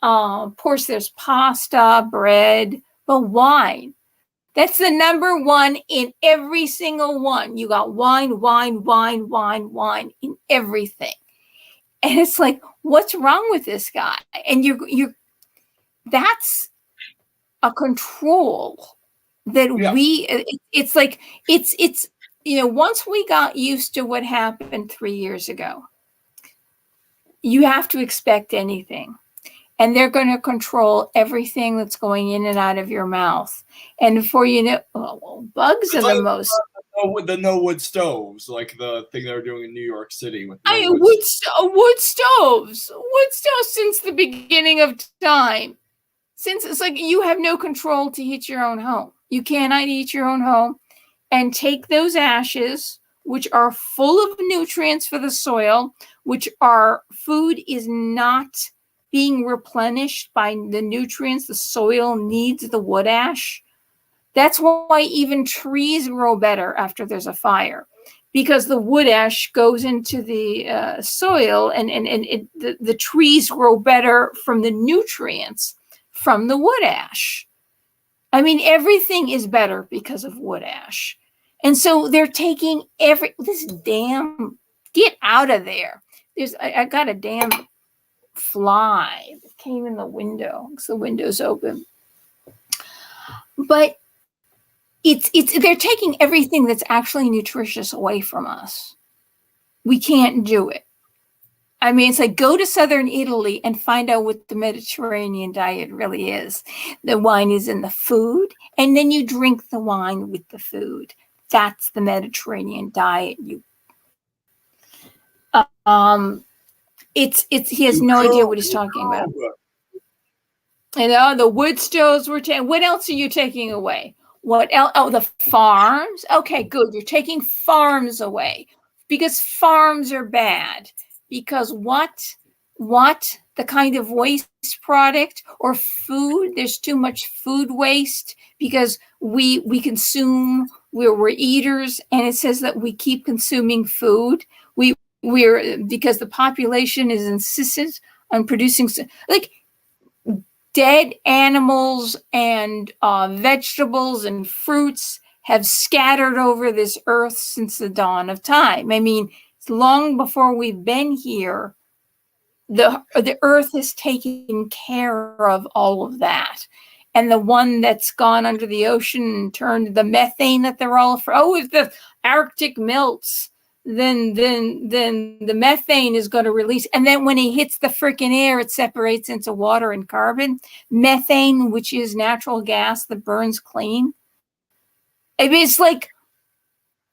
Of course, there's pasta, bread, but wine. That's the number one in every single one. You got wine in everything. And it's like, what's wrong with this guy? And that's a control that it's once we got used to what happened 3 years ago, you have to expect anything. And they're going to control everything that's going in and out of your mouth. And before you know, bugs are the most. The no wood stoves, like the thing they're doing in New York City with wood stoves since the beginning of time. Since it's like you have no control to heat your own home. You cannot heat your own home and take those ashes, which are full of nutrients for the soil, which food is not being replenished by the nutrients the soil needs, the wood ash. That's why even trees grow better after there's a fire, because the wood ash goes into the soil and the trees grow better from the nutrients from the wood ash. I mean, everything is better because of wood ash. And so they're taking this damn, get out of there. I got a damn fly that came in the window because the window's open. But they're taking everything that's actually nutritious away from us. We can't do it. I mean, it's like go to southern Italy and find out what the Mediterranean diet really is. The wine is in the food, and then you drink the wine with the food. That's the Mediterranean diet. He has no idea what he's talking about. And the wood stoves were taken. What else are you taking away? What else? Oh, the farms. Okay, good. You're taking farms away because farms are bad. Because what the kind of waste product or food? There's too much food waste because we consume. We're eaters, and it says that we keep consuming food. We're because the population is insistent on producing like dead animals and vegetables and fruits have scattered over this earth since the dawn of time. I mean, long before we've been here, the earth has taken care of all of that. And the one that's gone under the ocean and turned the methane that they're all for. Oh, if the Arctic melts, then the methane is going to release. And then when it hits the freaking air, it separates into water and carbon. Methane, which is natural gas that burns clean. I mean, it's like,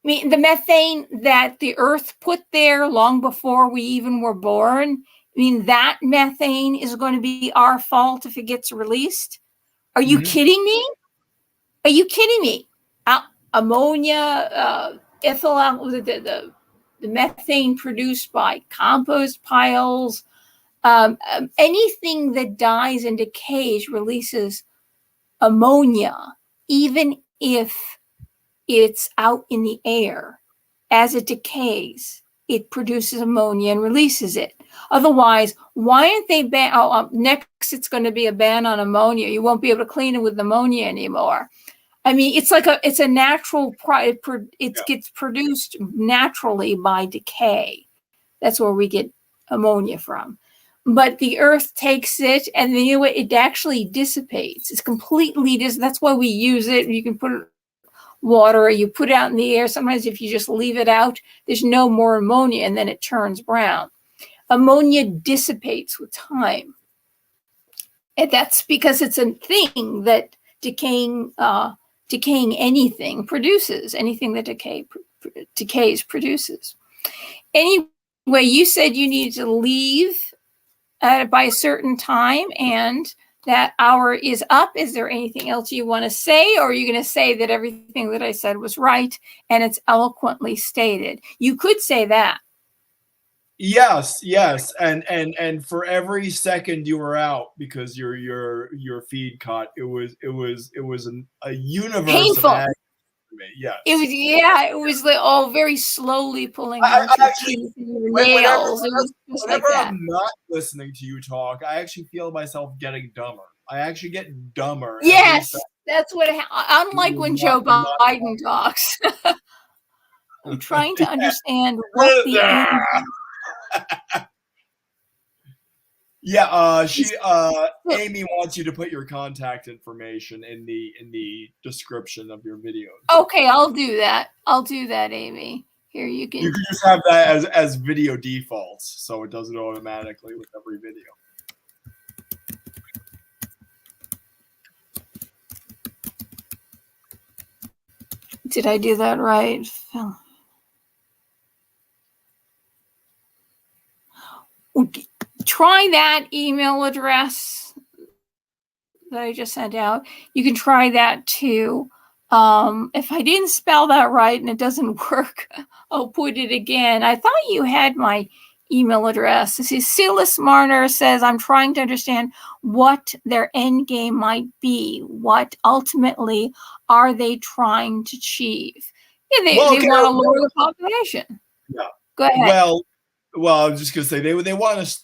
the methane that the earth put there long before we even were born, that methane is going to be our fault if it gets released. Are you kidding me? Are you kidding me? Ammonia, ethyl, the methane produced by compost piles, anything that dies and decays releases ammonia, even if it's out in the air. As it decays, it produces ammonia and releases it. Otherwise, why aren't they next it's going to be a ban on ammonia. You won't be able to clean it with ammonia anymore. I mean, it's a natural gets produced naturally by decay. That's where we get ammonia from. But the earth takes it and then it actually dissipates. It's completely that's why we use it. You can put it water, or you put it out in the air. Sometimes if you just leave it out, there's no more ammonia and then it turns brown. Ammonia dissipates with time. And that's because it's a thing that decaying anything produces. Anything that decays produces. Anyway, you said you needed to leave by a certain time, and that hour is up. Is there anything else you want to say, or are you going to say that everything that I said was right and it's eloquently stated? You could say that. Yes, and for every second you were out because your feed cut, it was a universe painful. Of agony for me. Yes, it was like very slowly pulling out your teeth and your nails. Whenever I'm not listening to you talk, I actually feel myself getting dumber. I actually get dumber. Yes, that's what. Unlike when Joe Biden talks, I'm trying to understand what the. Amy wants you to put your contact information in the description of your videos. Okay, I'll do that. Amy. Here you can. You can just have that as video defaults, so it does it automatically with every video. Did I do that right? Try that email address that I just sent out. You can try that too. If I didn't spell that right and it doesn't work, I'll put it again. I thought you had my email address. This is Silas Marner says, I'm trying to understand what their end game might be. What ultimately are they trying to achieve? Yeah, they want to lower the population. Yeah. Go ahead. Well, I was just gonna say they want to.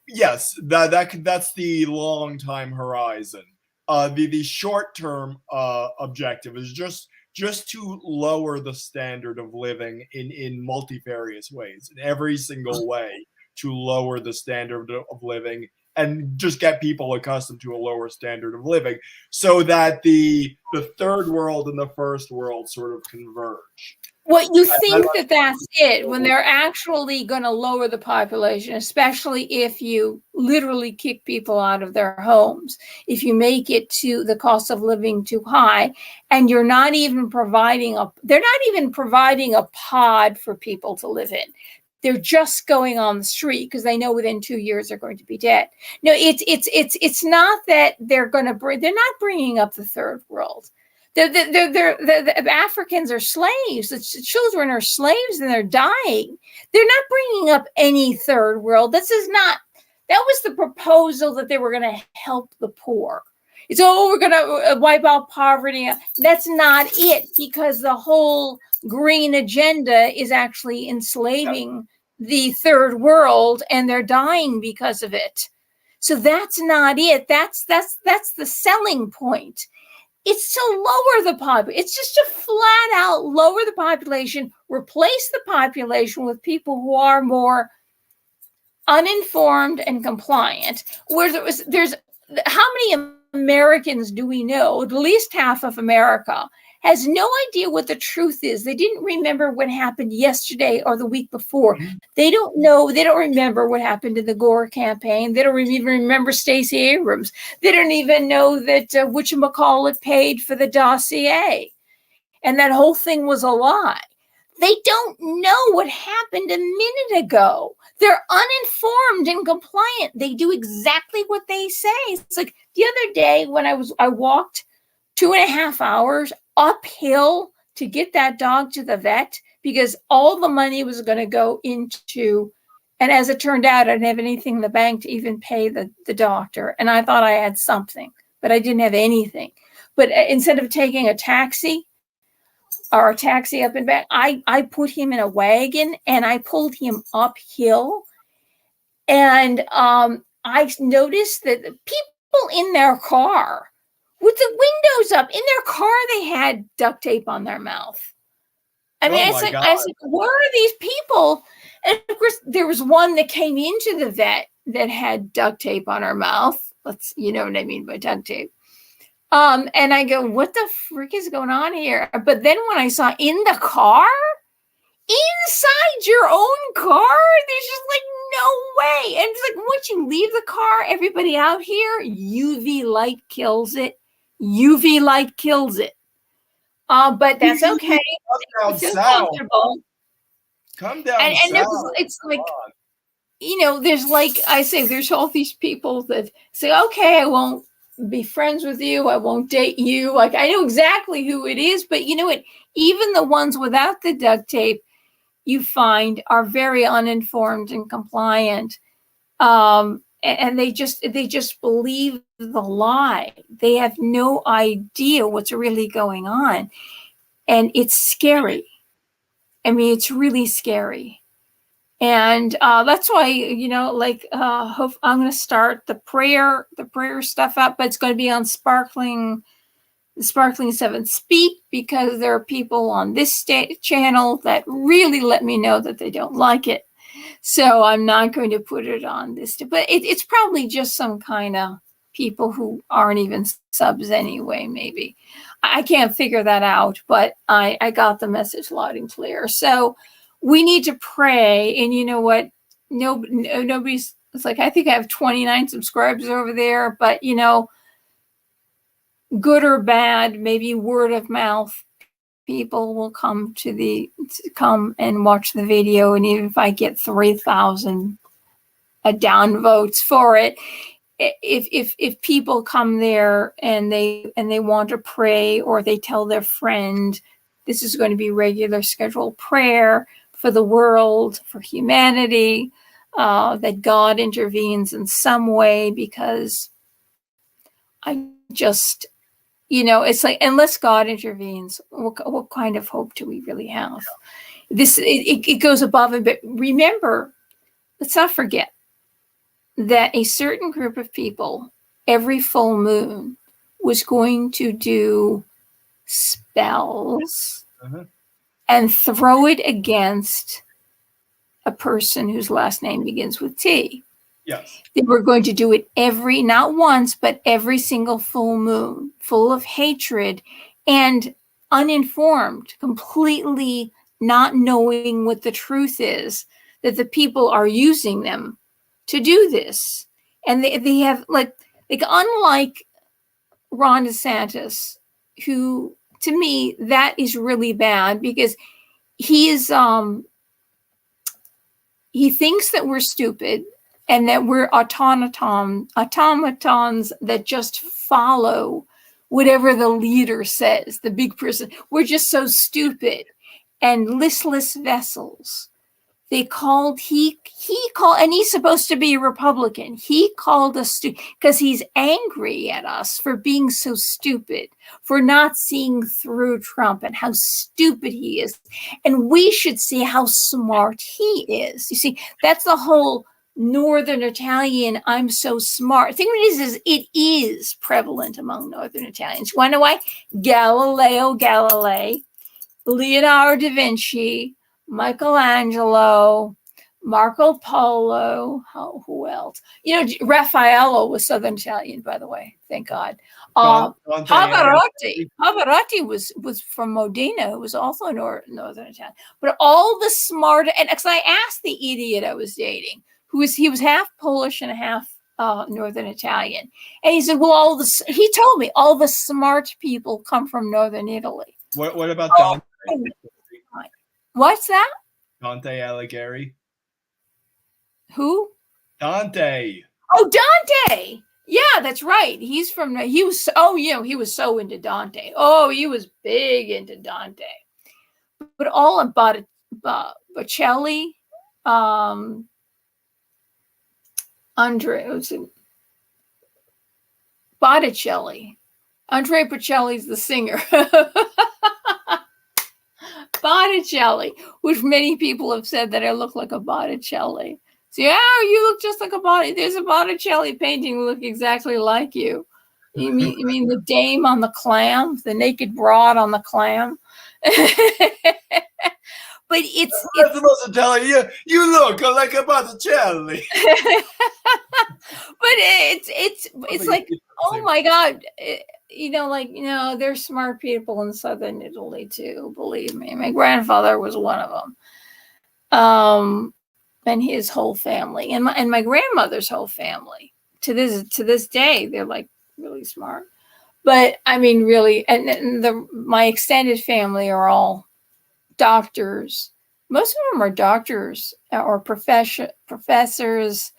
Yes, that's the long time horizon. the short-term objective is just to lower the standard of living in multifarious ways, in every single way, to lower the standard of living and just get people accustomed to a lower standard of living, so that the third world and the first world sort of converge. What you think that that's it, when they're actually going to lower the population, especially if you literally kick people out of their homes, if you make it to the cost of living too high, and you're not even providing they're not even providing a pod for people to live in. They're just going on the street because they know within 2 years they're going to be dead. No, it's not that they're not bringing up the third world. The Africans are slaves. The children are slaves and they're dying. They're not bringing up any third world. That was the proposal, that they were going to help the poor. It's, we're going to wipe out poverty. That's not it, because the whole green agenda is actually enslaving the third world, and they're dying because of it. So that's not it. That's the selling point. It's to lower the population. It's just to flat out lower the population, replace the population with people who are more uninformed and compliant. Where there's how many Americans do we know? At least half of America has no idea what the truth is. They didn't remember what happened yesterday or the week before. They don't know. They don't remember what happened in the Gore campaign. They don't even remember Stacey Abrams. They don't even know that whatchamacallit paid for the dossier. And that whole thing was a lie. They don't know what happened a minute ago. They're uninformed and compliant. They do exactly what they say. It's like the other day when I walked 2.5 hours uphill to get that dog to the vet, because all the money was going to go into, and as it turned out, I didn't have anything in the bank to even pay the doctor. And I thought I had something, but I didn't have anything. But instead of taking a taxi or a taxi up and back, I put him in a wagon and I pulled him uphill. And I noticed that the people in their car, with the windows up, in their car, they had duct tape on their mouth. I mean, I said, where are these people? And of course, there was one that came into the vet that had duct tape on her mouth. You know what I mean by duct tape. And I go, what the frick is going on here? But then when I saw in the car, inside your own car, there's just like no way. And it's like, once you leave the car, everybody out here, UV light kills it. UV light kills it. But that's okay. Come down south. Come down south. It's like, you know, there's like I say, there's all these people that say, okay, I won't be friends with you. I won't date you. Like, I know exactly who it is, but you know what? Even the ones without the duct tape, you find, are very uninformed and compliant. And they just believe the lie. They have no idea what's really going on. And it's scary. I mean, it's really scary. And that's why, you know, like I'm going to start the prayer stuff up, but it's going to be on Sparkling 7 Speak, because there are people on this channel that really let me know that they don't like it. So I'm not going to put it on this, but it's probably just some kind of people who aren't even subs anyway, maybe. I can't figure that out, but I got the message loud and clear. So we need to pray. And you know what? Nobody's, it's like, I think I have 29 subscribers over there, but you know, good or bad, maybe word of mouth, people will come and watch the video. And even if I get 3,000 downvotes for it, if people come there and they want to pray, or they tell their friend, this is going to be regular scheduled prayer for the world, for humanity, that God intervenes in some way, because I just, you know, it's like, unless God intervenes, what kind of hope do we really have? It goes above and beyond. Remember, let's not forget that a certain group of people, every full moon, was going to do spells and throw it against a person whose last name begins with T. Yes. They were going to do it not once, but every single full moon, full of hatred and uninformed, completely not knowing what the truth is, that the people are using them to do this. And they have like unlike Ron DeSantis, who to me, that is really bad because he is he thinks that we're stupid and that we're automatons that just follow whatever the leader says, the big person. We're just so stupid and listless vessels. He called, and he's supposed to be a Republican. He called us because he's angry at us for being so stupid, for not seeing through Trump and how stupid he is. And we should see how smart he is. You see, that's the whole Northern Italian, I'm so smart. The thing is it is prevalent among Northern Italians. You want to know why? Galileo Galilei, Leonardo da Vinci, Michelangelo, Marco Polo, who else? You know, Raffaello was Southern Italian, by the way. Thank God. Pavarotti was from Modena, who was also Northern Italian. But all the smart, and because I asked the idiot I was dating, he was half Polish and half Northern Italian, and he said, "Well, he told me all the smart people come from Northern Italy." What about Dante? What's that? Dante Alighieri. Who? Dante. Oh, Dante. Yeah, that's right. He was so into Dante. Oh, he was big into Dante. But all about Bocelli, Botticelli. Andrea Bocelli's the singer. Botticelli, which many people have said that I look like a Botticelli. So, yeah, you look just like a Botticelli. There's a Botticelli painting that look exactly like you. You mean the dame on the clam, the naked broad on the clam? But it's the most Italian. You look like a Botticelli. But it's like, oh my God. There's smart people in Southern Italy too, believe me. My grandfather was one of them. And his whole family, and my grandmother's whole family. To this day, they're like really smart. But I mean, really, and my extended family are all doctors. Most of them are doctors or professors,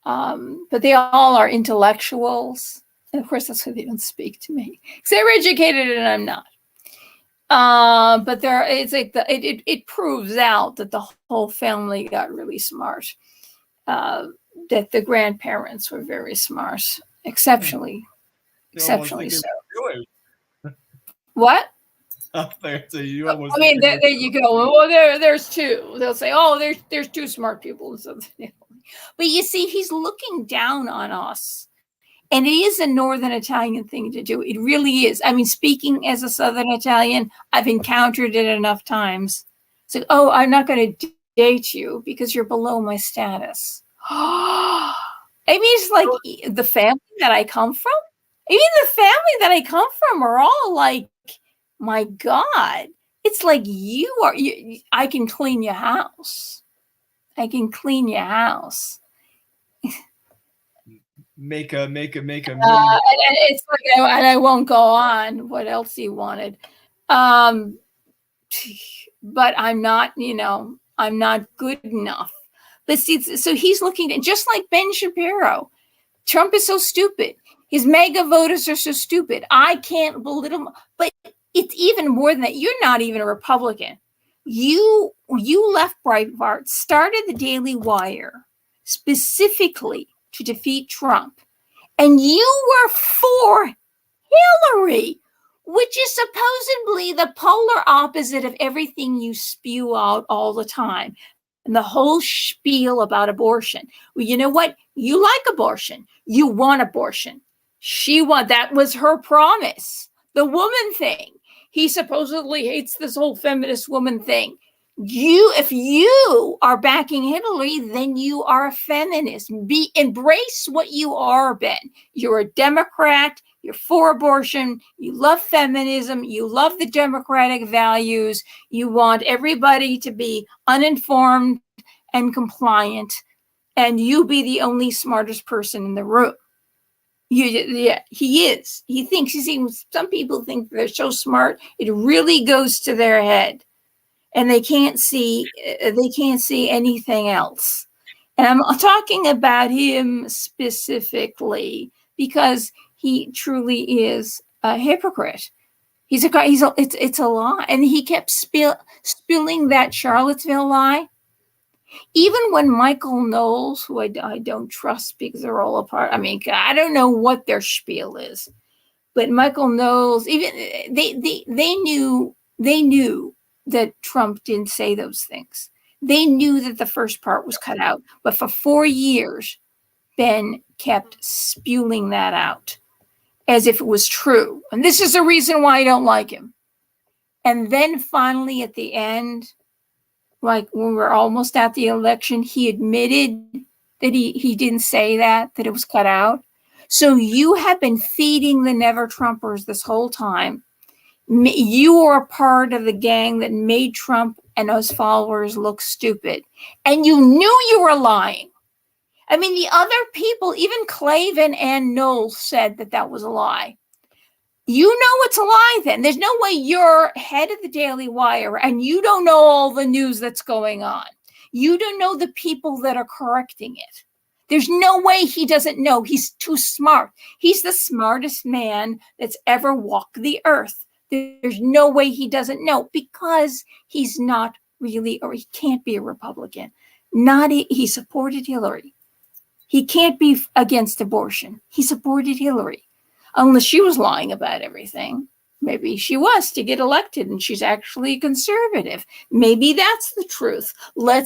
but they all are intellectuals. And of course, that's why they don't speak to me because they're educated and I'm not. But it's like it proves out that the whole family got really smart. That the grandparents were very smart, exceptionally so. What? So you almost. I mean, there you go. Well, there's two. They'll say, "Oh, there's two smart people," and so. But you see, he's looking down on us. And it is a Northern Italian thing to do. It really is. I mean, speaking as a Southern Italian, I've encountered it enough times. So, oh, I'm not going to date you because you're below my status. I mean, it's like the family that I come from. I mean, the family that I come from are all like, my God, it's like I can clean your house. I can clean your house. Make a. And it's like, and I won't go on. What else he wanted? But I'm not. I'm not good enough. But see, so he's looking at just like Ben Shapiro. Trump is so stupid. His mega voters are so stupid. I can't belittle him. But it's even more than that. You're not even a Republican. You left Breitbart, started the Daily Wire specifically to defeat Trump. And you were for Hillary, which is supposedly the polar opposite of everything you spew out all the time. And the whole spiel about abortion. Well, you know what? You like abortion. You want abortion. That was her promise. The woman thing. He supposedly hates this whole feminist woman thing. If you are backing Hillary, then you are a feminist. Embrace what you are, Ben. You're a Democrat. You're for abortion. You love feminism. You love the democratic values. You want everybody to be uninformed and compliant, and you be the only smartest person in the room. Yeah, he is. He thinks some people think they're so smart, it really goes to their head. And they can't see anything else. And I'm talking about him specifically because he truly is a hypocrite. It's a lie. And he kept spilling that Charlottesville lie. Even when Michael Knowles, who I don't trust because they're all apart. I mean, I don't know what their spiel is, but Michael Knowles, even they knew that Trump didn't say those things. They knew that the first part was cut out, but for 4 years, Ben kept spewing that out as if it was true. And this is the reason why I don't like him. And then finally at the end, like when we're almost at the election, he admitted that he didn't say that it was cut out. So you have been feeding the Never Trumpers this whole time. You are a part of the gang that made Trump and his followers look stupid. And you knew you were lying. I mean, the other people, even Clavin and Knowles said that was a lie. You know it's a lie then. There's no way you're head of the Daily Wire and you don't know all the news that's going on. You don't know the people that are correcting it. There's no way he doesn't know. He's too smart. He's the smartest man that's ever walked the earth. There's no way he doesn't know because he's not really, or he can't be a Republican. He supported Hillary. He can't be against abortion. He supported Hillary. Unless she was lying about everything. Maybe she was to get elected and she's actually conservative. Maybe that's the truth. When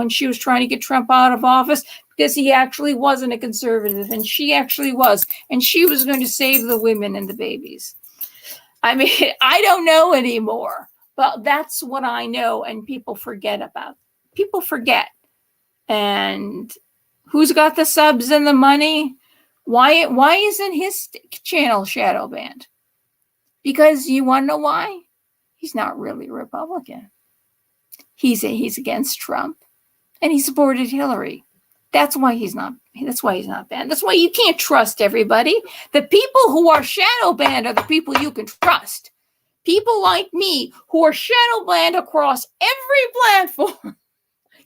she was trying to get Trump out of office, because he actually wasn't a conservative and she actually was. And she was going to save the women and the babies. I mean, I don't know anymore, but that's what I know. And people forget. And who's got the subs and the money? Why isn't his channel shadow banned? Because you want to know why? He's not really a Republican. He's against Trump, and he supported Hillary. That's why he's not banned. That's why you can't trust everybody. The people who are shadow banned are the people you can trust. People like me who are shadow banned across every platform.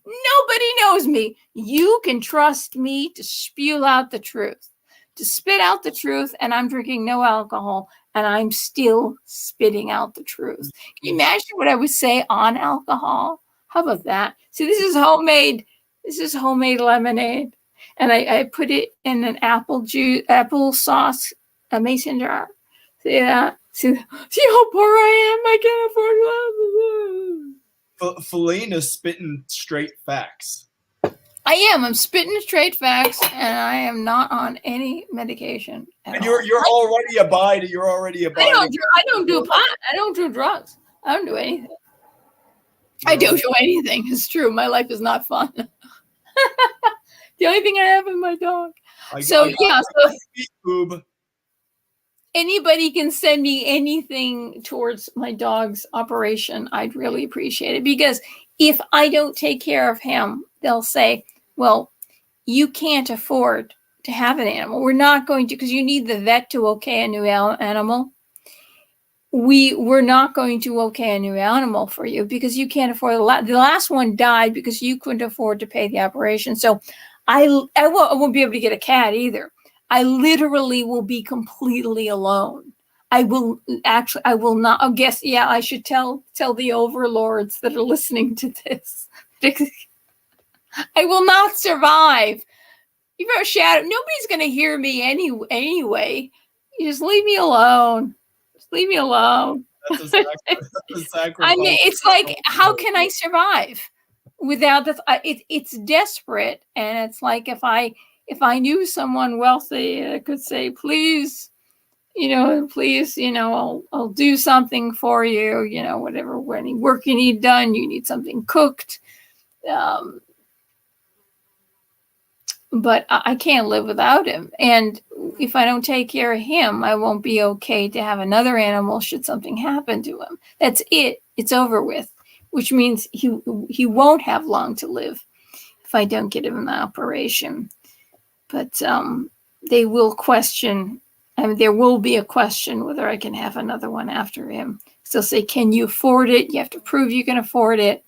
Nobody knows me. You can trust me to spew out the truth. To spit out the truth, and I'm drinking no alcohol, and I'm still spitting out the truth. Can you imagine what I would say on alcohol? How about that? See, this is homemade lemonade, and I put it in an apple sauce, a mason jar. See that? See how poor I am? I can't afford Felina spitting straight facts. I am. I'm spitting straight facts, and I am not on any medication. And you're already abiding. You're already abiding. I don't do pot. I don't do drugs. I don't do anything. I don't do anything. It's true. My life is not fun. The only thing I have is my dog. So anybody can send me anything towards my dog's operation. I'd really appreciate it, because if I don't take care of him, they'll say, well, you can't afford to have an animal. We're not going to, because you need the vet to okay a new animal. We're not going to okay a new animal for you because you can't afford the last one died because you couldn't afford to pay the operation. So I won't be able to get a cat either. I literally will be completely alone. I will not. I guess, yeah, I should tell the overlords that are listening to this. I will not survive. You've got a shadow. Nobody's going to hear me anyway. You just leave me alone. Just leave me alone. That's a sacrifice. I mean, it's like, how can I survive without this? It's desperate, and it's like if I if I knew someone wealthy, I could say, please, I'll do something for you, whatever, any work you need done, you need something cooked. But I can't live without him. And if I don't take care of him, I won't be okay to have another animal should something happen to him. That's it. It's over with, which means he won't have long to live if I don't get him an operation. But they will question, there will be a question whether I can have another one after him. So they'll say, can you afford it? You have to prove you can afford it.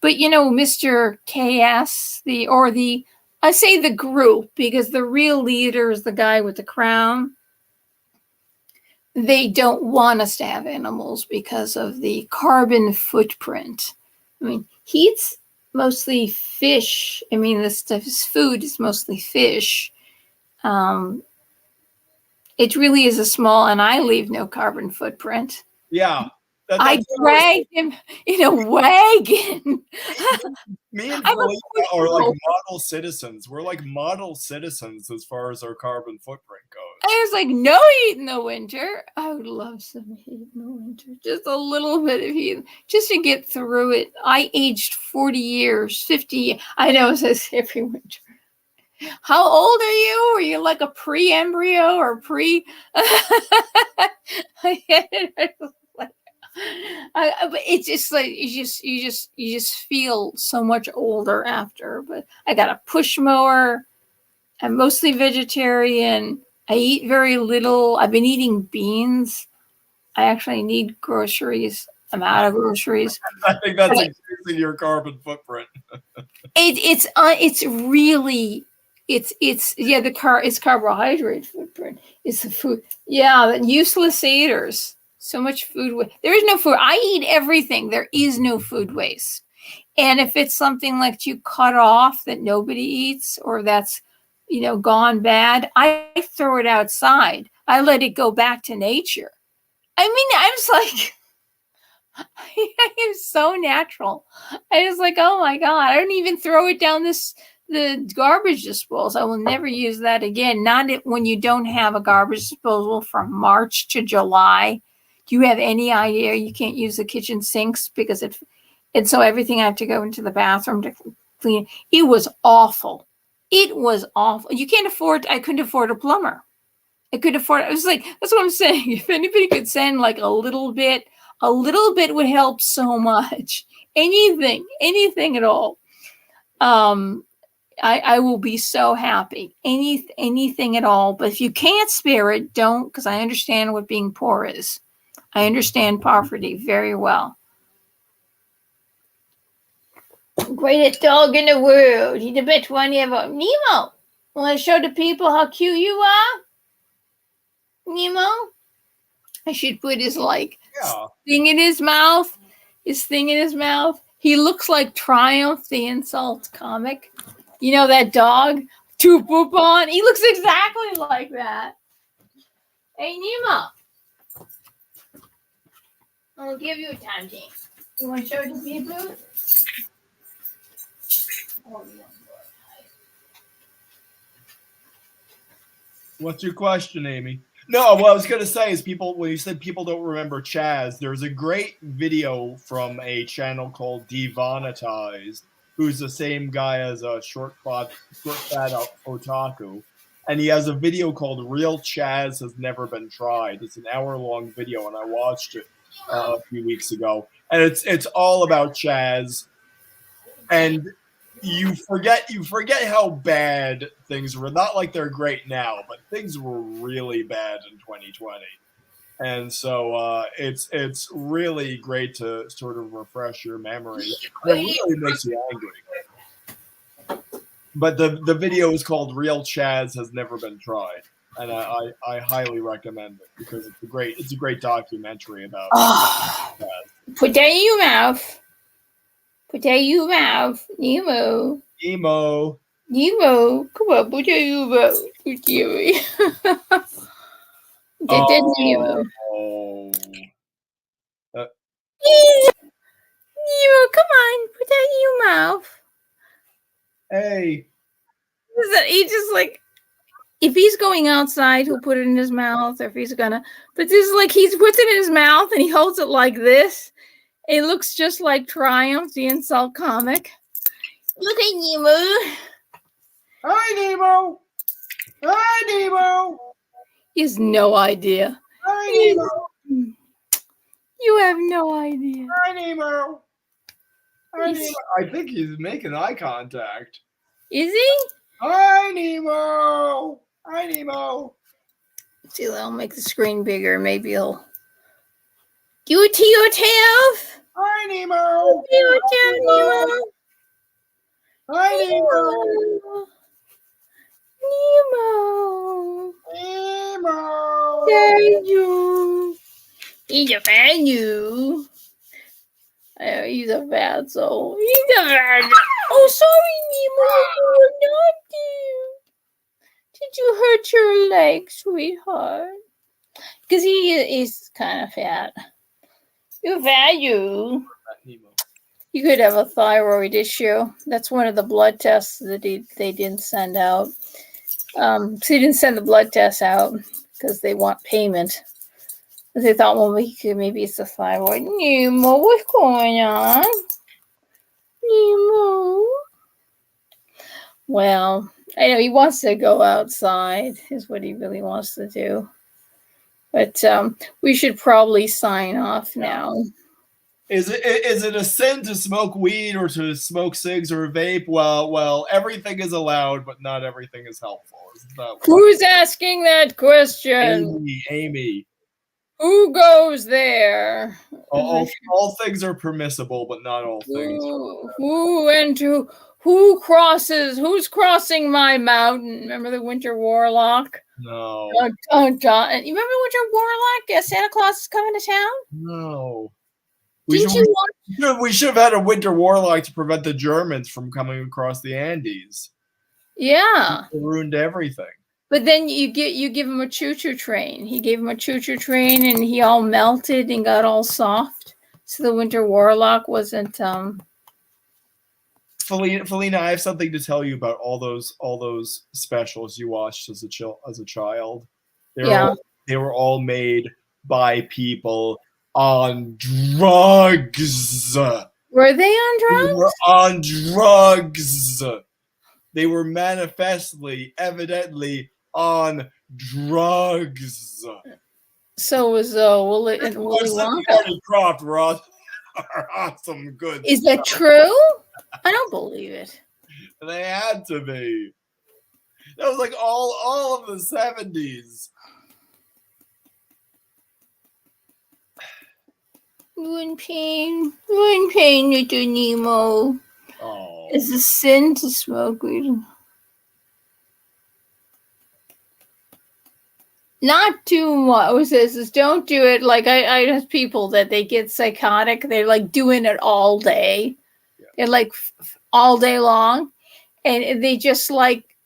But, Mr. KS, I say the group, because the real leader is the guy with the crown. They don't want us to have animals because of the carbon footprint. I mean, he eats mostly fish. I mean, his food is mostly fish. It really is a small, and I leave no carbon footprint. Yeah. I dragged him in a wagon. Me and Felina are like model citizens. We're like model citizens as far as our carbon footprint goes. I was like, no heat in the winter. I would love some heat in the winter. Just a little bit of heat, just to get through it. I aged 40 years, 50. I know it says every winter. How old are you? Are you like a pre-embryo or pre? But it's just like you just feel so much older after. But I got a push mower. I'm mostly vegetarian. I eat very little. I've been eating beans. I actually need groceries. I'm out of groceries. I think that's increasing your carbon footprint. It's carbohydrate footprint. It's the food. Yeah, the useless eaters. So much food waste. There is no food. I eat everything. There is no food waste. And if it's something like you cut off that nobody eats, or that's, gone bad, I throw it outside. I let it go back to nature. I mean, I'm just like, I am so natural. I was like, oh my God, I don't even throw it down the garbage disposal. I will never use that again. Not when you don't have a garbage disposal from March to July. Do you have any idea you can't use the kitchen sinks because and so everything I have to go into the bathroom to clean. It was awful. It was awful. I couldn't afford a plumber. I couldn't afford it. I was like, that's what I'm saying. If anybody could send like a little bit would help so much. Anything at all. I will be so happy. Anything at all. But if you can't spare it, don't, because I understand what being poor is. I understand poverty very well. Greatest dog in the world. He's the best one ever. Nemo, want to show the people how cute you are? Nemo? I should put his thing in his mouth. His thing in his mouth. He looks like Triumph, the insult comic. You know that dog? To poop on. He looks exactly like that. Hey, Nemo. I'll give you a time change. You want to show it to people? What's your question, Amy? No, what I was going to say is when you said people don't remember Chaz, there's a great video from a channel called Demonetized, who's the same guy as a short fat otaku. And he has a video called Real Chaz Has Never Been Tried. It's an hour-long video, and I watched it a few weeks ago. And it's all about Chaz. And you forget how bad things were. Not like they're great now, but things were really bad in 2020. And so it's really great to sort of refresh your memory. It really makes you angry. But the video is called Real Chaz Has Never Been Tried. And I highly recommend it because it's a great documentary about Chaz. Put that in your mouth. Put that in your mouth. Nemo. Nemo. Nemo. Come on, put that in your mouth. Nemo. Nemo, come on. Put that in your mouth. Hey. He just like, if he's going outside, he'll put it in his mouth, or if he's gonna, but this is like, he puts it in his mouth and he holds it like this. It looks just like Triumph, the insult comic. Look at Nemo. Hi, Nemo. Hi, Nemo. He has no idea. Hi, Nemo. You have no idea. Hi, Nemo. Hi, Nemo. I think he's making eye contact. Is he? Hi, Nemo. Hi, Nemo. See, I'll make the screen bigger. Maybe he'll. You to yourself. Hi, Nemo. Nemo. Hi, Nemo. Nemo. Nemo. Thank you. He's a fan, you. Oh, he's a bad soul. He's a bad. Oh, sorry, Nemo. You're not there. Did you hurt your leg, sweetheart? Because he is kind of fat. You're fat, you. You could have a thyroid issue. That's one of the blood tests that they didn't send out. So they didn't send the blood tests out because they want payment. They thought, well, maybe it's the thyroid. Nemo, what's going on? Nemo. Well, I know he wants to go outside, is what he really wants to do. But we should probably sign off now. Is it a sin to smoke weed or to smoke cigs or vape? Well, everything is allowed, but not everything is helpful. Who's asking that question? Amy. Who goes there? All things are permissible, but not all things. Who crosses? Who's crossing my mountain? Remember the Winter Warlock? No. John. You remember Winter Warlock? Santa Claus is coming to town? No. We should have had a Winter Warlock to prevent the Germans from coming across the Andes. Yeah. It ruined everything. But then you give him a choo-choo train. He gave him a choo-choo train, and he all melted and got all soft. So the Winter Warlock wasn't. Felina, I have something to tell you about all those specials you watched as a child. They were all made by people on drugs. Were they on drugs? They were on drugs. They were manifestly, evidently on drugs. So was Willy Wonka. Croft were on some good Is that true? I don't believe it. They had to be. That was like all of the 70s. One pain, little Nemo. Oh. It's a sin to smoke weed. Not too much. It says don't do it. Like I have people that they get psychotic. They're like doing it all day. Yeah. They're like all day long, and they just like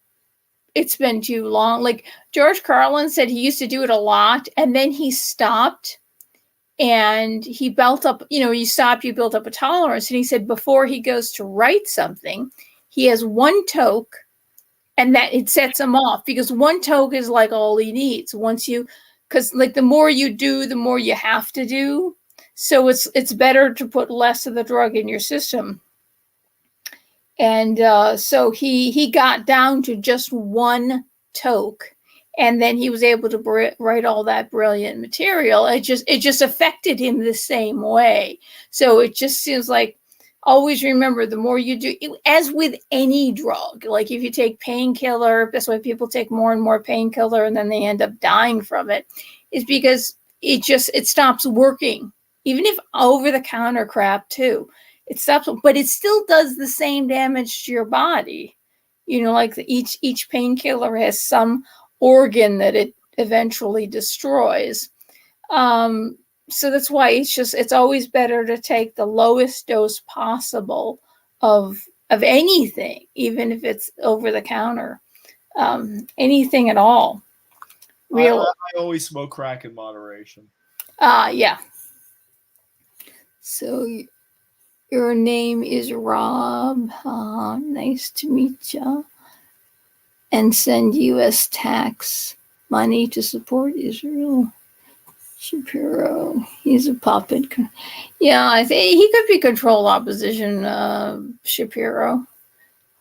it's been too long. Like George Carlin said, he used to do it a lot, and then he stopped. And he built up, you stop, you build up a tolerance. And he said before he goes to write something, he has one toke, and that it sets him off because one toke is like all he needs. Because like the more you do, the more you have to do. So it's better to put less of the drug in your system. And so he got down to just one toke. And then he was able to write all that brilliant material. It just affected him the same way. So it just seems like always remember the more you do, as with any drug, like if you take painkiller, that's why people take more and more painkiller and then they end up dying from it, is because it stops working. Even if over-the-counter crap too, it stops, but it still does the same damage to your body. Like each painkiller has some organ that it eventually destroys. So that's why it's always better to take the lowest dose possible of anything, even if it's over the counter, anything at all. I always smoke crack in moderation. Yeah. So your name is Rob. Nice to meet you. and send U.S. tax money to support Israel. Shapiro, he's a puppet. Yeah, I think he could be controlled opposition. Shapiro,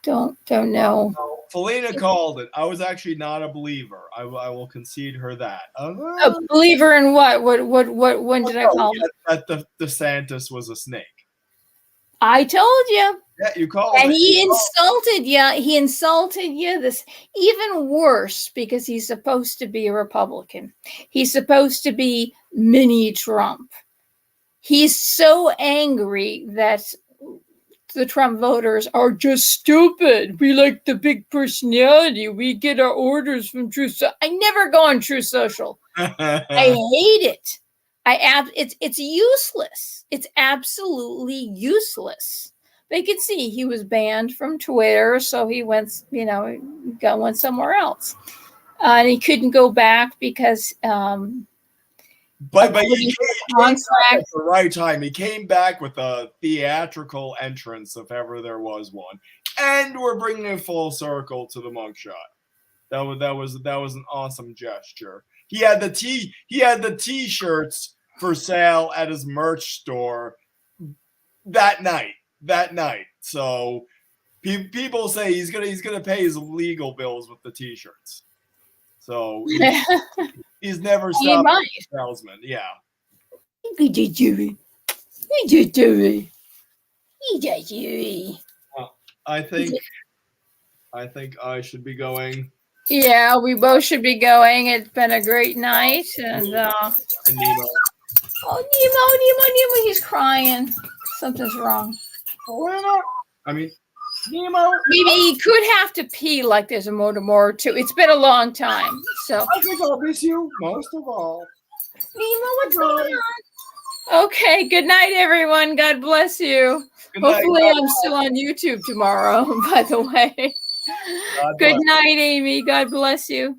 don't know. Felina called it. I was actually not a believer. I will concede her that. A believer in what? When did I call it? That the DeSantis was a snake. I told you. Yeah, you called And it. he insulted you. He insulted you. This even worse because he's supposed to be a Republican. He's supposed to be mini Trump. He's so angry that the Trump voters are just stupid. We like the big personality. We get our orders from Truth Social. I never go on Truth Social. I hate it. It's useless. It's absolutely useless. They could see he was banned from Twitter, so he went, went somewhere else, and he couldn't go back because. But he came back at the right time. He came back with a theatrical entrance, if ever there was one, and we're bringing it full circle to the mugshot. That was an awesome gesture. He had the T-shirts for sale at his merch store that night. So people say he's gonna pay his legal bills with the T-shirts. So he's never stopped being a salesman. Yeah. I think I should be going. Yeah, we both should be going. It's been a great night, and Nemo. Oh, Nemo, he's crying. Something's wrong. Nemo. Maybe he could have to pee like there's a more too. It's been a long time, so. I think I'll miss you most of all. Nemo, what's going on? Okay, good night, everyone. God bless you. Hopefully I'm still on YouTube tomorrow, by the way. Good night, Amy. God bless you.